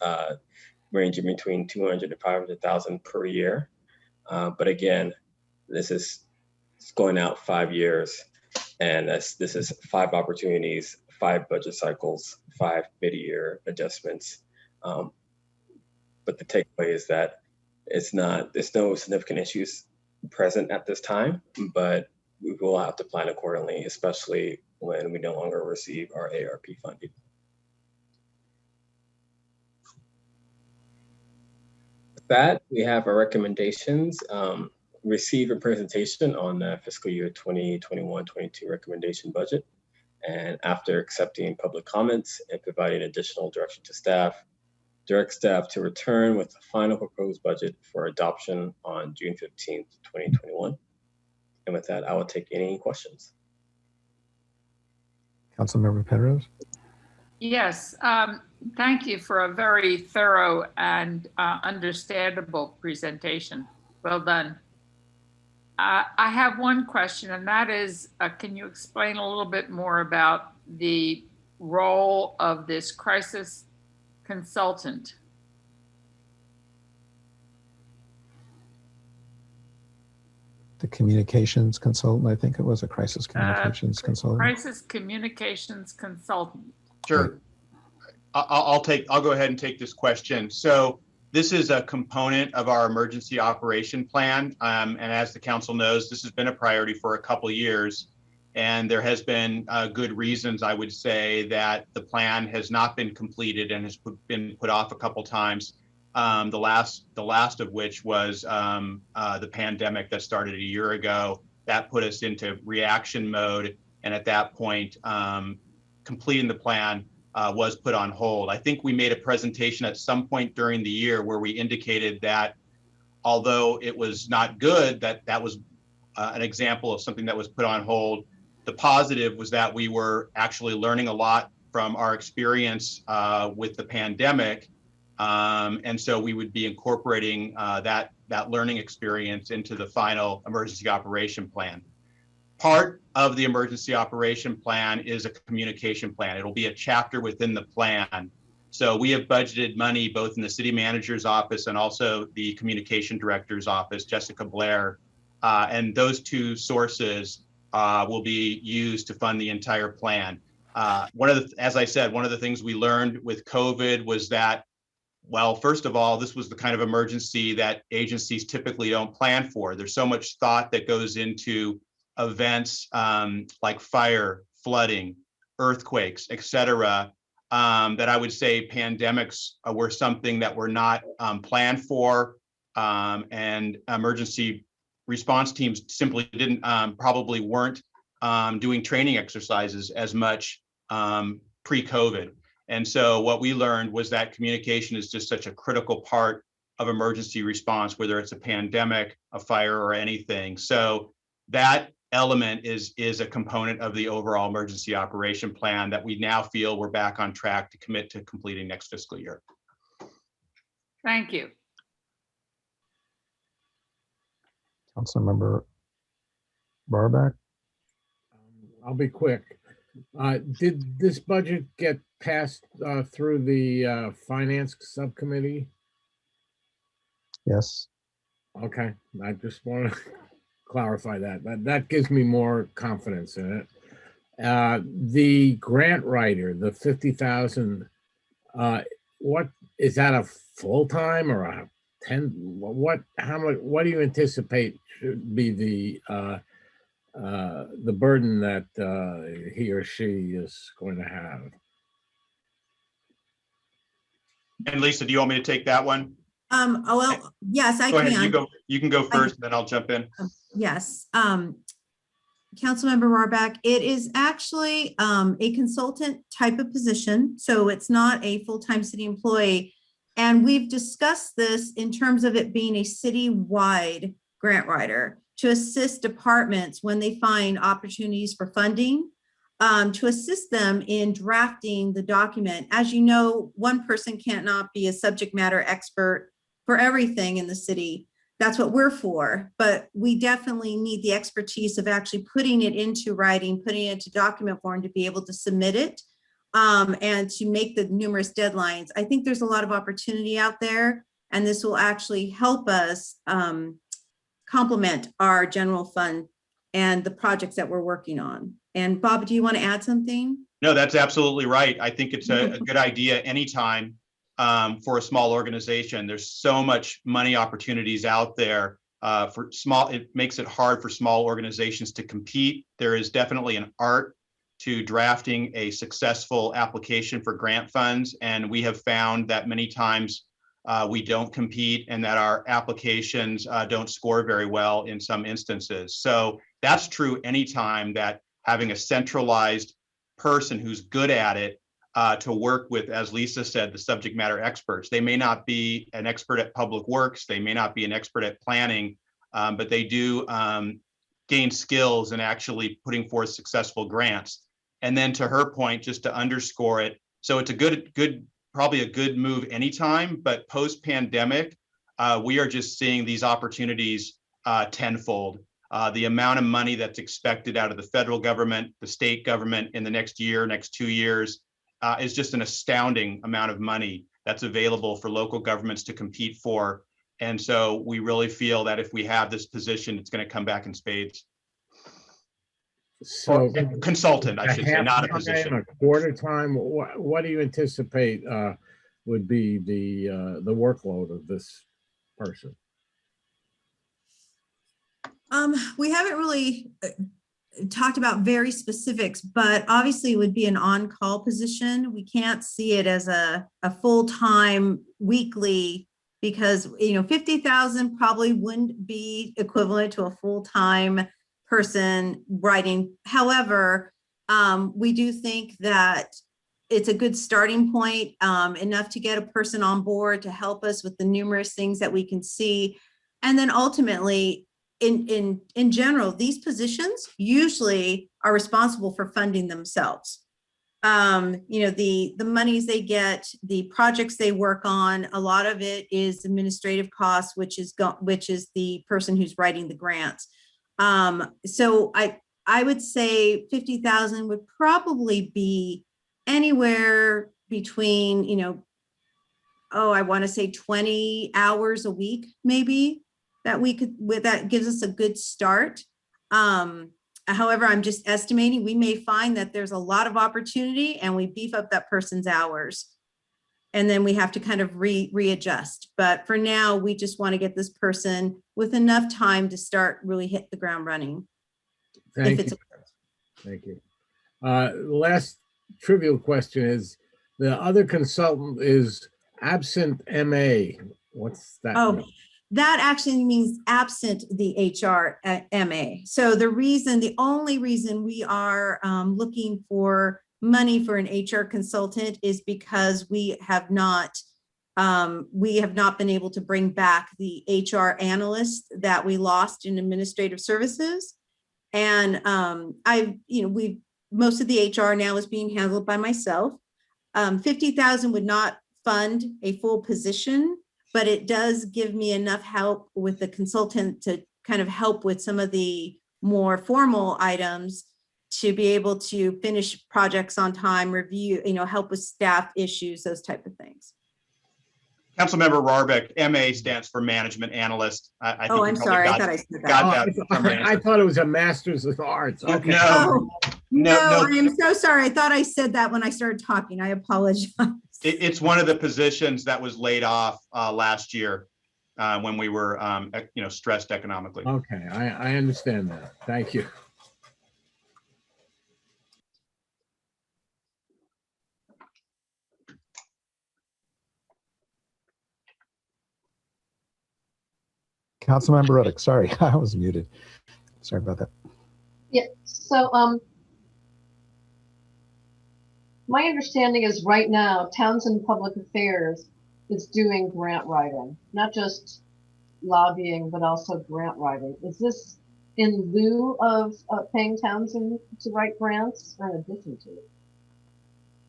ranging between 200 to 500,000 per year. But again, this is going out 5 years, and this is 5 opportunities, 5 budget cycles, 5 mid-year adjustments. But the takeaway is that there's no significant issues present at this time, but we will have to plan accordingly, especially when we no longer receive our ARP funding. With that, we have our recommendations. Receive a presentation on the fiscal year 2021-22 recommendation budget. And after accepting public comments and providing additional direction to staff, direct staff to return with the final proposed budget for adoption on June 15th, 2021. And with that, I will take any questions. Councilmember Penrose? Yes, thank you for a very thorough and understandable presentation. Well done. I have one question, and that is, can you explain a little bit more about the role of this crisis consultant? the communications consultant, I think it was a crisis communications consultant. Crisis communications consultant. Sure. I'll go ahead and take this question. So this is a component of our emergency operation plan. And as the council knows, this has been a priority for a couple of years. And there has been good reasons, I would say, that the plan has not been completed and has been put off a couple times. The last of which was the pandemic that started a year ago. That put us into reaction mode. And at that point, completing the plan was put on hold. I think we made a presentation at some point during the year where we indicated that although it was not good, that was an example of something that was put on hold. The positive was that we were actually learning a lot from our experience with the pandemic. And so we would be incorporating that learning experience into the final emergency operation plan. Part of the emergency operation plan is a communication plan. It'll be a chapter within the plan. So we have budgeted money both in the city manager's office and also the communication director's office, Jessica Blair. And those two sources will be used to fund the entire plan. As I said, one of the things we learned with COVID was that, well, first of all, this was the kind of emergency that agencies typically don't plan for. There's so much thought that goes into events like fire, flooding, earthquakes, et cetera, that I would say pandemics were something that were not planned for, and emergency response teams simply didn't, probably weren't doing training exercises as much pre-COVID. And so what we learned was that communication is just such a critical part of emergency response, whether it's a pandemic, a fire, or anything. So that element is a component of the overall emergency operation plan that we now feel we're back on track to commit to completing next fiscal year. Thank you. Councilmember Barback. I'll be quick. Did this budget get passed through the finance subcommittee? Yes. Okay, I just want to clarify that. That gives me more confidence in it. The grant writer, the 50,000, what is that, a full-time or a 10? How much? What do you anticipate should be the burden that he or she is going to have? And Lisa, do you want me to take that one? Oh, well, yes, I Go can. ahead, you can go first, then I'll jump in. Yes. Councilmember Warback, it is actually a consultant type of position. So it's not a full-time city employee. And we've discussed this in terms of it being a city-wide grant writer to assist departments when they find opportunities for funding, to assist them in drafting the document. As you know, one person cannot be a subject matter expert for everything in the city. That's what we're for, but we definitely need the expertise of actually putting it into writing, putting it into document form to be able to submit it, and to make the numerous deadlines. I think there's a lot of opportunity out there, and this will actually help us complement our general fund and the projects that we're working on. And Bob, do you want to add something? No, that's absolutely right. I think it's a good idea anytime for a small organization. There's so much money opportunities out there for small. It makes it hard for small organizations to compete. There is definitely an art to drafting a successful application for grant funds. And we have found that many times we don't compete and that our applications don't score very well in some instances. So that's true anytime that having a centralized person who's good at it to work with, as Lisa said, the subject matter experts. They may not be an expert at public works, they may not be an expert at planning, but they do gain skills in actually putting forth successful grants. And then to her point, just to underscore it, so it's a probably a good move anytime, but post-pandemic, we are just seeing these opportunities tenfold. The amount of money that's expected out of the federal government, the state government in the next year, next 2 years, is just an astounding amount of money that's available for local governments to compete for. And so we really feel that if we have this position, it's going to come back in spades. So Consultant, I should say, not a half-time, position. a quarter time. What do you anticipate would be the workload of this person? We haven't really talked about very specifics, but obviously it would be an on-call position. We can't see it as a full-time weekly, because 50,000 probably wouldn't be equivalent to a full-time person writing. However, we do think that it's a good starting point, enough to get a person on board to help us with the numerous things that we can see. And then ultimately, in general, these positions usually are responsible for funding themselves. The monies they get, the projects they work on, a lot of it is administrative costs, which is the person who's writing the grants. So I would say 50,000 would probably be anywhere between, I want to say 20 hours a week, maybe, that gives us a good start. However, I'm just estimating, we may find that there's a lot of opportunity and we beef up that person's hours. And then we have to kind of readjust. But for now, we just want to get this person with enough time to start really hit the ground running. Thank you. Thank you. Last trivial question is, the other consultant is absent MA. What's that? Oh, mean? that actually means absent the HR MA. So the only reason we are looking for money for an HR consultant is because we have not been able to bring back the HR analyst that we lost in administrative services. And most of the HR now is being handled by myself. 50,000 would not fund a full position, but it does give me enough help with the consultant to kind of help with some of the more formal items, to be able to finish projects on time, review, help with staff issues, those type of things. Councilmember Rarbeck, MA stands for Management Analyst. I think I'm sorry. I thought I said that. I thought it was a Master's of Arts. Okay. No, I am so sorry. I thought I said that when I started talking. I apologize. It's one of the positions that was laid off last year when we were, stressed economically. Okay, I understand that. Thank you. Councilmember Ruddick, sorry, I was muted. Sorry about that. Yeah, so my understanding is right now, Townsend Public Affairs is doing grant writing, not just lobbying, but also grant writing. Is this in lieu of paying Townsend to write grants, or in addition to it?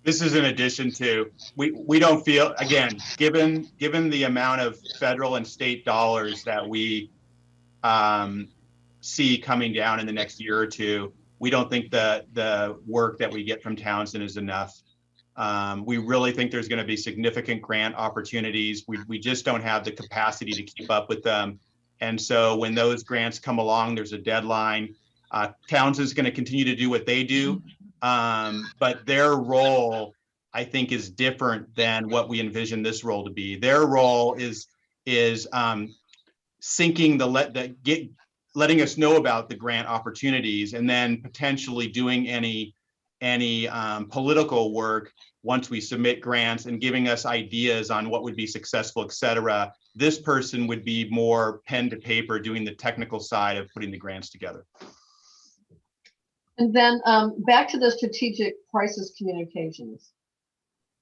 This is in addition to, we don't feel, again, given the amount of federal and state dollars that we see coming down in the next year or two, we don't think the work that we get from Townsend is enough. We really think there's going to be significant grant opportunities. We just don't have the capacity to keep up with them. And so when those grants come along, there's a deadline. Townsend is going to continue to do what they do. But their role, I think, is different than what we envision this role to be. Their role is syncing letting us know about the grant opportunities, and then potentially doing any political work once we submit grants and giving us ideas on what would be successful, et cetera. This person would be more pen to paper, doing the technical side of putting the grants together. And then back to the strategic crisis communications.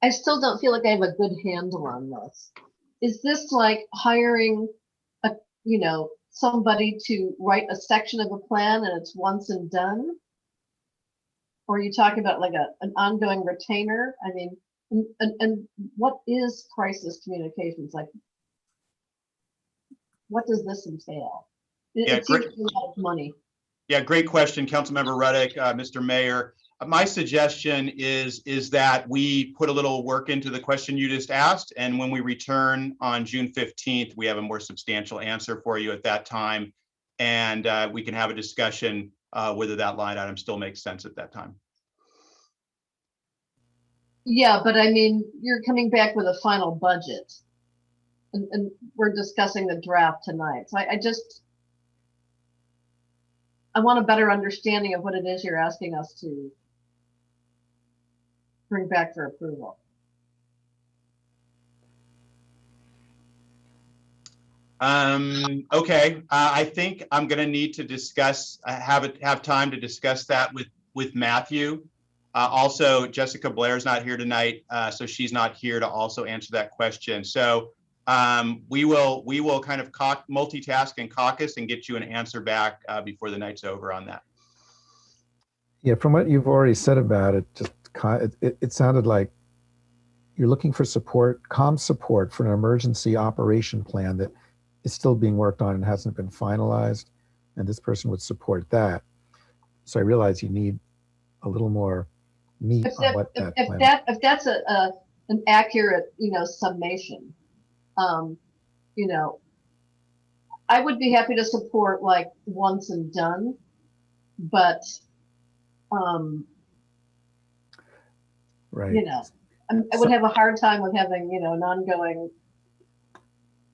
I still don't feel like I have a good handle on this. Is this like hiring somebody to write a section of a plan and it's once and done? Or are you talking about like an ongoing retainer? I mean, and what is crisis communications? Like, what does this entail? It seems to be a lot of money. Yeah, great question, Councilmember Ruddick, Mr. Mayor. my suggestion is that we put a little work into the question you just asked, and when we return on June 15th, we have a more substantial answer for you at that time, and we can have a discussion whether that line item still makes sense at that time. Yeah, but I mean, you're coming back with a final budget, and we're discussing the draft tonight. So I want a better understanding of what it is you're asking us to bring back for approval. Okay, I think I'm going to need to discuss, have time to discuss that with Matthew. Also, Jessica Blair's not here tonight, so she's not here to also answer that question. So we will kind of multitask and caucus and get you an answer back before the night's over on that. Yeah, from what you've already said about it, just it sounded like you're looking for support, support for an emergency operation plan that is still being worked on and hasn't been finalized, and this person would support that. So I realize you need a little more meat on what that plan is. If that's an accurate, summation, I would be happy to support like once and done, but right. I would have a hard time with having, an ongoing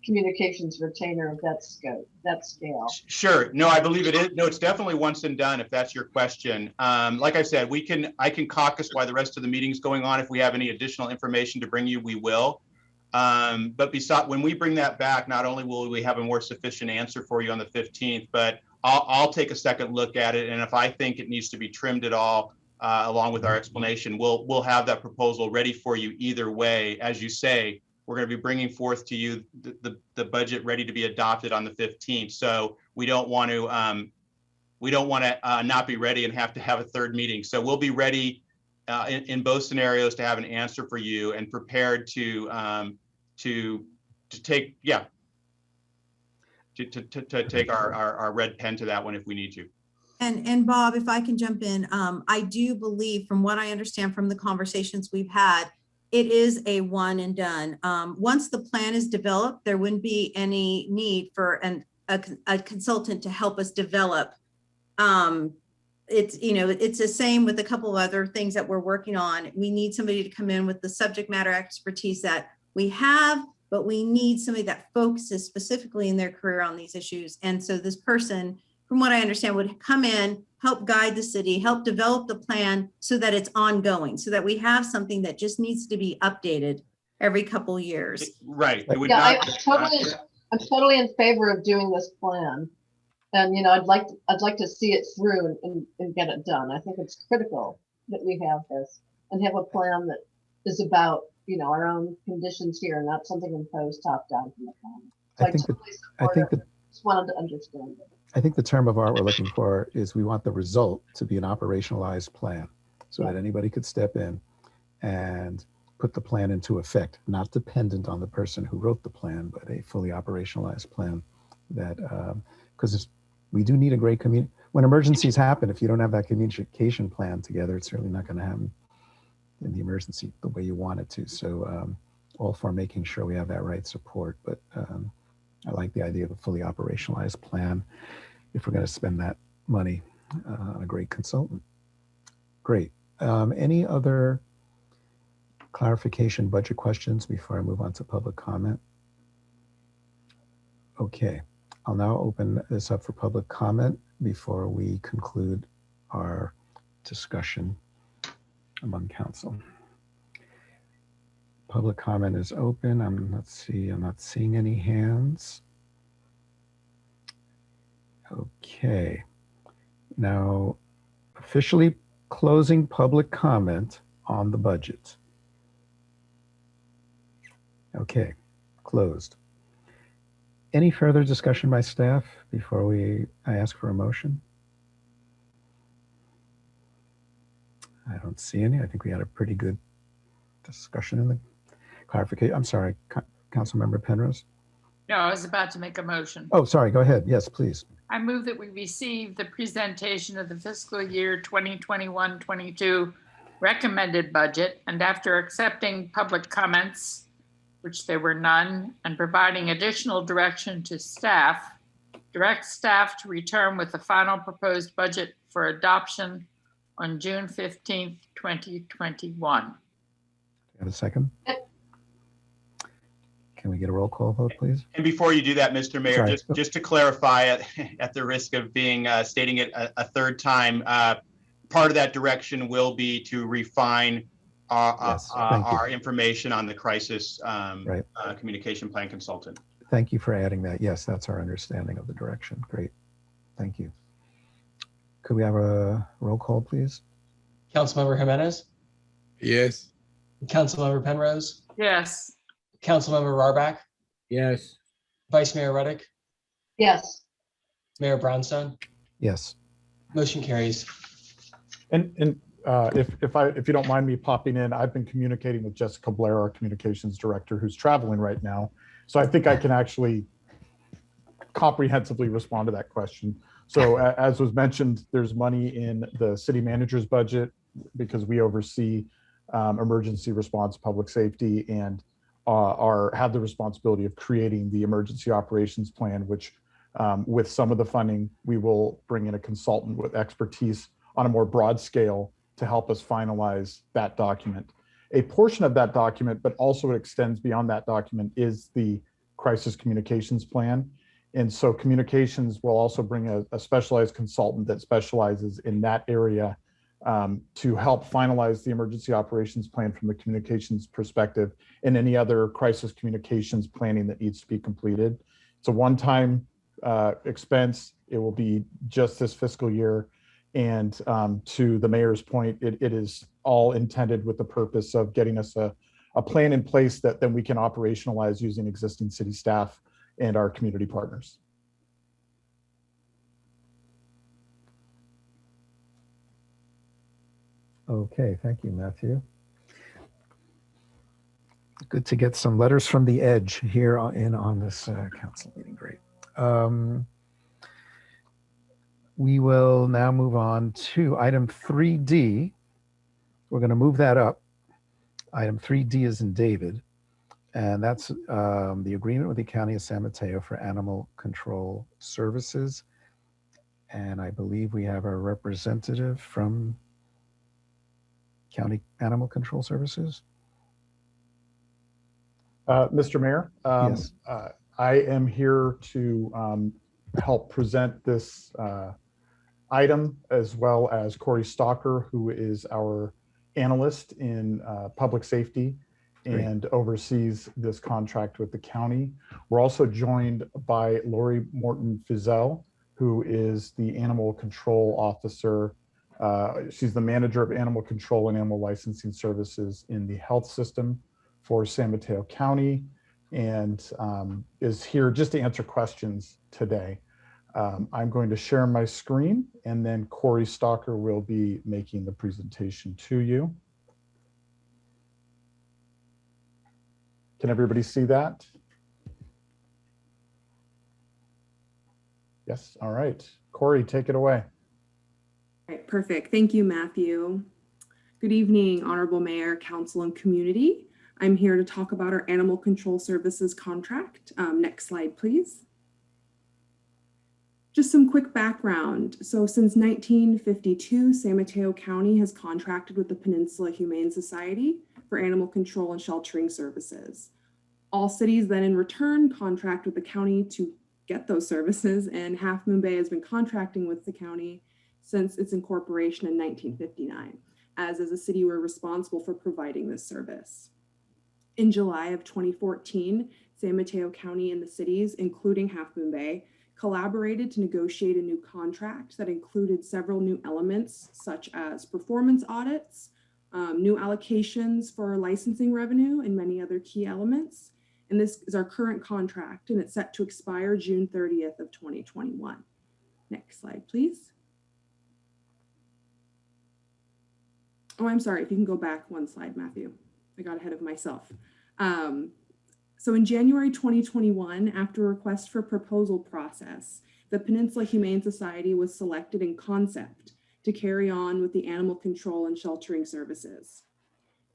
communications retainer of that scope, that scale. Sure. No, I believe it is. No, it's definitely once and done, if that's your question. Like I said, I can caucus while the rest of the meeting's going on. If we have any additional information to bring you, we will. But when we bring that back, not only will we have a more sufficient answer for you on the 15th, but I'll take a second look at it. And if I think it needs to be trimmed at all, along with our explanation, we'll have that proposal ready for you either way. As you say, we're going to be bringing forth to you the budget ready to be adopted on the 15th. So we don't want to not be ready and have to have a third meeting. So we'll be ready in both scenarios to have an answer for you and prepared to take to take our red pen to that one if we need to. And Bob, if I can jump in, I do believe, from what I understand from the conversations we've had, it is a one and done. Once the plan is developed, there wouldn't be any need for a consultant to help us develop. It's the same with a couple of other things that we're working on. We need somebody to come in with the subject matter expertise that we have, but we need somebody that focuses specifically in their career on these issues. And so this person, from what I understand, would come in, help guide the city, help develop the plan so that it's ongoing, so that we have something that just needs to be updated every couple of years. Right. I'm totally in favor of doing this plan. And I'd like to see it through and get it done. I think it's critical that we have this and have a plan that is about our own conditions here, not something imposed top down from the plan. So I just wanted to understand it. I think the term of art we're looking for is we want the result to be an operationalized plan so that anybody could step in and put the plan into effect, not dependent on the person who wrote the plan, but a fully operationalized plan that, because we do need a great community. When emergencies happen, if you don't have that communication plan together, it's really not going to happen in the emergency the way you want it to. So all for making sure we have that right support. But I like the idea of a fully operationalized plan if we're going to spend that money on a great consultant. Great. Any other clarification budget questions before I move on to public comment? Okay, I'll now open this up for public comment before we conclude our discussion among council. Public comment is open. I'm not seeing any hands. Okay, now officially closing public comment on the budget. Okay, closed. Any further discussion by staff before I ask for a motion? I don't see any. I think we had a pretty good discussion in the clarification. I'm sorry, Councilmember Penrose. No, I was about to make a motion. Oh, sorry, go ahead. Yes, please. I move that we receive the presentation of the fiscal year 2021-22 recommended budget, and after accepting public comments, which there were none, and providing additional direction to staff, direct staff to return with the final proposed budget for adoption on June 15th, 2021. Have a second? Can we get a roll call vote, please? And before you do that, Mr. Mayor, Sorry. just to clarify, at the risk of being stating it a third time, part of that direction will be to refine our information on the crisis communication plan consultant. Thank you for adding that. Yes, that's our understanding of the direction. Great. Thank you. Could we have a roll call, please? Councilmember Jimenez, Yes. Councilmember Penrose, Yes. Councilmember Rarback, Yes. Vice Mayor Reddick, Yes. Mayor Brownstone. Yes. Motion carries. And if you don't mind me popping in, I've been communicating with Jessica Blair, our communications director, who's traveling right now. So I think I can actually comprehensively respond to that question. So as was mentioned, there's money in the city manager's budget because we oversee emergency response, public safety, and have the responsibility of creating the emergency operations plan, which with some of the funding, we will bring in a consultant with expertise on a more broad scale to help us finalize that document. A portion of that document, but also it extends beyond that document, is the crisis communications plan. And so communications will also bring a specialized consultant that specializes in that area to help finalize the emergency operations plan from the communications perspective and any other crisis communications planning that needs to be completed. It's a one-time expense. It will be just this fiscal year. And to the mayor's point, it is all intended with the purpose of getting us a plan in place that then we can operationalize using existing city staff and our community partners. Okay, thank you, Matthew. Good to get some letters from the edge here on this council meeting. Great. We will now move on to item 3D. We're going to move that up. Item 3D is in David, and that's the agreement with the County of San Mateo for animal control services. And I believe we have a representative from County Animal Control Services. Mr. Mayor, yes. I am here to help present this item, as well as Corey Stalker, who is our analyst in public safety and oversees this contract with the county. We're also joined by Lori Morton Fizel, who is the animal control officer. She's the manager of animal control and animal licensing services in the health system for San Mateo County, and is here just to answer questions today. I'm going to share my screen, and then Corey Stalker will be making the presentation to you. Can everybody see that? Yes, all right. Corey, take it away. All right, perfect. Thank you, Matthew. Good evening, Honorable Mayor, Council, and community. I'm here to talk about our Animal Control Services contract. Next slide, please. Just some quick background. So since 1952, San Mateo County has contracted with the Peninsula Humane Society for animal control and sheltering services. All cities then in return contract with the county to get those services, and Half Moon Bay has been contracting with the county since its incorporation in 1959. As a city, we're responsible for providing this service. In July of 2014, San Mateo County and the cities, including Half Moon Bay, collaborated to negotiate a new contract that included several new elements, such as performance audits, new allocations for licensing revenue, and many other key elements. And this is our current contract, and it's set to expire June 30th of 2021. Next slide, please. Oh, I'm sorry, if you can go back one slide, Matthew. I got ahead of myself. So in January 2021, after a request for proposal process, the Peninsula Humane Society was selected in concept to carry on with the animal control and sheltering services.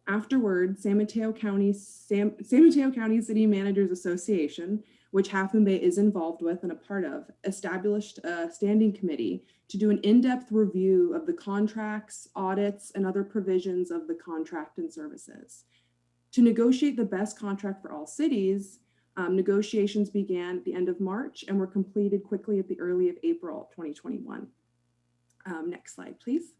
Afterward, San Mateo County City Managers Association, which Half Moon Bay is involved with and a part of, established a standing committee to do an in-depth review of the contracts, audits, and other provisions of the contract and services. To negotiate the best contract for all cities, negotiations began at the end of March and were completed quickly at the early of April 2021. Next slide, please.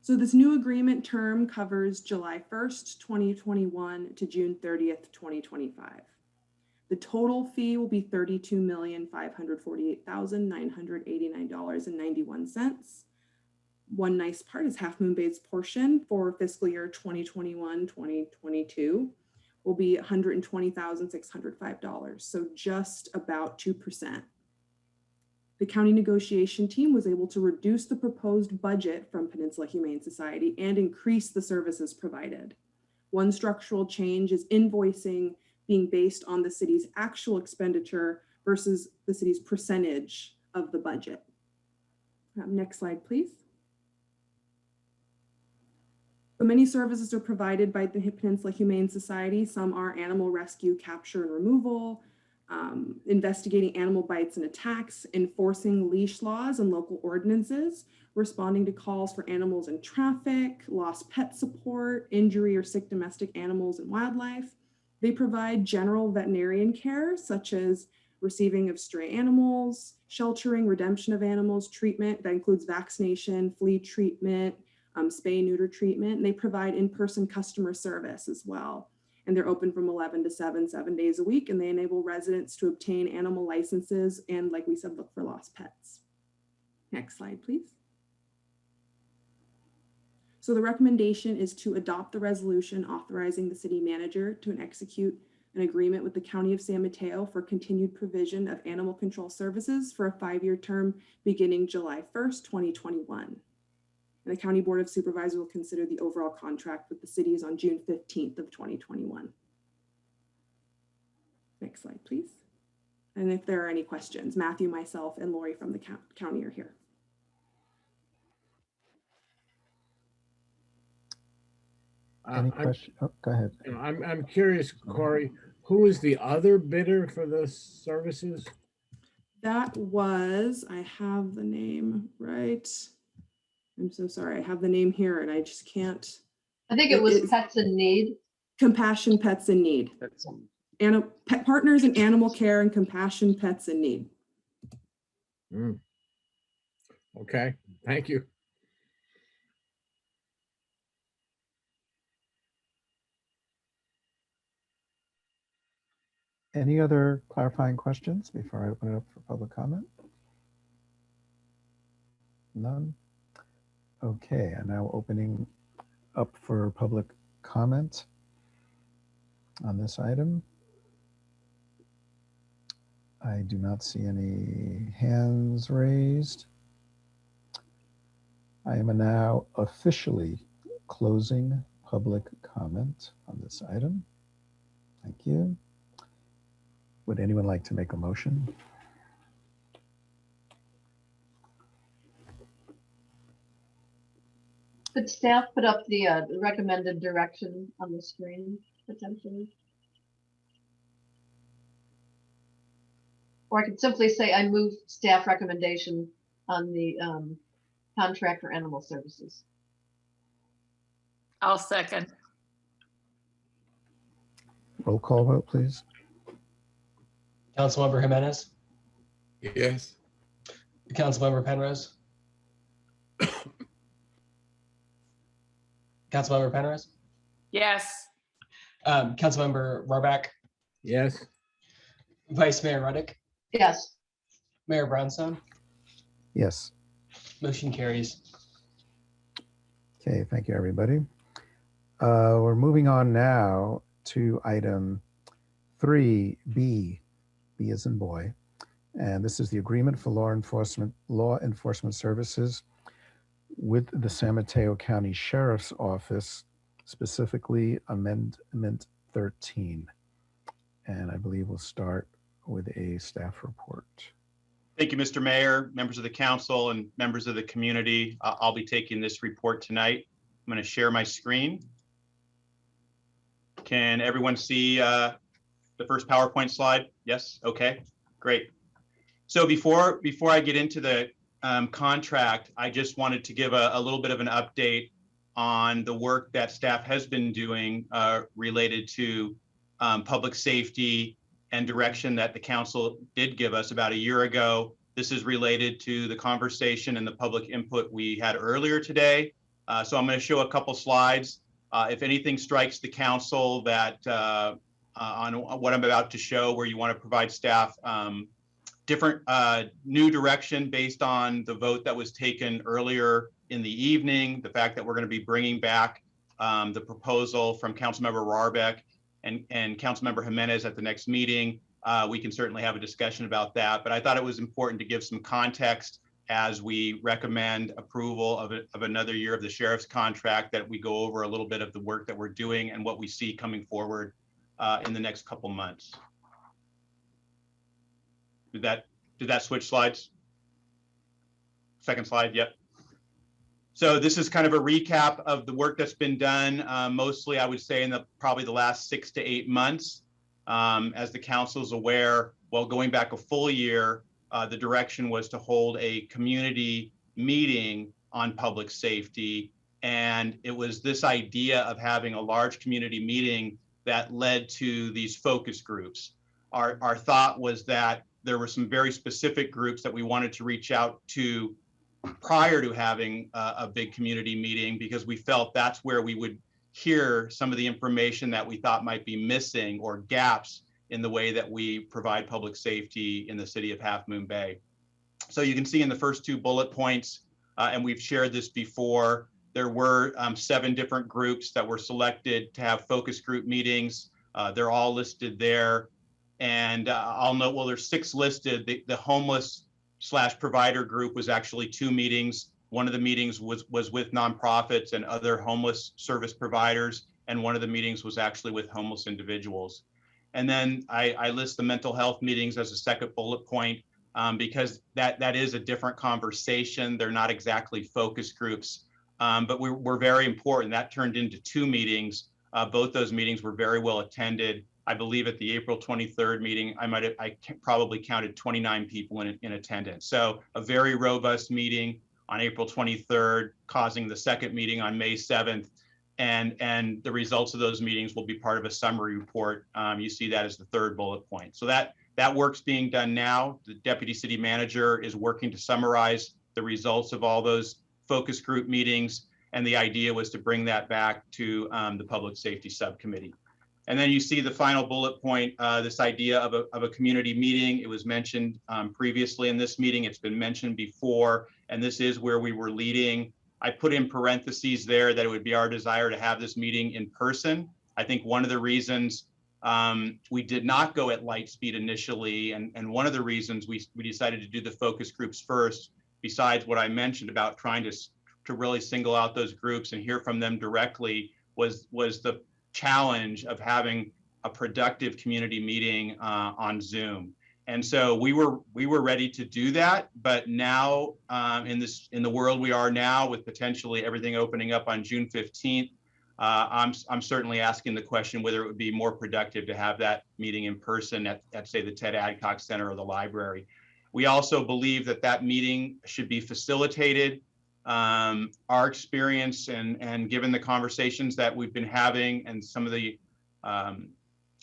So this new agreement term covers July 1st, 2021 to June 30th, 2025. The total fee will be $32,548,989.91. One nice part is Half Moon Bay's portion for fiscal year 2021-2022 will be $120,605, so just about 2%. The county negotiation team was able to reduce the proposed budget from Peninsula Humane Society and increase the services provided. One structural change is invoicing being based on the city's actual expenditure versus the city's percentage of the budget. Next slide, please. So many services are provided by the Peninsula Humane Society. Some are animal rescue, capture, and removal, investigating animal bites and attacks, enforcing leash laws and local ordinances, responding to calls for animals in traffic, lost pet support, injury or sick domestic animals and wildlife. They provide general veterinarian care, such as receiving of stray animals, sheltering, redemption of animals, treatment that includes vaccination, flea treatment, spay, neuter treatment. And they provide in-person customer service as well. And they're open from 11 to 7 days a week. And they enable residents to obtain animal licenses and, like we said, look for lost pets. Next slide, please. So the recommendation is to adopt the resolution authorizing the city manager to execute an agreement with the County of San Mateo for continued provision of animal control services for a 5-year term beginning July 1st, 2021. And the County Board of Supervisors will consider the overall contract with the cities on June 15th of 2021. Next slide, please. And if there are any questions, Matthew, myself, and Lori from the county are here. Any question? Oh, go ahead. I'm curious, Corey, who is the other bidder for the services? That was, I have the name right. I'm so sorry. I have the name here and I just can't. I think it was Pets in Need. Compassion Pets in Need. Pet Partners in Animal Care and Compassion Pets in Need. Okay, thank you. Any other clarifying questions before I open it up for public comment? None? Okay, I'm now opening up for public comment on this item. I do not see any hands raised. I am now officially closing public comment on this item. Thank you. Would anyone like to make a motion? Could staff put up the recommended direction on the screen potentially? Or I could simply say I move staff recommendation on the contract for animal services. I'll second. Roll call vote, please. Councilmember Jimenez, Yes. Councilmember Penrose, Councilmember Penrose, Yes. Councilmember Rohrbach, Yes. Vice Mayor Ruddick, Yes. Mayor Brownstone. Yes. Motion carries. Okay, thank you, everybody. We're moving on now to item 3B, B as in boy. And this is the agreement for law enforcement services with the San Mateo County Sheriff's Office, specifically Amendment 13. And I believe we'll start with a staff report. Thank you, Mr. Mayor, members of the council, and members of the community. I'll be taking this report tonight. I'm going to share my screen. Can everyone see the first PowerPoint slide? Yes? Okay, great. So before I get into the contract, I just wanted to give a little bit of an update on the work that staff has been doing related to public safety and direction that the council did give us about a year ago. This is related to the conversation and the public input we had earlier today. So I'm going to show a couple slides. If anything strikes the council that on what I'm about to show, where you want to provide staff different new direction based on the vote that was taken earlier in the evening, the fact that we're going to be bringing back the proposal from Councilmember Rarbeck and Councilmember Jimenez at the next meeting, we can certainly have a discussion about that. But I thought it was important to give some context as we recommend approval of another year of the sheriff's contract, that we go over a little bit of the work that we're doing and what we see coming forward in the next couple months. Did that switch slides? Second slide, yep. So this is kind of a recap of the work that's been done, mostly I would say in probably the last 6 to 8 months. As the council is aware, well, going back a full year, the direction was to hold a community meeting on public safety. And it was this idea of having a large community meeting that led to these focus groups. Our thought was that there were some very specific groups that we wanted to reach out to prior to having a big community meeting, because we felt that's where we would hear some of the information that we thought might be missing or gaps in the way that we provide public safety in the city of Half Moon Bay. So you can see in the first 2 bullet points, and we've shared this before, there were 7 different groups that were selected to have focus group meetings. They're all listed there. And I'll note, well, there's 6 listed. The homeless/provider group was actually 2 meetings. One of the meetings was with nonprofits and other homeless service providers, and one of the meetings was actually with homeless individuals. And then I list the mental health meetings as a second bullet point, because that is a different conversation. They're not exactly focus groups, but we're very important. That turned into 2 meetings. Both those meetings were very well attended. I believe at the April 23rd meeting, I probably counted 29 people in attendance. So a very robust meeting on April 23rd, causing the second meeting on May 7th. And the results of those meetings will be part of a summary report. You see that as the 3rd bullet point. So that work's being done now. The Deputy City Manager is working to summarize the results of all those focus group meetings. And the idea was to bring that back to the Public Safety Subcommittee. And then you see the final bullet point, this idea of a community meeting. It was mentioned previously in this meeting. It's been mentioned before, and this is where we were leading. I put in parentheses there that it would be our desire to have this meeting in person. I think one of the reasons we did not go at light speed initially, and one of the reasons we decided to do the focus groups first, besides what I mentioned about trying to really single out those groups and hear from them directly, was the challenge of having a productive community meeting on Zoom. And so we were ready to do that, but now in the world we are now, with potentially everything opening up on June 15th, I'm certainly asking the question whether it would be more productive to have that meeting in person at say the Ted Adcock Center or the library. We also believe that meeting should be facilitated. Our experience and given the conversations that we've been having and some of the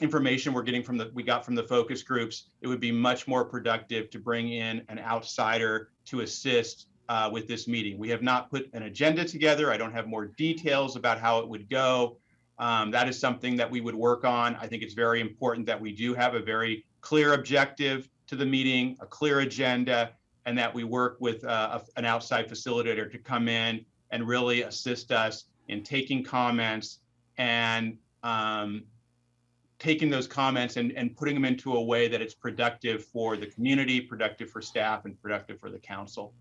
information we're getting we got from the focus groups, it would be much more productive to bring in an outsider to assist with this meeting. We have not put an agenda together. I don't have more details about how it would go. That is something that we would work on. I think it's very important that we do have a very clear objective to the meeting, a clear agenda, and that we work with an outside facilitator to come in and really assist us in taking comments and taking those comments and putting them into a way that it's productive for the community, productive for staff, and productive for the council.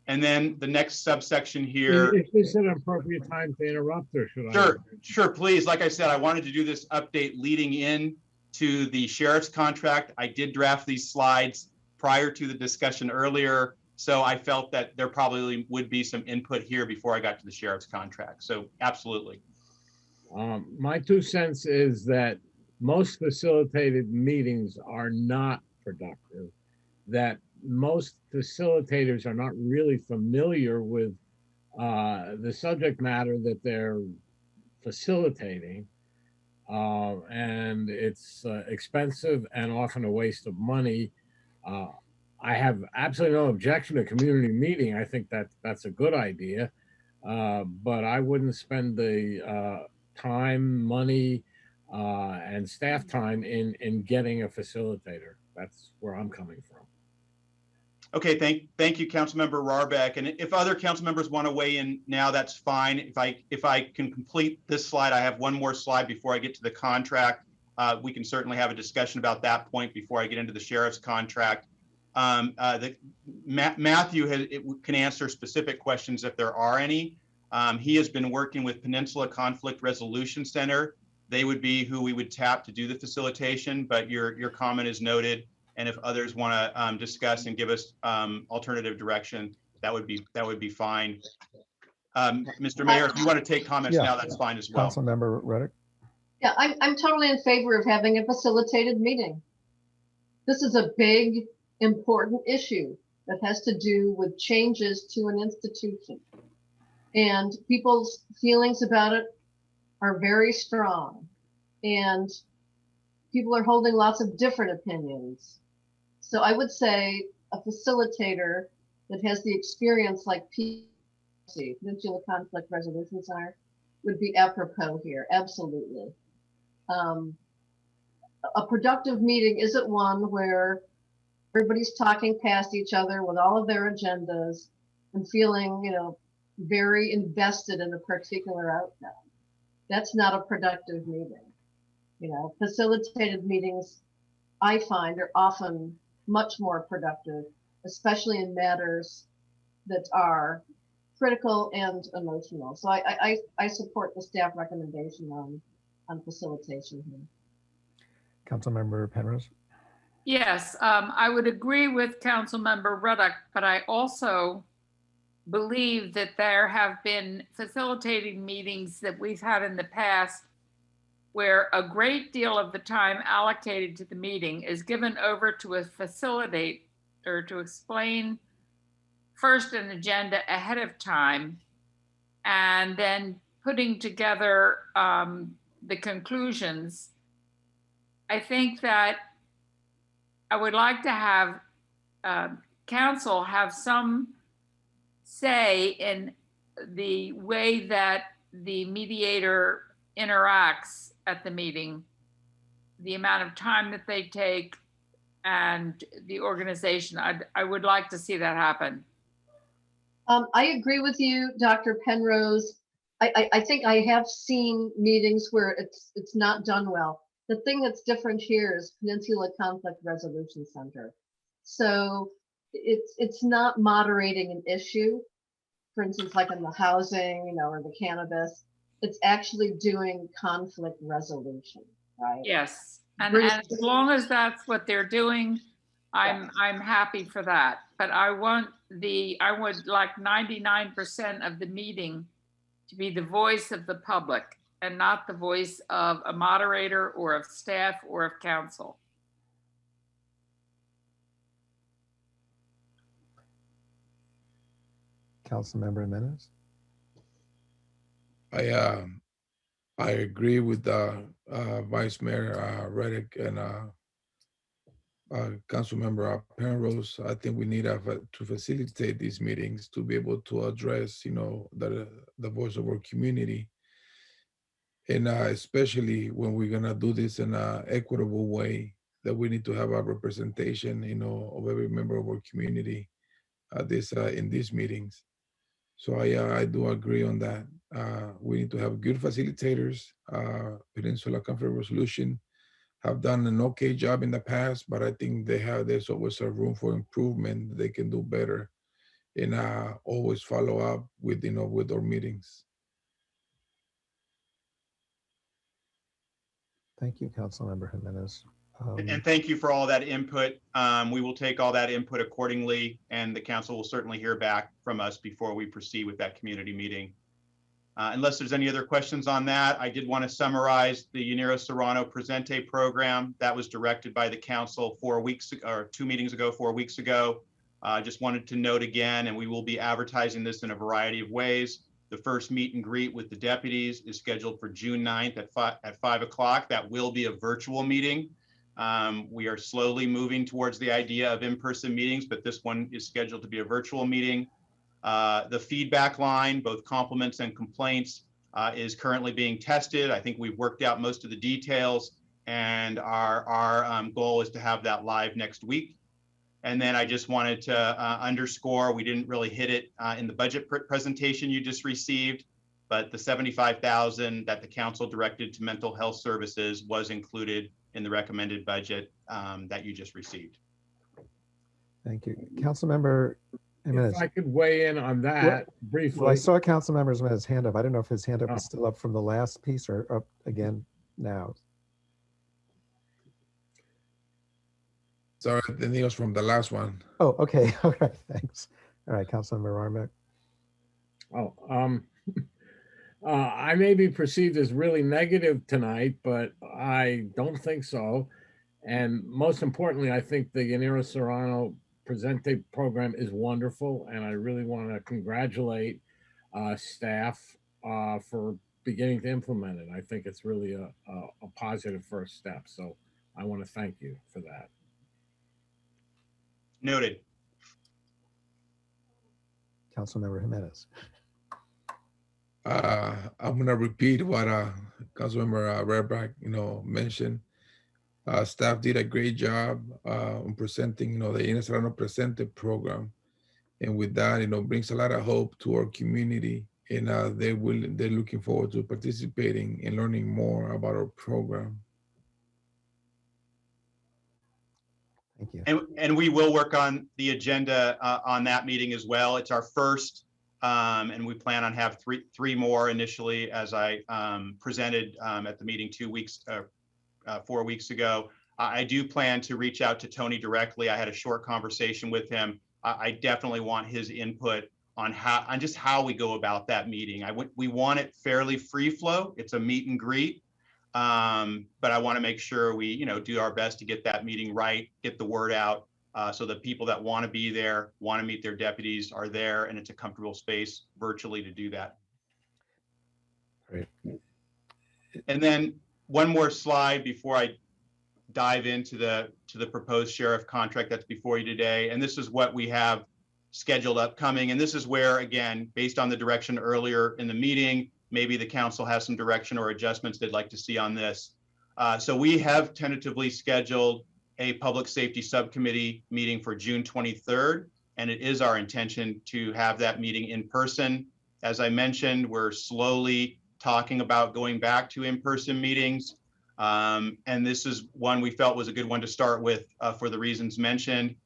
And then the next subsection here. Is this an appropriate time to interrupt, or should I? Sure, please. Like I said, I wanted to do this update leading in to the sheriff's contract. I did draft these slides prior to the discussion earlier, so I felt that there probably would be some input here before I got to the sheriff's contract. So absolutely. My 2 cents is that most facilitated meetings are not productive, that most facilitators are not really familiar with the subject matter that they're facilitating, and it's expensive and often a waste of money. I have absolutely no objection to community meeting. I think that that's a good idea, but I wouldn't spend the time, money, and staff time in getting a facilitator. That's where I'm coming from. Okay, thank you, Councilmember Rarbeck. And if other council members want to weigh in now, that's fine. If I can complete this slide, I have one more slide before I get to the contract. We can certainly have a discussion about that point before I get into the sheriff's contract. Matthew can answer specific questions if there are any. He has been working with Peninsula Conflict Resolution Center. They would be who we would tap to do the facilitation, but your comment is noted. And if others want to discuss and give us alternative direction, that would be fine. Mr. Mayor, if you want to take comments now, that's fine as well. Councilmember Reddick. Yeah, I'm totally in favor of having a facilitated meeting. This is a big, important issue that has to do with changes to an institution. And people's feelings about it are very strong. And people are holding lots of different opinions. So I would say a facilitator that has the experience like PCC, Peninsula Conflict Resolution Center, would be apropos here, absolutely. A productive meeting isn't one where everybody's talking past each other with all of their agendas and feeling, very invested in a particular outcome. That's not a productive meeting. Facilitated meetings, I find, are often much more productive, especially in matters that are critical and emotional. So I support the staff recommendation on facilitation here. Councilmember Penrose. Yes, I would agree with Councilmember Ruddock, but I also believe that there have been facilitating meetings that we've had in the past where a great deal of the time allocated to the meeting is given over to a facilitator to explain first an agenda ahead of time and then putting together the conclusions. I think that I would like to have council have some say in the way that the mediator interacts at the meeting, the amount of time that they take, and the organization. I would like to see that happen. I agree with you, Dr. Penrose. I think I have seen meetings where it's not done well. The thing that's different here is Peninsula Conflict Resolution Center. So it's not moderating an issue, for instance, like in the housing, or the cannabis. It's actually doing conflict resolution, right? Yes, and as long as that's what they're doing, I'm happy for that. But I would like 99% of the meeting to be the voice of the public and not the voice of a moderator or of staff or of council. Councilmember Jimenez. I agree with Vice Mayor Reddick and Councilmember Penrose. I think we need to facilitate these meetings to be able to address, the voice of our community, and especially when we're gonna do this in an equitable way, that we need to have a representation, of every member of our community in these meetings. So I do agree on that. We need to have good facilitators. Peninsula Conflict Resolution have done an okay job in the past, but I think there's always a room for improvement. They can do better, and always follow up with our meetings. Thank you, Councilmember Jimenez. And thank you for all that input. We will take all that input accordingly, and the council will certainly hear back from us before we proceed with that community meeting. Unless there's any other questions on that, I did want to summarize the Yaniro Serrano Presente program that was directed by the council 4 weeks ago, or 2 meetings ago, 4 weeks ago. Just wanted to note again, and we will be advertising this in a variety of ways. The first meet and greet with the deputies is scheduled for June 9th at 5 o'clock. That will be a virtual meeting. We are slowly moving towards the idea of in-person meetings, but this one is scheduled to be a virtual meeting. The feedback line, both compliments and complaints, is currently being tested. I think we've worked out most of the details, and our goal is to have that live next week. And then I just wanted to underscore, we didn't really hit it in the budget presentation you just received, but the $75,000 that the council directed to mental health services was included in the recommended budget that you just received. Thank you. Councilmember Jimenez. If I could weigh in on that briefly. Well, I saw Councilmember Jimenez's hand up. I don't know if his hand up is still up from the last piece or up again now. Sorry, I think it was from the last one. Oh, okay. All right. Thanks. All right, Councilmember Armack. I may be perceived as really negative tonight, but I don't think so. And most importantly, I think the Yaniro Serrano Presente program is wonderful, and I really want to congratulate staff for beginning to implement it. I think it's really a positive first step. So I want to thank you for that. Noted. Councilmember Jimenez. I'm gonna repeat what Councilmember Rebrach, mentioned. Staff did a great job on presenting, the Yaniro Serrano Presente program, and with that, brings a lot of hope to our community, and they're looking forward to participating and learning more about our program. Thank you. And we will work on the agenda on that meeting as well. It's our first, and we plan on have three more initially, as I presented at the meeting 4 weeks ago. I do plan to reach out to Tony directly. I had a short conversation with him. I definitely want his input on just how we go about that meeting. We want it fairly free flow. It's a meet and greet. But I want to make sure we, do our best to get that meeting right, get the word out, so that people that want to be there, want to meet their deputies are there, and it's a comfortable space virtually to do that. Great. And then one more slide before I dive into the proposed sheriff contract that's before you today. And this is what we have scheduled upcoming. And this is where, again, based on the direction earlier in the meeting, maybe the council has some direction or adjustments they'd like to see on this. So we have tentatively scheduled a public safety subcommittee meeting for June 23rd, and it is our intention to have that meeting in person. As I mentioned, we're slowly talking about going back to in-person meetings. And this is one we felt was a good one to start with for the reasons mentioned.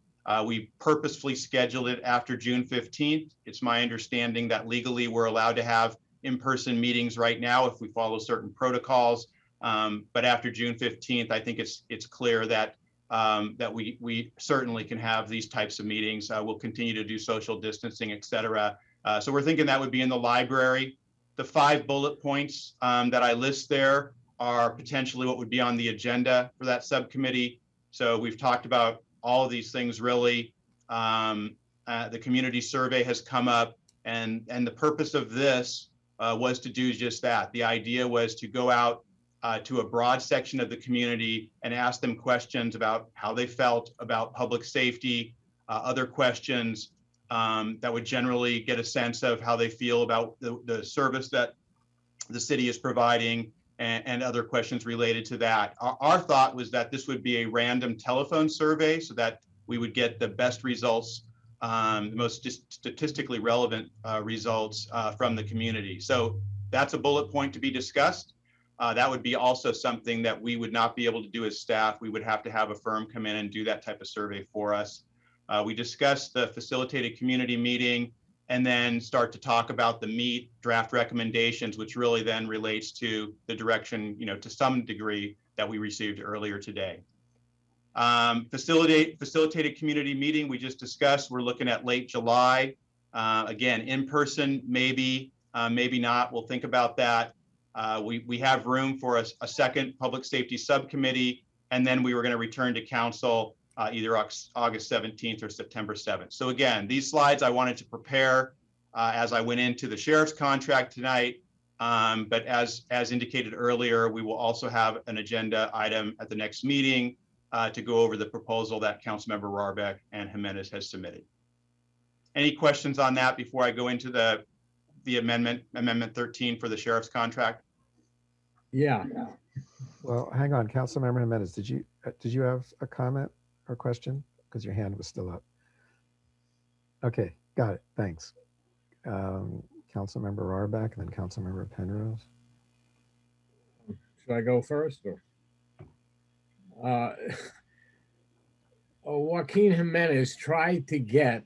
We purposefully scheduled it after June 15th. It's my understanding that legally we're allowed to have in-person meetings right now if we follow certain protocols. But after June 15th, I think it's clear that we certainly can have these types of meetings. We'll continue to do social distancing, et cetera. So we're thinking that would be in the library. The 5 bullet points that I list there are potentially what would be on the agenda for that subcommittee. So we've talked about all of these things really. The community survey has come up, and the purpose of this was to do just that. The idea was to go out to a broad section of the community and ask them questions about how they felt about public safety, other questions that would generally get a sense of how they feel about the service that the city is providing, and other questions related to that. Our thought was that this would be a random telephone survey so that we would get the best results, the most statistically relevant results from the community. So that's a bullet point to be discussed. That would be also something that we would not be able to do as staff. We would have to have a firm come in and do that type of survey for us. We discussed the facilitated community meeting, and then start to talk about the MEET draft recommendations, which really then relates to the direction, to some degree, that we received earlier today. Facilitated community meeting we just discussed. We're looking at late July. Again, in person, maybe, maybe not. We'll think about that. We have room for a second public safety subcommittee, and then we were going to return to council either August 17th or September 7th. So again, these slides I wanted to prepare as I went into the sheriff's contract tonight. But as indicated earlier, we will also have an agenda item at the next meeting to go over the proposal that Councilmember Rarbeck and Jimenez has submitted. Any questions on that before I go into the amendment 13 for the sheriff's contract? Yeah. Well, hang on, Councilmember Jimenez, did you have a comment or question? Because your hand was still up. Okay, got it. Thanks. Councilmember Rarbeck and then Councilmember Penrose. Should I go first? Or? Joaquin Jimenez tried to get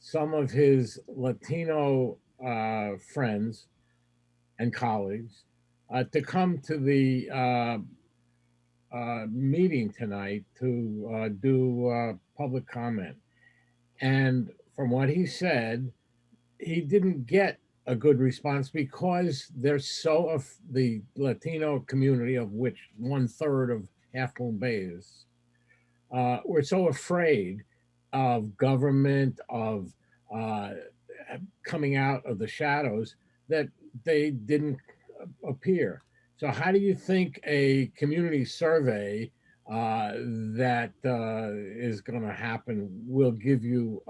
some of his Latino friends and colleagues to come to the meeting tonight to do public comment. And from what he said, he didn't get a good response because there's the Latino community, of which 1/3 of Half Moon Bay is, we're so afraid of government, of coming out of the shadows, that they didn't appear. So how do you think a community survey that is going to happen will give you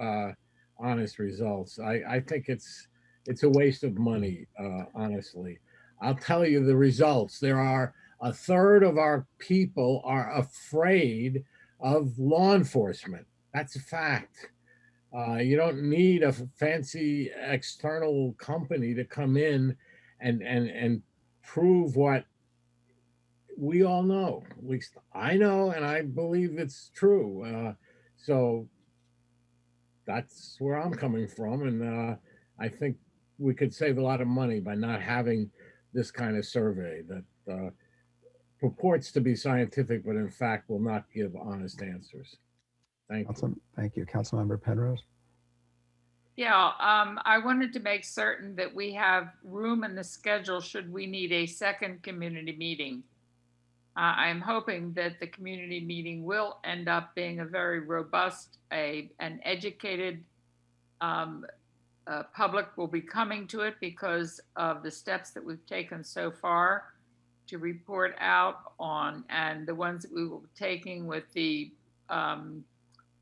honest results? I think it's a waste of money, honestly. I'll tell you the results. There are 1/3 of our people are afraid of law enforcement. That's a fact. You don't need a fancy external company to come in and prove what we all know. At least I know, and I believe it's true. So that's where I'm coming from. And I think we could save a lot of money by not having this kind of survey that purports to be scientific, but in fact will not give honest answers. Thank you. Thank you. Councilmember Penrose. Yeah, I wanted to make certain that we have room in the schedule should we need a second community meeting. I'm hoping that the community meeting will end up being a very robust, an educated public will be coming to it because of the steps that we've taken so far to report out on, and the ones that we will be taking with the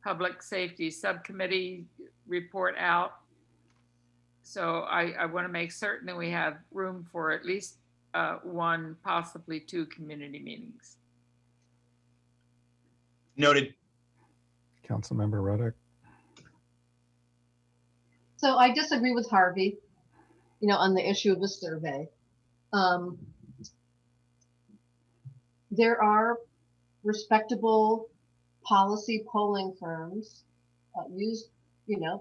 public safety subcommittee report out. So I want to make certain that we have room for at least one, possibly two community meetings. Noted. Councilmember Ruddock. So I disagree with Harvey, on the issue of the survey. There are respectable policy polling firms used,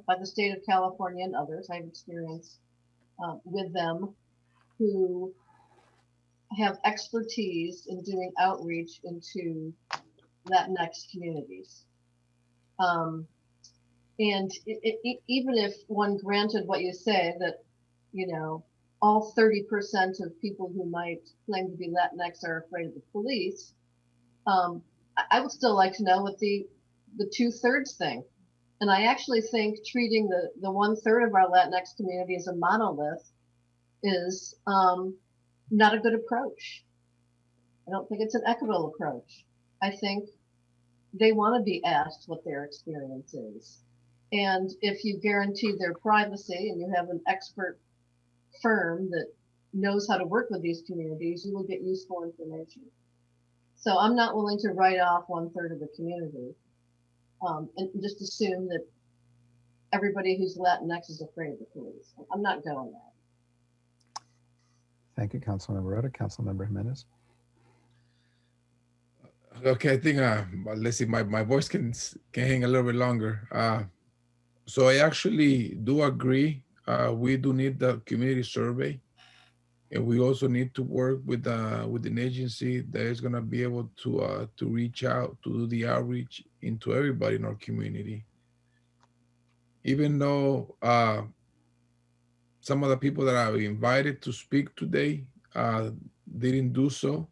by the state of California and others. I have experience with them who have expertise in doing outreach into Latinx communities. And even if one granted what you say, that, all 30% of people who might claim to be Latinx are afraid of the police, I would still like to know what the 2/3 thing. And I actually think treating the 1/3 of our Latinx community as a monolith is not a good approach. I don't think it's an equitable approach. I think they want to be asked what their experience is. And if you guarantee their privacy and you have an expert firm that knows how to work with these communities, you will get useful information. So I'm not willing to write off 1/3 of the community and just assume that everybody who's Latinx is afraid of the police. I'm not going there. Thank you, Councilmember Ruddock. Councilmember Jimenez. Okay, I think let's see, my voice can hang a little bit longer. So I actually do agree. We do need the community survey. And we also need to work with an agency that is going to be able to reach out, to do the outreach into everybody in our community. Even though some of the people that I've invited to speak today didn't do so,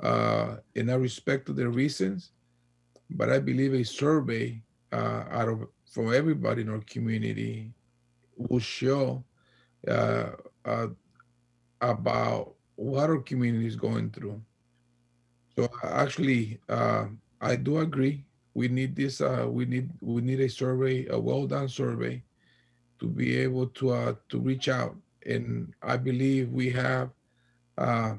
and I respect their reasons, but I believe a survey from everybody in our community will show uh, uh, about what our community is going through. So actually, I do agree. We need this. We need a survey, a well done survey, to be able to reach out. And I believe we have uh,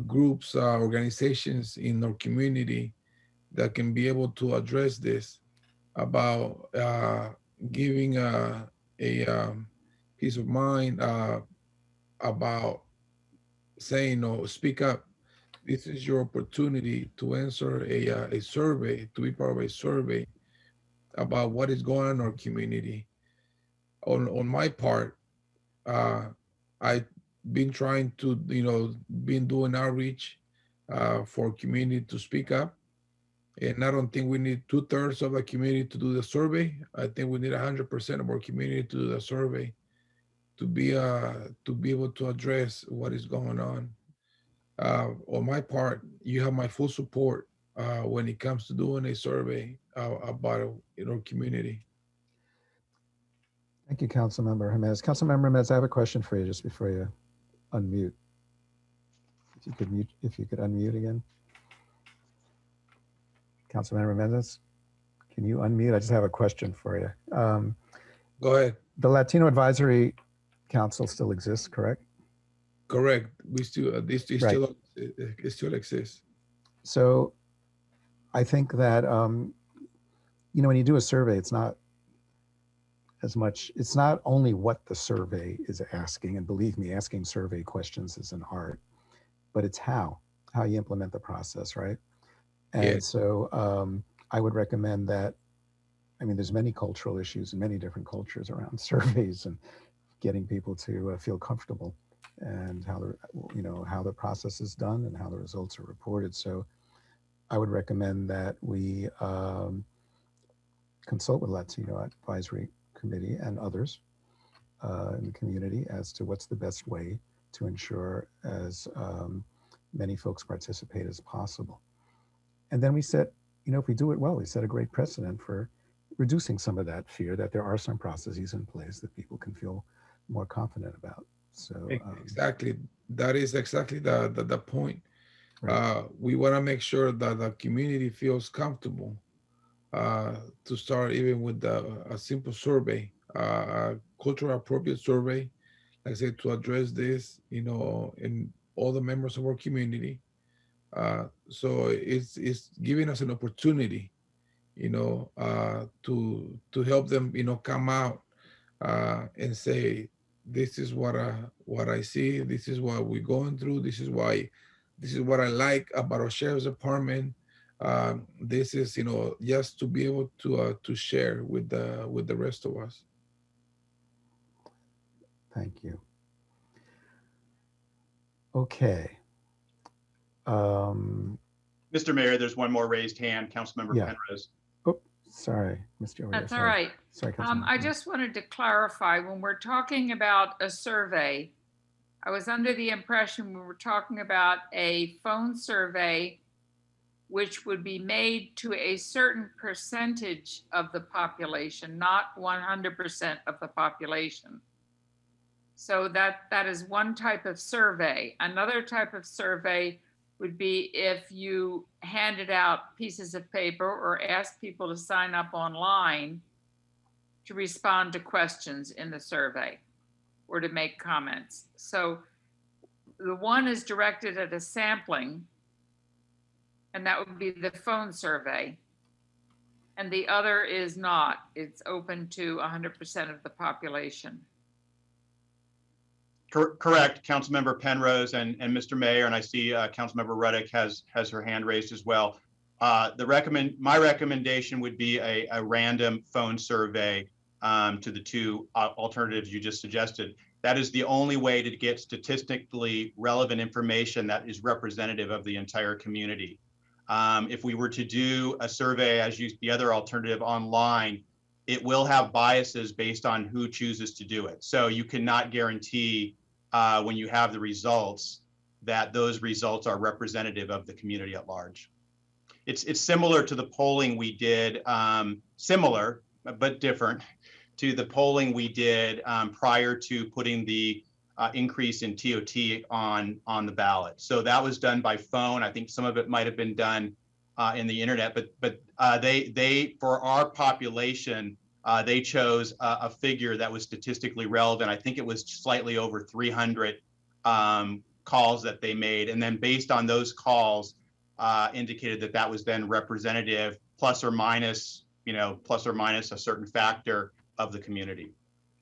groups, organizations in our community that can be able to address this about giving a peace of mind about saying, no, speak up. This is your opportunity to answer a survey, to be part of a survey about what is going on in our community. On my part, I've been trying to, been doing outreach for community to speak up. And I don't think we need 2/3 of the community to do the survey. I think we need 100% of our community to do the survey to be able to address what is going on. On my part, you have my full support when it comes to doing a survey about our community. Thank you, Councilmember Jimenez. Councilmember Jimenez, I have a question for you just before you unmute. If you could unmute again. Councilmember Jimenez, can you unmute? I just have a question for you. Go ahead. The Latino Advisory Council still exists, correct? Correct. We still it still exists. So I think that when you do a survey, it's not only what the survey is asking, and believe me, asking survey questions is an art, but it's how you implement the process, right? And Yes. so I would recommend that. I mean, there's many cultural issues in many different cultures around surveys and getting people to feel comfortable and how the process is done and how the results are reported. So I would recommend that we consult with Latino Advisory Committee and others in the community as to what's the best way to ensure as many folks participate as possible. And then we set, if we do it well, we set a great precedent for reducing some of that fear that there are some processes in place that people can feel more confident about. So exactly, that is exactly the point. Right. We want to make sure that the community feels comfortable to start even with a simple survey, a cultural appropriate survey, like I said, to address this, in all the members of our community. So it's giving us an opportunity, to help them, come out and say, this is what I see, this is what we're going through, this is what I like about our sheriff's department. This is, just to be able to share with the rest of us. Thank you. Okay. Mr. Mayor, there's one more raised hand, Councilmember Yeah. Penrose. Oh, sorry, Mr. O'Leary. That's all right. Sorry, I just wanted to clarify, when we're talking about a survey, I was under the impression we were talking about a phone survey which would be made to a certain percentage of the population, not 100% of the population. So that is one type of survey. Another type of survey would be if you handed out pieces of paper or asked people to sign up online to respond to questions in the survey or to make comments. So the one is directed at a sampling, and that would be the phone survey. And the other is not. It's open to 100% of the population. Correct, Councilmember Penrose and Mr. Mayor, and I see Councilmember Ruddick has her hand raised as well. My recommendation would be a random phone survey to the two alternatives you just suggested. That is the only way to get statistically relevant information that is representative of the entire community. If we were to do a survey, as the other alternative online, it will have biases based on who chooses to do it. So you cannot guarantee when you have the results that those results are representative of the community at large. It's similar to the polling we did, similar but different to the polling we did prior to putting the increase in TOT on the ballot. So that was done by phone. I think some of it might have been done in the internet, but they for our population, they chose a figure that was statistically relevant. I think it was slightly over 300 calls that they made, and then based on those calls, indicated that that was then representative, plus or minus a certain factor of the community.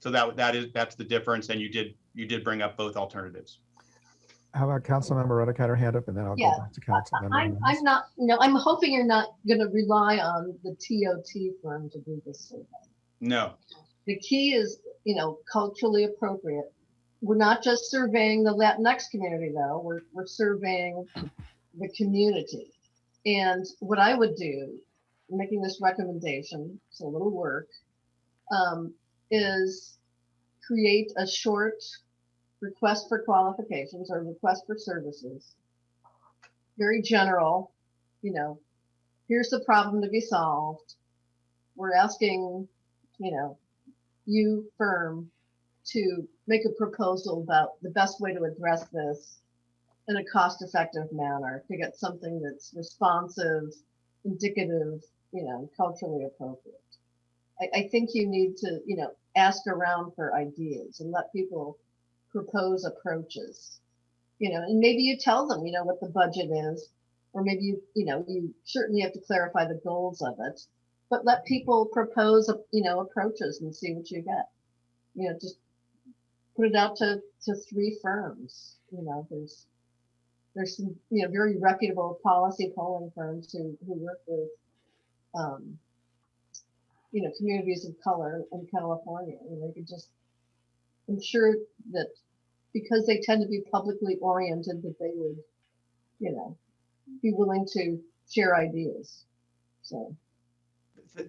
So that's the difference, and you did bring up both alternatives. How about Councilmember Ruddick had her hand up, and then I'll go back to Councilmember. I'm not, I'm hoping you're not going to rely on the TOT firm to do this survey. No. The key is, culturally appropriate. We're not just surveying the Latinx community, though. We're surveying the community. And what I would do, making this recommendation, it's a little work, is create a short request for qualifications or request for services. Very general, here's the problem to be solved. We're asking, you firm to make a proposal about the best way to address this in a cost-effective manner to get something that's responsive, indicative, culturally appropriate. I think you need to, ask around for ideas and let people propose approaches, and maybe you tell them, what the budget is, or maybe you certainly have to clarify the goals of it, but let people propose, approaches and see what you get. Just put it out to 3 firms. There's some, very reputable policy polling firms who work with, communities of color in California. They could just ensure that because they tend to be publicly oriented, that they would, be willing to share ideas. So.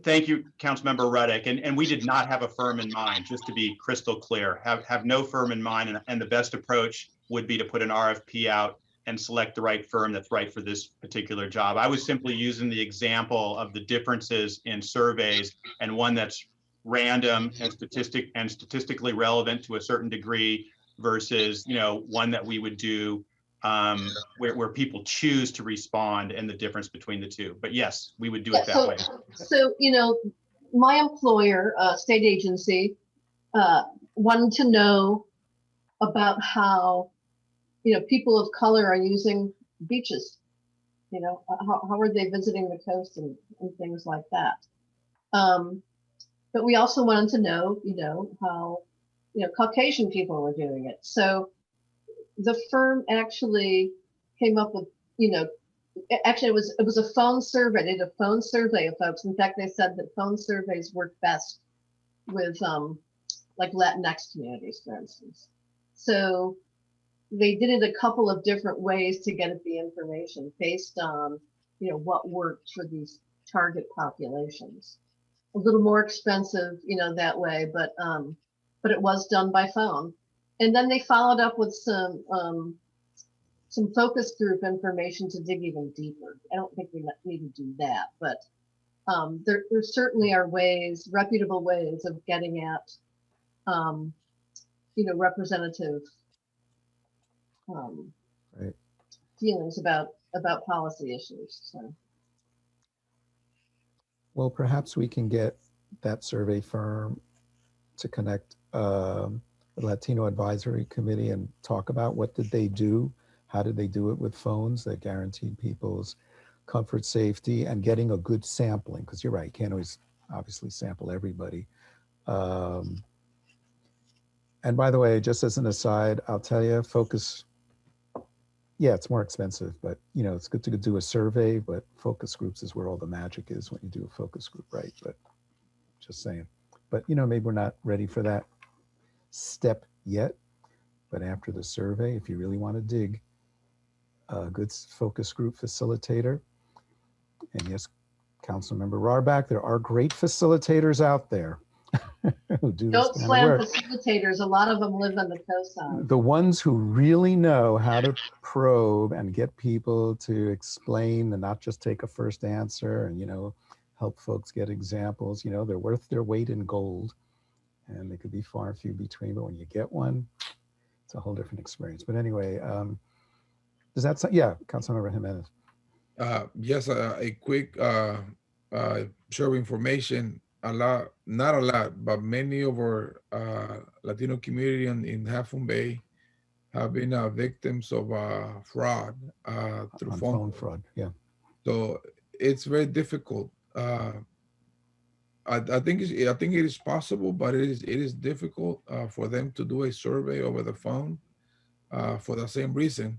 Thank you, Councilmember Ruddick. And we did not have a firm in mind, just to be crystal clear, have no firm in mind. And the best approach would be to put an RFP out and select the right firm that's right for this particular job. I was simply using the example of the differences in surveys, and one that's random and statistically relevant to a certain degree versus, one that we would do where people choose to respond, and the difference between the two. But yes, we would do it that way. So, my employer, state agency, wanted to know about how, people of color are using beaches. How are they visiting the coast and things like that. But we also wanted to know, how, Caucasian people were doing it. So the firm actually came up with, actually it was a phone survey. They did a phone survey of folks. In fact, they said that phone surveys work best with like Latinx communities, for instance. So they did it a couple of different ways to get at the information based on, what worked for these target populations. A little more expensive, that way, but it was done by phone. And then they followed up with some focus group information to dig even deeper. I don't think we need to do that, but there certainly are ways, reputable ways of getting at, representative right. feelings about policy issues. So. Well, perhaps we can get that survey firm to connect the Latino Advisory Committee and talk about what did they do, how did they do it with phones that guaranteed people's comfort, safety, and getting a good sampling, because you're right, you can't always obviously sample everybody. And by the way, just as an aside, I'll tell you, focus, yeah, it's more expensive, but it's good to do a survey, but focus groups is where all the magic is when you do a focus group, right? But just saying. But maybe we're not ready for that step yet, but after the survey, if you really want to dig, a good focus group facilitator. And yes, Councilmember Rarbach, there are great facilitators out there who do this Don't kind of slam work. facilitators. A lot of them live on the coastline. The ones who really know how to probe and get people to explain and not just take a first answer and, help folks get examples, they're worth their weight in gold, and they could be far and few between, but when you get one, it's a whole different experience. But anyway, does that sound, yeah, Councilmember Jimenez. Yes, a quick share of information. Not a lot, but many of our Latino community in Half Moon Bay have been victims of fraud through On phone phone fraud, yeah. So it's very difficult. I think it is possible, but it is difficult for them to do a survey over the phone for the same reason.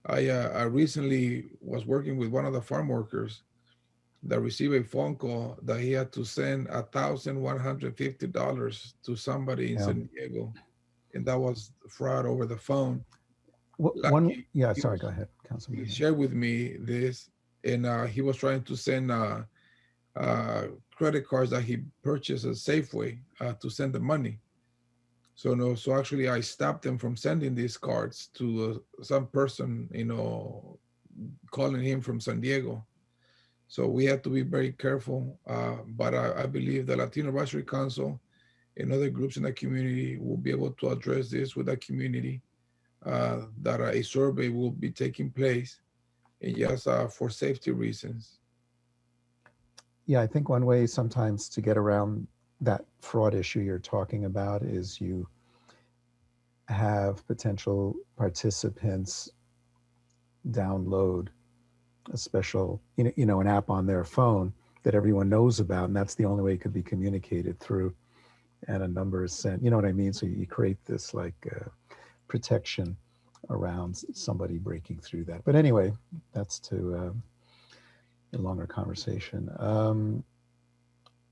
I recently was working with one of the farm workers that received a phone call that he had to send $1,150 to somebody in San Diego, and that was fraud over the phone. Sorry, go ahead, Councilman. He shared with me this, and he was trying to send credit cards that he purchased at Safeway to send the money. So actually I stopped them from sending these cards to some person, calling him from San Diego. So we have to be very careful. But I believe the Latino Advisory Council and other groups in the community will be able to address this with the community, that a survey will be taking place, and just for safety reasons. Yeah, I think one way sometimes to get around that fraud issue you're talking about is you have potential participants download a special, an app on their phone that everyone knows about, and that's the only way it could be communicated through, and a number is sent. You know what I mean? So you create this protection around somebody breaking through that. But anyway, that's to a longer conversation.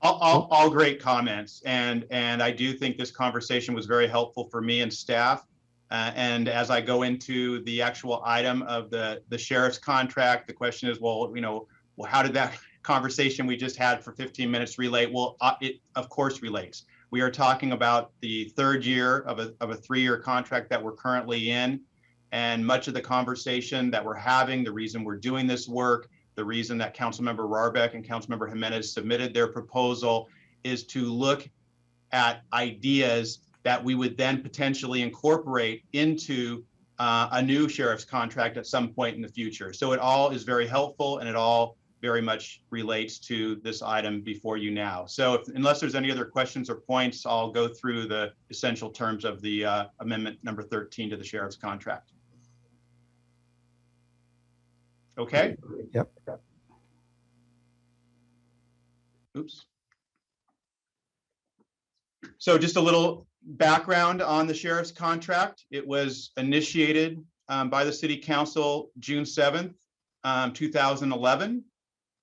All great comments, and I do think this conversation was very helpful for me and staff. And as I go into the actual item of the sheriff's contract, the question is, well, how did that conversation we just had for 15 minutes relate? Well, it of course relates. We are talking about the third year of a 3-year contract that we're currently in, and much of the conversation that we're having, the reason we're doing this work, the reason that Councilmember Rarbach and Councilmember Jimenez submitted their proposal is to look at ideas that we would then potentially incorporate into a new sheriff's contract at some point in the future. So it all is very helpful, and it all very much relates to this item before you now. So unless there's any other questions or points, I'll go through the essential terms of the amendment number 13 to the sheriff's contract. Okay. Yep. Oops. So just a little background on the sheriff's contract. It was initiated by the City Council June 7th, 2011.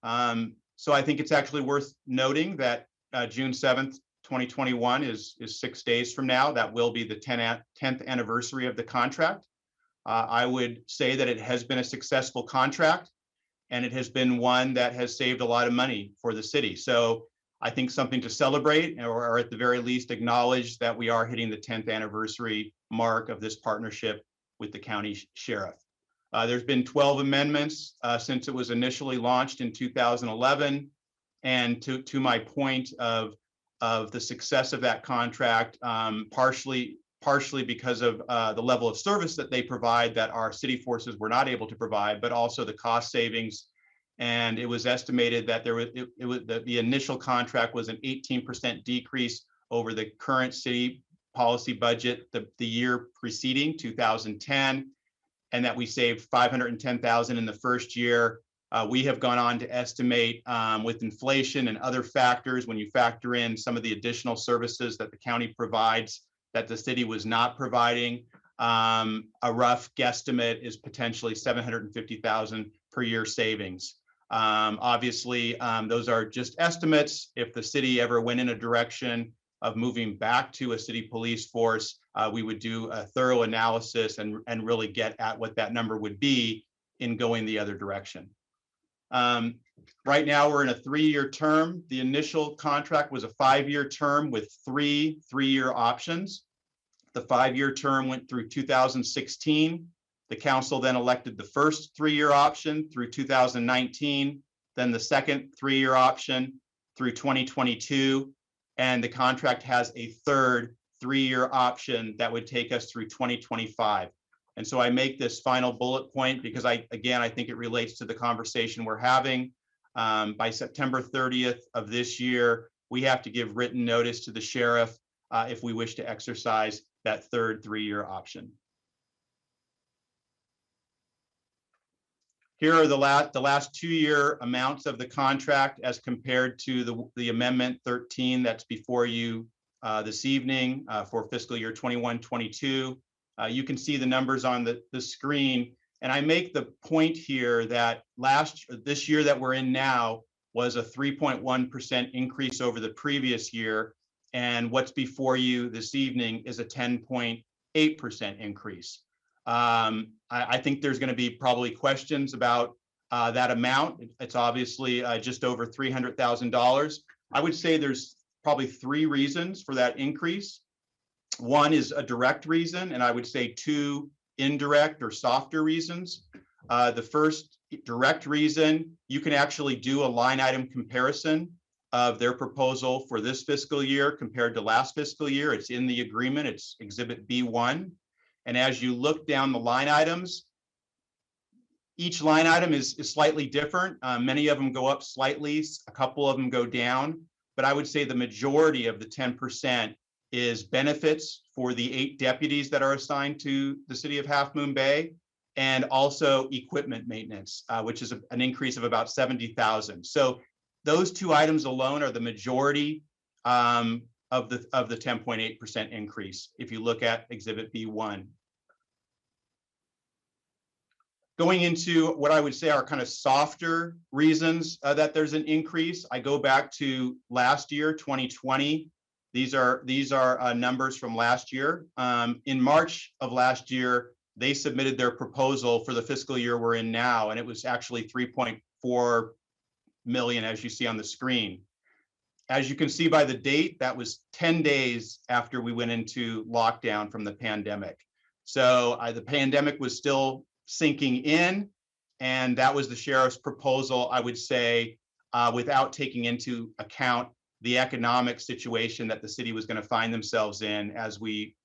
So I think it's actually worth noting that June 7th, 2021 is 6 days from now. That will be the 10th anniversary of the contract. I would say that it has been a successful contract, and it has been one that has saved a lot of money for the city. So I think something to celebrate, or at the very least acknowledge that we are hitting the 10th anniversary mark of this partnership with the county sheriff. There's been 12 amendments since it was initially launched in 2011. And to my point of the success of that contract, partially because of the level of service that they provide that our city forces were not able to provide, but also the cost savings. And it was estimated that the initial contract was an 18% decrease over the current city policy budget the year preceding 2010, and that we saved $510,000 in the first year. We have gone on to estimate with inflation and other factors, when you factor in some of the additional services that the county provides that the city was not providing, a rough guesstimate is potentially $750,000 per year savings. Obviously, those are just estimates. If the city ever went in a direction of moving back to a city police force, we would do a thorough analysis and really get at what that number would be in going the other direction. Right now, we're in a 3-year term. The initial contract was a 5-year term with 3 3-year options. The 5-year term went through 2016. The council then elected the first 3-year option through 2019, then the second 3-year option through 2022, and the contract has a third 3-year option that would take us through 2025. And so I make this final bullet point because I think it relates to the conversation we're having. By September 30th of this year, we have to give written notice to the sheriff if we wish to exercise that third 3-year option. Here are the last 2-year amounts of the contract as compared to the amendment 13 that's before you this evening for fiscal year 21-22. You can see the numbers on the screen. And I make the point here that this year that we're in now was a 3.1% increase over the previous year. And what's before you this evening is a 10.8% increase. I think there's going to be probably questions about that amount. It's obviously just over $300,000. I would say there's probably 3 reasons for that increase. One is a direct reason, and I would say 2 indirect or softer reasons. The first direct reason, you can actually do a line item comparison of their proposal for this fiscal year compared to last fiscal year. It's in the agreement, it's Exhibit B1. And as you look down the line items, each line item is slightly different. Many of them go up slightly, a couple of them go down, but I would say the majority of the 10% is benefits for the 8 deputies that are assigned to the city of Half Moon Bay, and also equipment maintenance, which is an increase of about $70,000. So those 2 items alone are the majority of the 10.8% increase if you look at Exhibit B1. Going into what I would say are kind of softer reasons that there's an increase, I go back to last year, 2020. These are numbers from last year. In March of last year, they submitted their proposal for the fiscal year we're in now, and it was actually 3.4 million, as you see on the screen. As you can see by the date, that was 10 days after we went into lockdown from the pandemic. So the pandemic was still sinking in, and that was the sheriff's proposal, I would say, without taking into account the economic situation that the city was going to find themselves in as we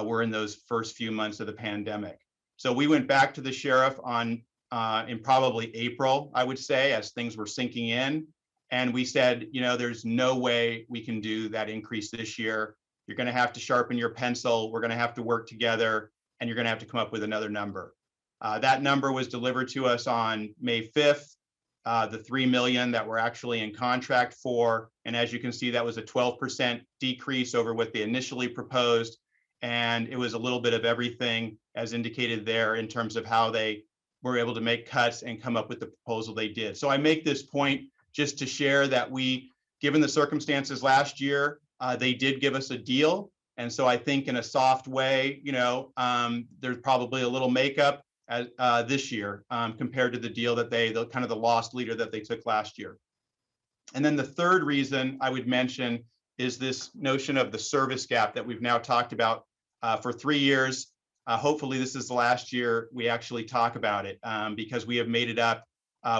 were in those first few months of the pandemic. So we went back to the sheriff in probably April, I would say, as things were sinking in. And we said, there's no way we can do that increase this year. You're going to have to sharpen your pencil. We're going to have to work together, and you're going to have to come up with another number. That number was delivered to us on May 5th, the 3 million that we're actually in contract for. And as you can see, that was a 12% decrease over what they initially proposed. And it was a little bit of everything as indicated there in terms of how they were able to make cuts and come up with the proposal they did. So I make this point just to share that given the circumstances last year, they did give us a deal. And so I think in a soft way, there's probably a little makeup this year compared to the deal that the kind of the lost leader that they took last year. And then the third reason I would mention is this notion of the service gap that we've now talked about for 3 years. Hopefully this is the last year we actually talk about it because we have made it up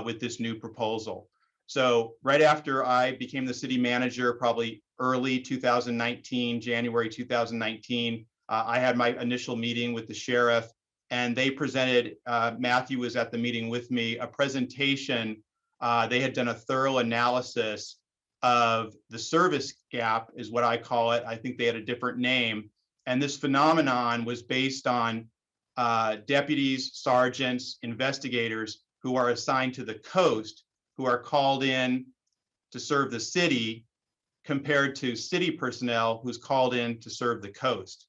with this new proposal. So right after I became the city manager, probably early 2019, January 2019, I had my initial meeting with the sheriff, and they presented, Matthew was at the meeting with me, a presentation. They had done a thorough analysis of the service gap, is what I call it. I think they had a different name. And this phenomenon was based on deputies, sergeants, investigators who are assigned to the coast, who are called in to serve the city, compared to city personnel who's called in to serve the coast.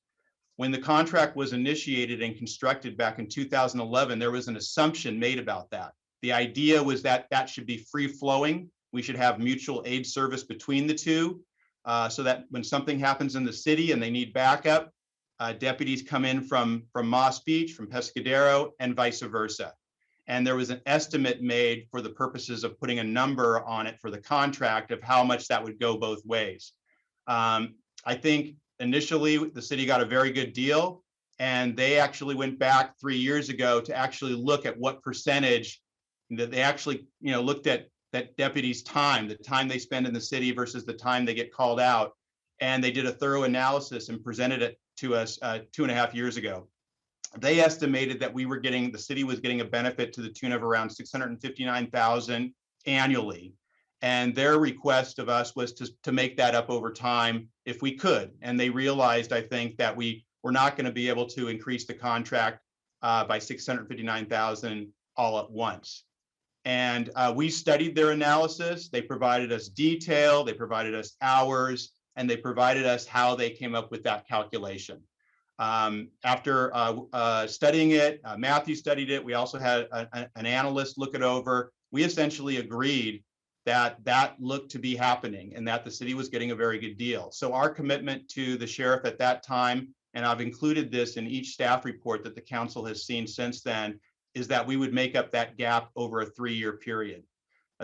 When the contract was initiated and constructed back in 2011, there was an assumption made about that. The idea was that that should be free flowing. We should have mutual aid service between the two so that when something happens in the city and they need backup, deputies come in from Moss Beach, from Pescadero, and vice versa. And there was an estimate made for the purposes of putting a number on it for the contract of how much that would go both ways. I think initially the city got a very good deal, and they actually went back 3 years ago to actually look at what percentage that they actually, looked at that deputies' time, the time they spend in the city versus the time they get called out. And they did a thorough analysis and presented it to us 2.5 years ago. They estimated that the city was getting a benefit to the tune of around $659,000 annually. And their request of us was to make that up over time if we could. And they realized, I think, that we were not going to be able to increase the contract by $659,000 all at once. And we studied their analysis. They provided us detail, they provided us hours, and they provided us how they came up with that calculation. After studying it, Matthew studied it. We also had an analyst look it over. We essentially agreed that that looked to be happening and that the city was getting a very good deal. So our commitment to the sheriff at that time, and I've included this in each staff report that the council has seen since then, is that we would make up that gap over a 3-year period.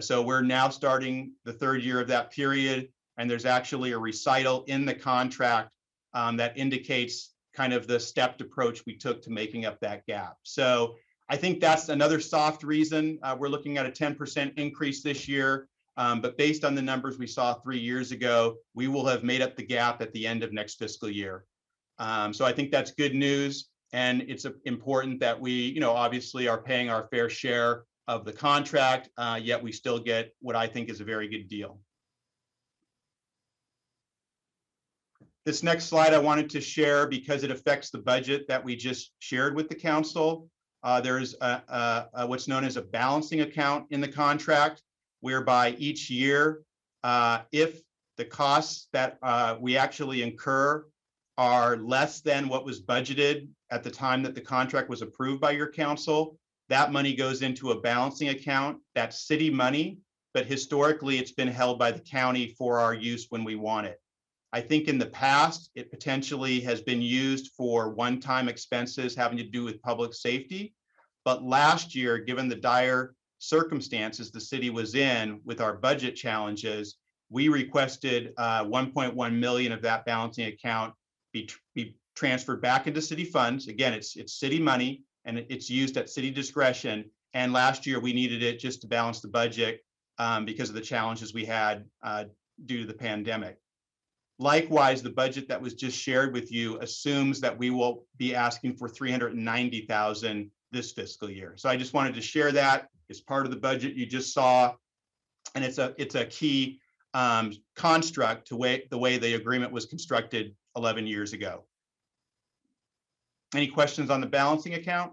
So we're now starting the 3rd year of that period, and there's actually a recital in the contract that indicates kind of the stepped approach we took to making up that gap. So I think that's another soft reason. We're looking at a 10% increase this year, but based on the numbers we saw 3 years ago, we will have made up the gap at the end of next fiscal year. So I think that's good news. And it's important that we, obviously are paying our fair share of the contract, yet we still get what I think is a very good deal. This next slide I wanted to share because it affects the budget that we just shared with the council. There's what's known as a balancing account in the contract, whereby each year, if the costs that we actually incur are less than what was budgeted at the time that the contract was approved by your council, that money goes into a balancing account. That's city money, but historically it's been held by the county for our use when we want it. I think in the past, it potentially has been used for one-time expenses having to do with public safety. But last year, given the dire circumstances the city was in with our budget challenges, we requested 1.1 million of that balancing account be transferred back into city funds. Again, it's city money and it's used at city discretion. And last year we needed it just to balance the budget because of the challenges we had due to the pandemic. Likewise, the budget that was just shared with you assumes that we will be asking for 390,000 this fiscal year. So I just wanted to share that as part of the budget you just saw. And it's a key construct to the way the agreement was constructed 11 years ago. Any questions on the balancing account?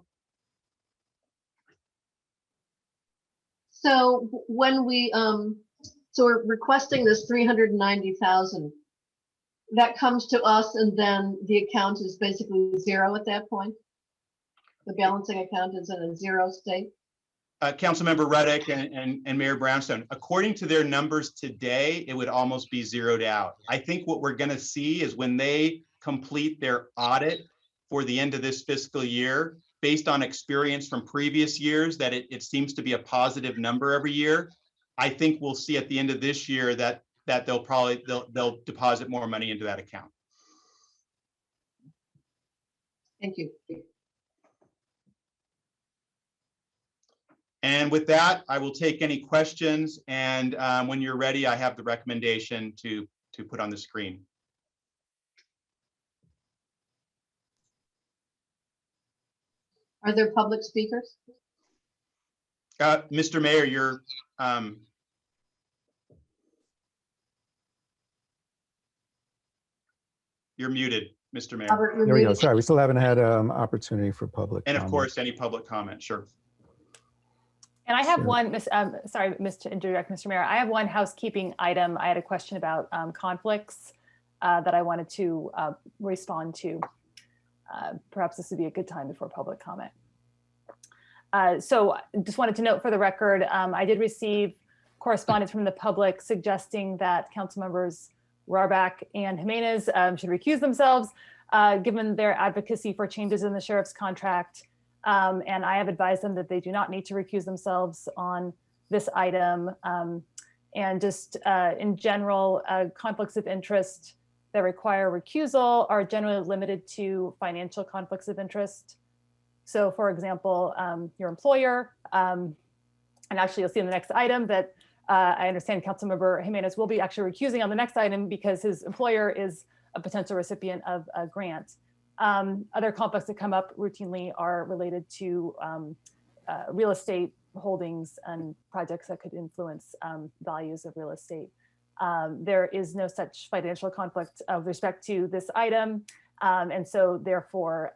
So when we so we're requesting this 390,000, that comes to us and then the account is basically zero at that point? The balancing account is in a zero state? Councilmember Reddick and Mayor Brownstone, according to their numbers today, it would almost be zeroed out. I think what we're going to see is when they complete their audit for the end of this fiscal year, based on experience from previous years, that it seems to be a positive number every year. I think we'll see at the end of this year that they'll deposit more money into that account. Thank you. And with that, I will take any questions. And when you're ready, I have the recommendation to put on the screen. Are there public speakers? Mr. Mayor, you're muted, Mr. Mayor. Robert, you're There we go. muted. Sorry, we still haven't had opportunity for public And of comment. course, any public comment, sure. And I have Sure. one, sorry, Mr. Indirect, Mr. Mayor, I have one housekeeping item. I had a question about conflicts that I wanted to respond to. Perhaps this would be a good time before public comment. So just wanted to note for the record, I did receive correspondence from the public suggesting that council members Rarbach and Jimenez should recuse themselves. given their advocacy for changes in the sheriff's contract. And I have advised them that they do not need to recuse themselves on this item. And just in general, conflicts of interest that require recusal are generally limited to financial conflicts of interest. So for example, your employer, and actually you'll see in the next item that I understand Councilmember Jimenez will be actually recusing on the next item because his employer is a potential recipient of a grant. Other conflicts that come up routinely are related to real estate holdings and projects that could influence values of real estate. There is no such financial conflict with respect to this item. And so therefore,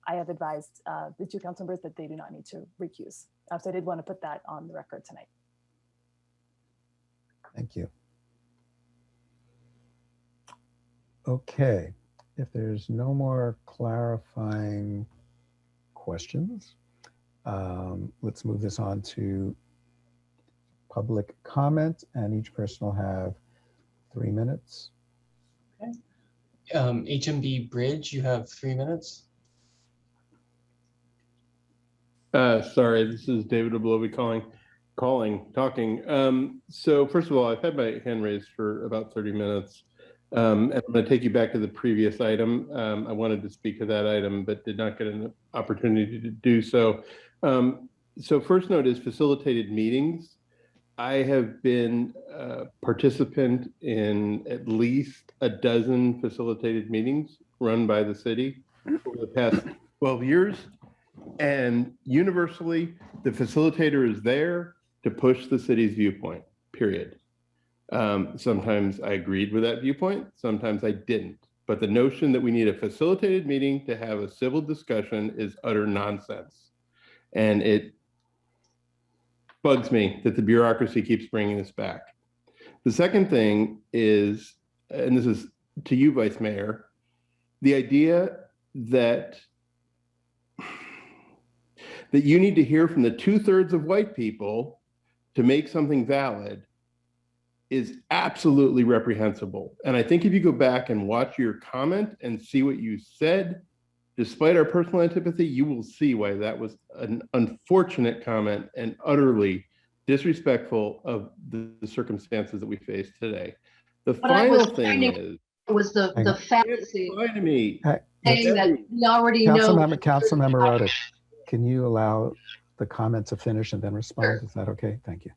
I have advised the two council members that they do not need to recuse. So I did want to put that on the record tonight. Thank you. Okay, if there's no more clarifying questions, let's move this on to public comment, and each person will have 3 minutes. Okay. HMB Bridge, you have 3 minutes. Sorry, this is David Oblovi talking. So first of all, I've had my hand raised for about 30 minutes. And I'm going to take you back to the previous item. I wanted to speak to that item, but did not get an opportunity to do so. So first note is facilitated meetings. I have been a participant in at least a dozen facilitated meetings run by the city over the past 12 years. And universally, the facilitator is there to push the city's viewpoint, period. Sometimes I agreed with that viewpoint, sometimes I didn't. But the notion that we need a facilitated meeting to have a civil discussion is utter nonsense. And it bugs me that the bureaucracy keeps bringing this back. The second thing is, and this is to you, Vice Mayor, the idea that you need to hear from the 2/3 of white people to make something valid is absolutely reprehensible. And I think if you go back and watch your comment and see what you said, despite our personal antipathy, you will see why that was an unfortunate comment and utterly disrespectful of the circumstances that we face today. The final thing is, was the fantasy to me, saying that we already know. Councilmember Rodick, can you allow the comment to finish and then respond? Is that okay? Thank you.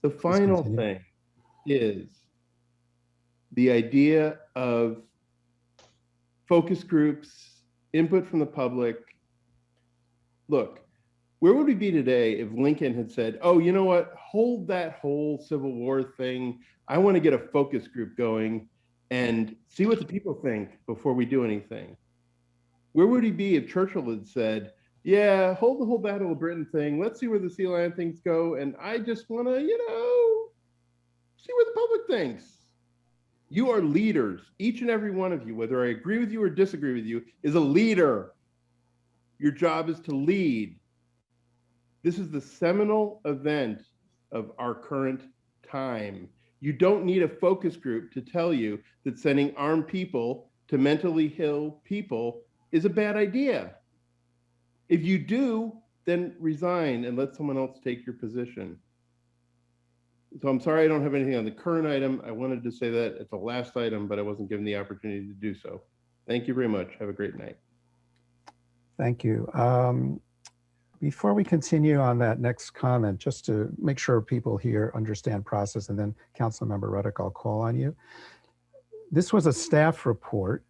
The final thing is the idea of focus groups, input from the public. Look, where would we be today if Lincoln had said, oh, you know what, hold that whole Civil War thing. I want to get a focus group going and see what the people think before we do anything. Where would he be if Churchill had said, yeah, hold the whole Battle of Britain thing. Let's see where the sea lion things go. And I just want to, see what the public thinks. You are leaders. Each and every one of you, whether I agree with you or disagree with you, is a leader. Your job is to lead. This is the seminal event of our current time. You don't need a focus group to tell you that sending armed people to mentally ill people is a bad idea. If you do, then resign and let someone else take your position. So I'm sorry I don't have anything on the current item. I wanted to say that at the last item, but I wasn't given the opportunity to do so. Thank you very much. Have a great night. Thank you. Before we continue on that next comment, just to make sure people here understand process, and then Councilmember Ruddock, I'll call on you. This was a staff report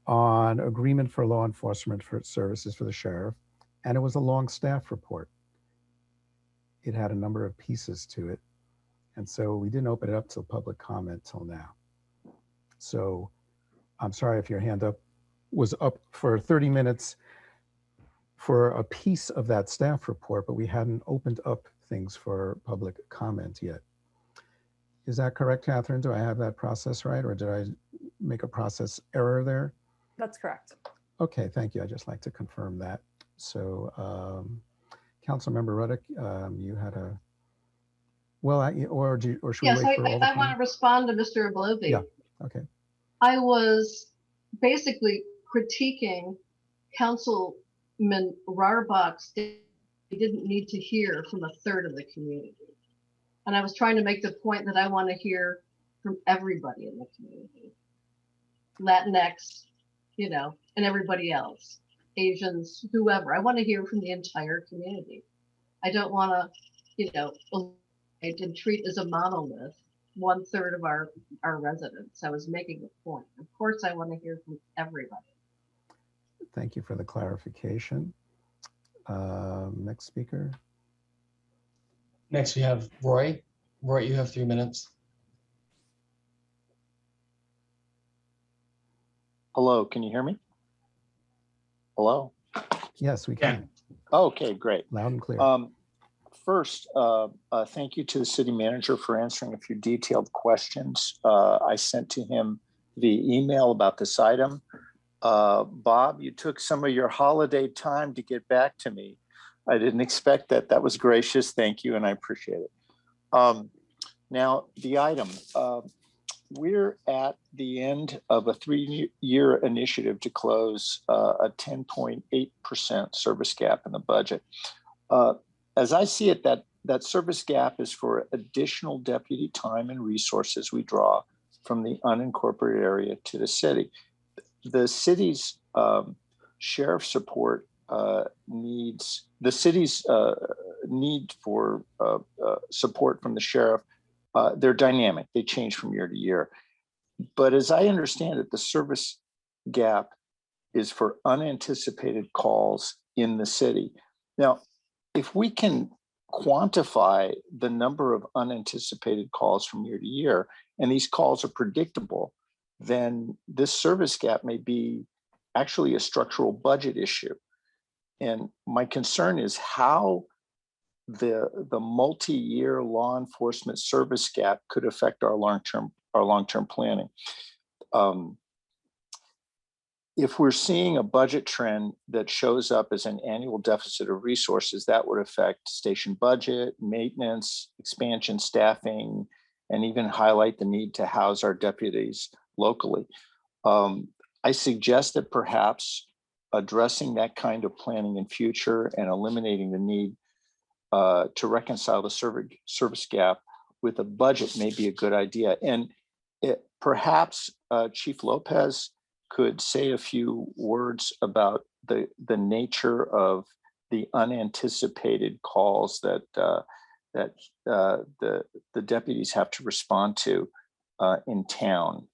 on agreement for law enforcement for services for the sheriff, and it was a long staff report. It had a number of pieces to it, and so we didn't open it up to public comment till now. So I'm sorry if your hand up was up for 30 minutes for a piece of that staff report, but we hadn't opened up things for public comment yet. Is that correct, Catherine? Do I have that process right, or did I make a process error there? That's correct. Okay, thank you. I'd just like to confirm that. So, Councilmember Ruddock, you had a, well, or should Yes, we wait for all the I want to respond to Mr. Oblovi. Yeah, okay. I was basically critiquing Councilman Rarbach's, he didn't need to hear from a third of the community. And I was trying to make the point that I want to hear from everybody in the community. Latinx, you know, and everybody else, Asians, whoever. I want to hear from the entire community. I don't want to, you know, and treat as a monolith 1/3 of our residents. I was making a point. Of course, I want to hear from everybody. Thank you for the clarification. Next speaker. Next, we have Roy. Roy, you have 3 minutes. Hello, can you hear me? Hello? Yes, we can. Okay, great. Loud and clear. First, thank you to the city manager for answering a few detailed questions I sent to him via email about this item. Bob, you took some of your holiday time to get back to me. I didn't expect that. That was gracious. Thank you, and I appreciate it. Now, the item. We're at the end of a 3-year initiative to close a 10.8% service gap in the budget. As I see it, that service gap is for additional deputy time and resources we draw from the unincorporated area to the city. The city's sheriff support needs, the city's need for support from the sheriff, they're dynamic, they change from year to year. But as I understand it, the service gap is for unanticipated calls in the city. Now, if we can quantify the number of unanticipated calls from year to year, and these calls are predictable, then this service gap may be actually a structural budget issue. And my concern is how the multi-year law enforcement service gap could affect our long-term planning. If we're seeing a budget trend that shows up as an annual deficit of resources, that would affect station budget, maintenance, expansion, staffing, and even highlight the need to house our deputies locally. I suggest that perhaps addressing that kind of planning in future and eliminating the need to reconcile the service gap with a budget may be a good idea. And perhaps Chief Lopez could say a few words about the nature of the unanticipated calls that the deputies have to respond to in town.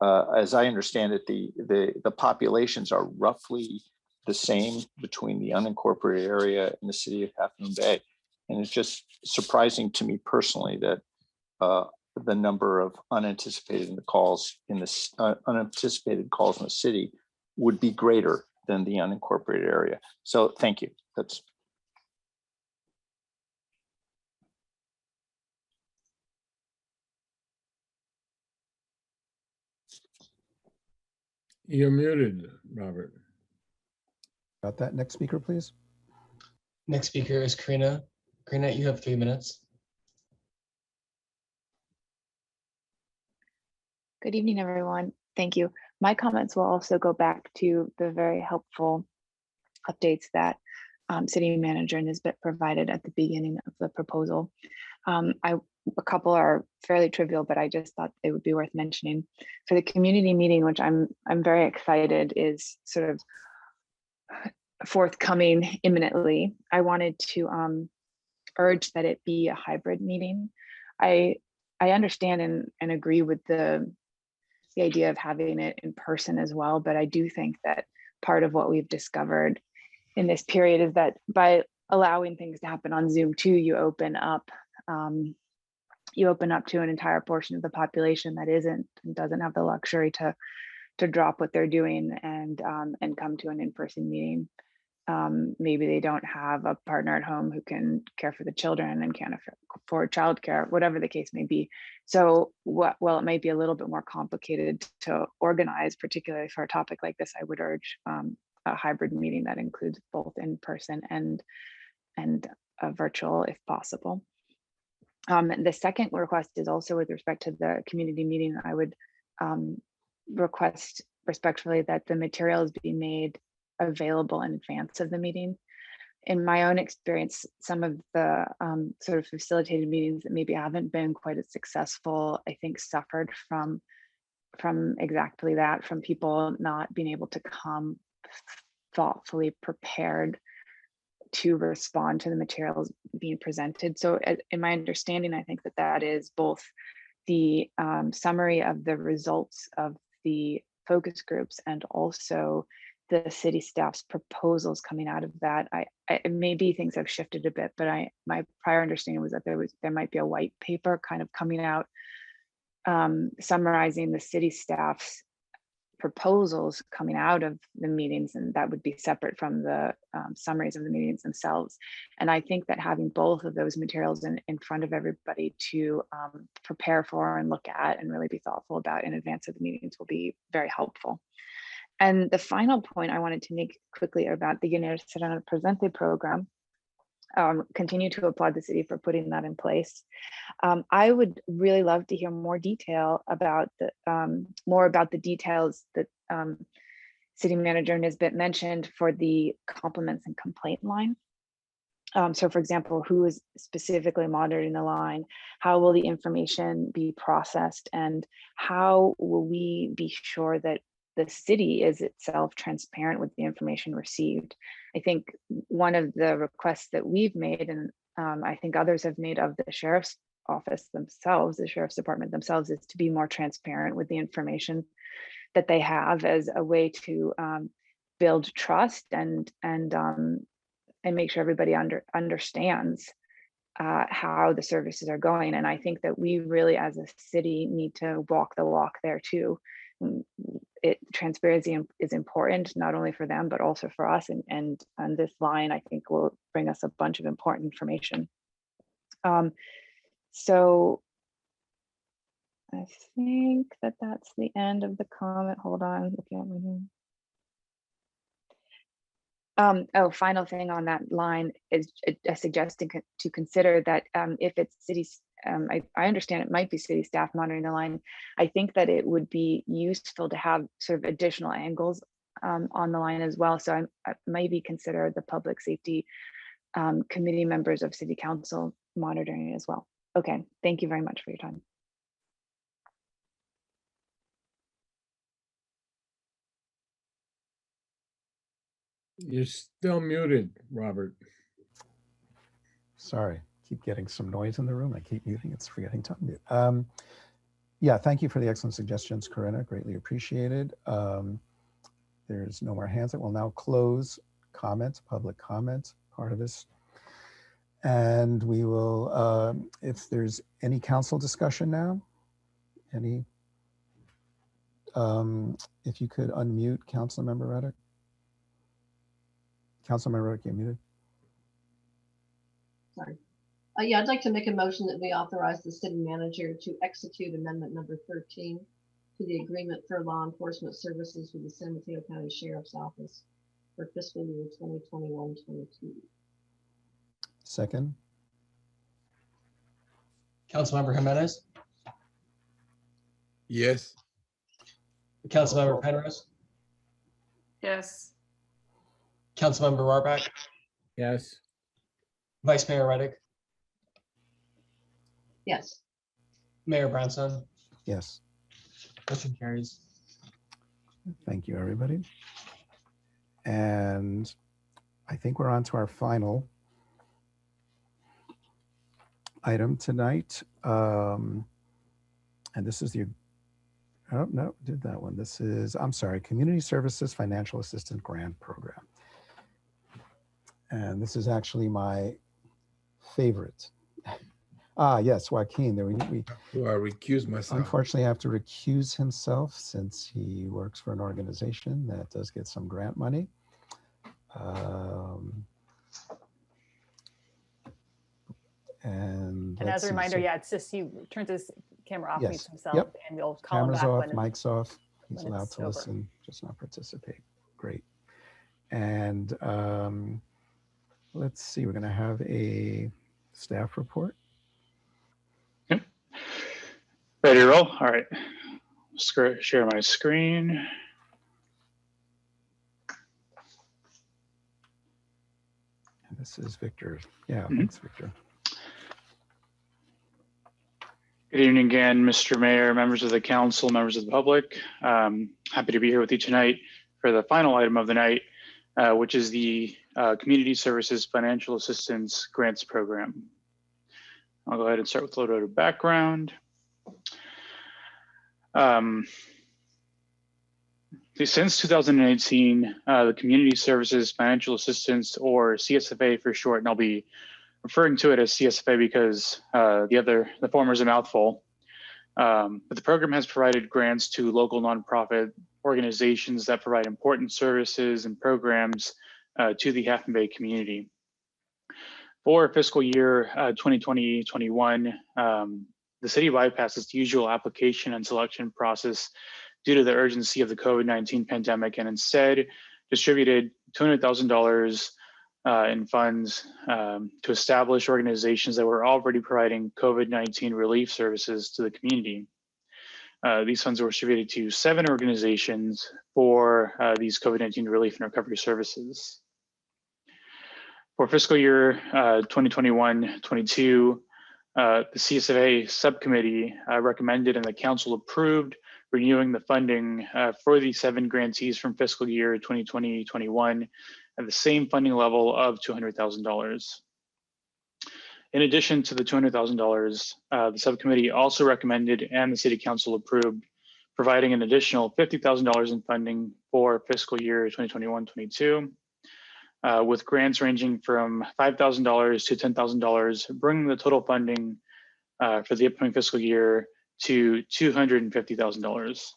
As I understand it, the populations are roughly the same between the unincorporated area and the city of Half Moon Bay. And it's just surprising to me personally that the number of unanticipated calls in the city would be greater than the unincorporated area. So thank you. That's. You're muted, Robert. Got that. Next speaker, please. Next speaker is Karina. Karina, you have 3 minutes. Good evening, everyone. Thank you. My comments will also go back to the very helpful updates that City Manager Nisbet provided at the beginning of the proposal. A couple are fairly trivial, but I just thought they would be worth mentioning. For the community meeting, which I'm very excited is sort of forthcoming imminently, I wanted to urge that it be a hybrid meeting. I understand and agree with the idea of having it in person as well, but I do think that part of what we've discovered in this period is that by allowing things to happen on Zoom too, you open up to an entire portion of the population that doesn't have the luxury to drop what they're doing and come to an in-person meeting. Maybe they don't have a partner at home who can care for the children and can't afford childcare, whatever the case may be. So while it might be a little bit more complicated to organize, particularly for a topic like this, I would urge a hybrid meeting that includes both in person and a virtual if possible. The second request is also with respect to the community meeting. I would request respectfully that the materials be made available in advance of the meeting. In my own experience, some of the sort of facilitated meetings that maybe haven't been quite as successful, I think suffered from exactly that, from people not being able to come thoughtfully prepared to respond to the materials being presented. So in my understanding, I think that that is both the summary of the results of the focus groups and also the city staff's proposals coming out of that. Maybe things have shifted a bit, but my prior understanding was that there might be a white paper kind of coming out summarizing the city staff's proposals coming out of the meetings, and that would be separate from the summaries of the meetings themselves. And I think that having both of those materials in front of everybody to prepare for and look at and really be thoughtful about in advance of the meetings will be very helpful. And the final point I wanted to make quickly about the Universidad Presente program, continue to applaud the city for putting that in place. I would really love to hear more detail about the details that City Manager Nisbet mentioned for the compliments and complaint line. So for example, who is specifically monitoring the line? How will the information be processed? And how will we be sure that the city is itself transparent with the information received? I think one of the requests that we've made, and I think others have made of the sheriff's office themselves, the sheriff's department themselves, is to be more transparent with the information that they have as a way to build trust and make sure everybody understands how the services are going. And I think that we really, as a city, need to walk the walk there too. Transparency is important, not only for them, but also for us. And this line, I think, will bring us a bunch of important information. So I think that that's the end of the comment. Hold on, looking at my name. Final thing on that line is a suggestion to consider that if it's cities, I understand it might be city staff monitoring the line. I think that it would be useful to have sort of additional angles on the line as well. So I maybe consider the public safety committee members of city council monitoring as well. Okay, thank you very much for your time. You're still muted, Robert. Sorry, keep getting some noise in the room. I keep muting, it's forgetting to unmute. Yeah, thank you for the excellent suggestions, Corinna, greatly appreciated. There's no more hands. I will now close comments, public comments, part of this. And we will, if there's any council discussion now, if you could unmute Councilmember Reddick. Councilmember Reddick, you're muted. Sorry. Yeah, I'd like to make a motion that we authorize the city manager to execute amendment number 13 to the agreement for law enforcement services with the San Mateo County Sheriff's Office for fiscal year 2021-22. Second. Councilmember Jimenez, Yes. Councilmember Penrose, Yes. Councilmember Rohrbach, Yes. Vice Mayor Reddick, Yes. Mayor Brownstone. Yes. Motion carries. Thank you, everybody. And I think we're on to our final item tonight. And this is the, oh, no, did that one. This is, I'm sorry, Community Services Financial Assistance Grant Program. And this is actually my favorite. Yes, Joaquin, there we Do I recuse myself? unfortunately have to recuse himself since he works for an organization that does get some grant money. And as a reminder, yeah, it's just he turns his camera off, Yes. mutes himself, Yep. and we'll call him Cameras back off, when mics off. He's when allowed it's to over. listen, just not participate. Great. And let's see, we're going to have a staff report. Ready to roll? All right. Share my screen. This is Victor. Yeah, Mhm. thanks, Victor. Good evening again, Mr. Mayor, members of the council, members of the public. Happy to be here with you tonight for the final item of the night, which is the Community Services Financial Assistance Grants Program. I'll go ahead and start with a little bit of background. Since 2018, the Community Services Financial Assistance, or CSFA for short, and I'll be referring to it as CSFA because the former is a mouthful. But the program has provided grants to local nonprofit organizations that provide important services and programs to the Half Moon Bay community. For fiscal year 2020-21, the city bypassed its usual application and selection process due to the urgency of the COVID-19 pandemic and instead distributed $200,000 in funds to establish organizations that were already providing COVID-19 relief services to the community. These funds were distributed to 7 organizations for these COVID-19 relief and recovery services. For fiscal year 2021-22, the CSFA subcommittee recommended and the council approved renewing the funding for the 7 grantees from fiscal year 2020-21 at the same funding level of $200,000. In addition to the $200,000, the subcommittee also recommended and the city council approved providing an additional $50,000 in funding for fiscal year 2021-22, with grants ranging from $5,000 to $10,000, bringing the total funding for the upcoming fiscal year to $250,000.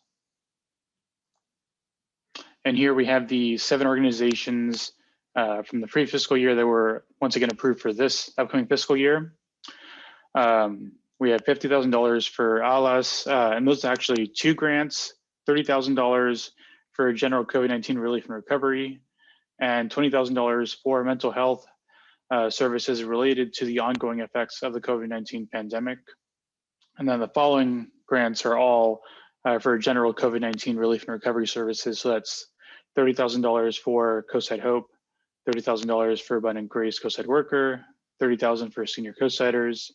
And here we have the 7 organizations from the pre-fiscal year that were once again approved for this upcoming fiscal year. We have $50,000 for ALAS, and those are actually 2 grants, $30,000 for general COVID-19 relief and recovery, and $20,000 for mental health services related to the ongoing effects of the COVID-19 pandemic. And then the following grants are all for general COVID-19 relief and recovery services. So that's $30,000 for Coastside Hope, $30,000 for Abundant Grace Coastside Worker, $30,000 for Senior Coastsiders,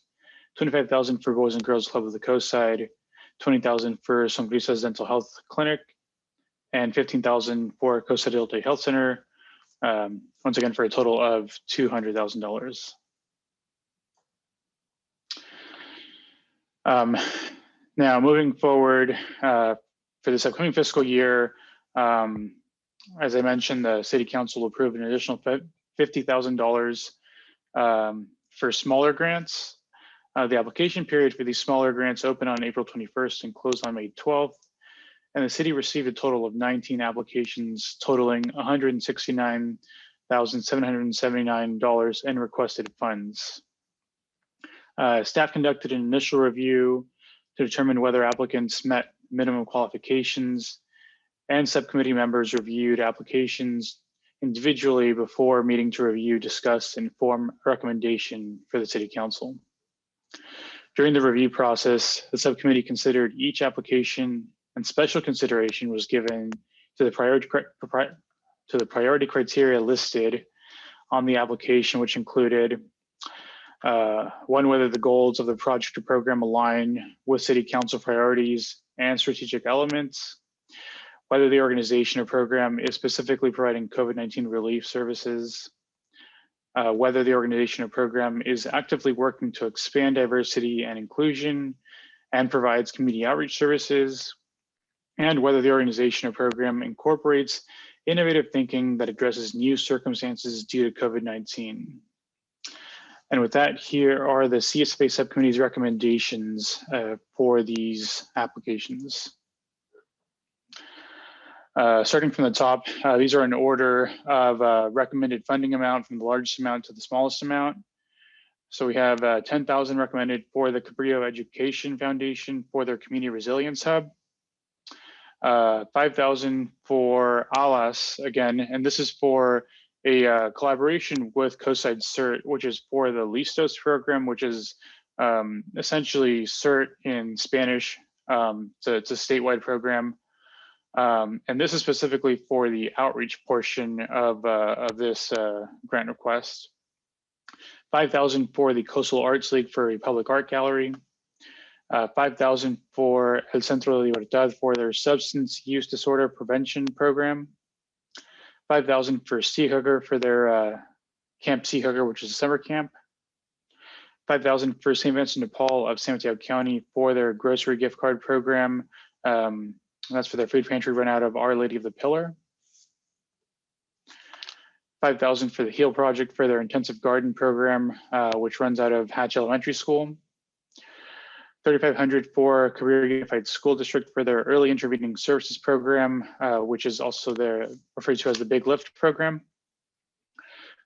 $25,000 for Boys and Girls Club of the Coastside, $20,000 for Sonrisas Dental Health Clinic, and $15,000 for Coastside Adult Day Health Center, once again for a total of $200,000. Now, moving forward for this upcoming fiscal year, as I mentioned, the City Council approved an additional $50,000 for smaller grants. The application period for these smaller grants opened on April 21st and closed on May 12th. And the city received a total of 19 applications totaling $169,779 in requested funds. Staff conducted an initial review to determine whether applicants met minimum qualifications, and subcommittee members reviewed applications individually before meeting to review, discuss, and form a recommendation for the City Council. During the review process, the subcommittee considered each application, and special consideration was given to the priority criteria listed on the application, which included 1, whether the goals of the project or program align with City Council priorities and strategic elements, whether the organization or program is specifically providing COVID-19 relief services, whether the organization or program is actively working to expand diversity and inclusion and provides community outreach services, and whether the organization or program incorporates innovative thinking that addresses new circumstances due to COVID-19. And with that, here are the CSFA subcommittee's recommendations for these applications. Starting from the top, these are in order of recommended funding amount from the largest amount to the smallest amount. So we have 10,000 recommended for the Cabrillo Education Foundation for their Community Resilience Hub, 5,000 for ALAS again, and this is for a collaboration with Coastside CERT, which is for the Listos program, which is essentially CERT in Spanish. It's a statewide program. And this is specifically for the outreach portion of this grant request. $5,000 for the Coastal Arts League for a public art gallery, $5,000 for El Centro de Libertad for their substance use disorder prevention program, $5,000 for Sea Hugger for their Camp Sea Hugger, which is a summer camp, $5,000 for St. Vincent de Paul of San Mateo County for their grocery gift card program. That's for their food pantry run out of Our Lady of the Pillar. $5,000 for the HEAL project for their intensive garden program, which runs out of Hatch Elementary School. $3,500 for Career Unified School District for their early intervening services program, which is also referred to as the Big Lift program.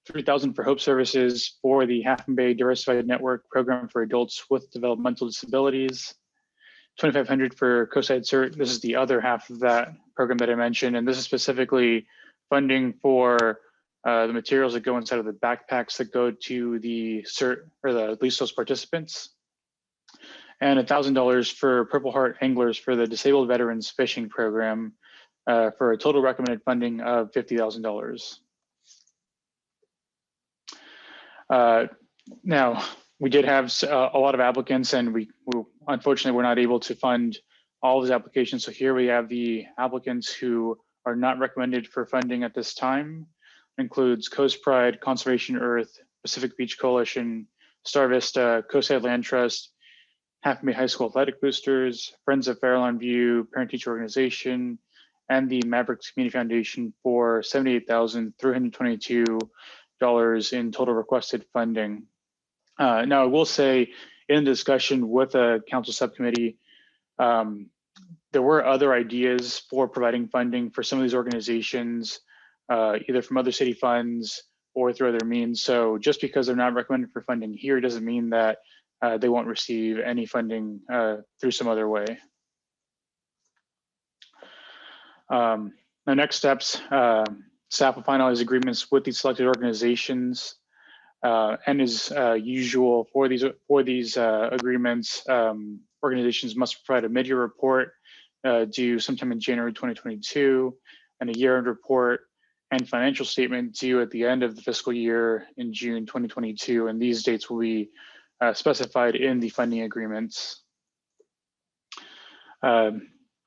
$3,000 for Hope Services for the Half Moon Bay Diversified Network program for adults with developmental disabilities. $2,500 for COSIDE CERT. This is the other half of that program that I mentioned, and this is specifically funding for the materials that go inside of the backpacks that go to the CERT or the LISOS participants. And $1,000 for Purple Heart Anglers for the Disabled Veterans Fishing Program for a total recommended funding of $50,000. Now, we did have a lot of applicants, and we unfortunately were not able to fund all of these applications. So here we have the applicants who are not recommended for funding at this time. It includes Coast Pride, Conservation Earth, Pacific Beach Coalition, Star Vista, Coastside Land Trust, Half Moon Bay High School Athletic Boosters, Friends of Farallon View, Parent Teacher Organization, and the Mavericks Community Foundation for $78,322 in total requested funding. Now, I will say in the discussion with the council subcommittee, there were other ideas for providing funding for some of these organizations, either from other city funds or through other means. So just because they're not recommended for funding here doesn't mean that they won't receive any funding through some other way. Now, next steps, staff will finalize agreements with these selected organizations, and as usual for these agreements, organizations must provide a mid-year report due sometime in January 2022, and a year-end report and financial statement due at the end of the fiscal year in June 2022, and these dates will be specified in the funding agreements.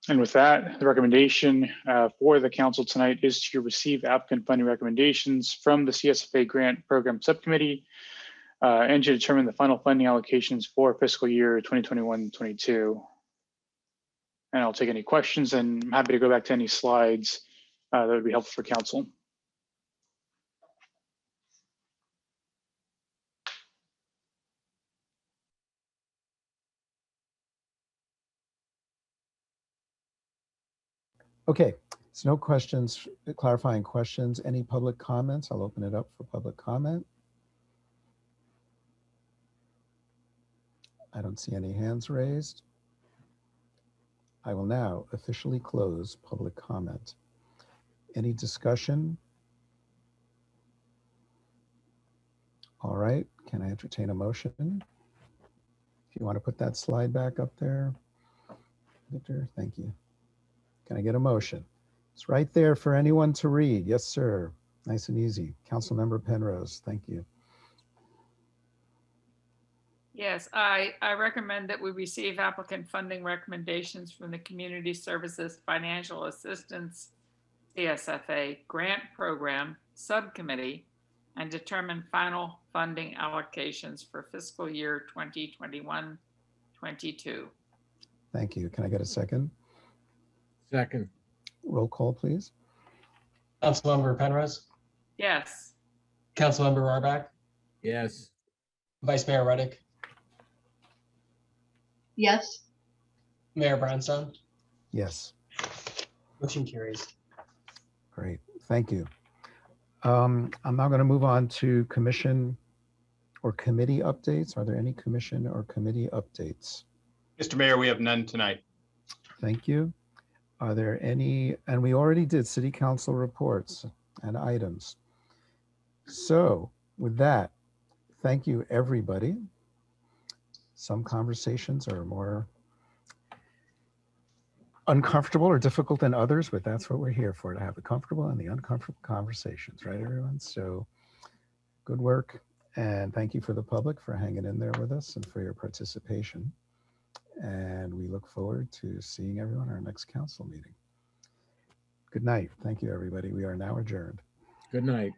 And with that, the recommendation for the council tonight is to receive applicant funding recommendations from the CSFA Grant Program Subcommittee and to determine the final funding allocations for fiscal year 2021-22. And I'll take any questions, and I'm happy to go back to any slides that would be helpful for council. Okay, so no questions, clarifying questions. Any public comments? I'll open it up for public comment. I don't see any hands raised. I will now officially close public comment. Any discussion? All right, can I entertain a motion? If you want to put that slide back up there, Victor, thank you. Can I get a motion? It's right there for anyone to read. Yes, sir. Nice and easy. Councilmember Penrose, thank you. Yes, I recommend that we receive applicant funding recommendations from the Community Services Financial Assistance CSFA Grant Program Subcommittee and determine final funding allocations for fiscal year 2021-22. Thank you. Can I get a second? Second. Roll call, please. Councilmember Penrose, Yes. Councilmember Rohrbeck, Yes. Vice Mayor Reddick, Yes. Mayor Brownstone. Yes. Motion carries. Great, thank you. I'm now going to move on to commission or committee updates. Are there any commission or committee updates? Mr. Mayor, we have none tonight. Thank you. Are there any, and we already did city council reports and items. So with that, thank you, everybody. Some conversations are more uncomfortable or difficult than others, but that's what we're here for, to have the comfortable and the uncomfortable conversations, right, everyone? So good work. And thank you for the public for hanging in there with us and for your participation. And we look forward to seeing everyone at our next council meeting. Good night. Thank you, everybody. We are now adjourned. Good night.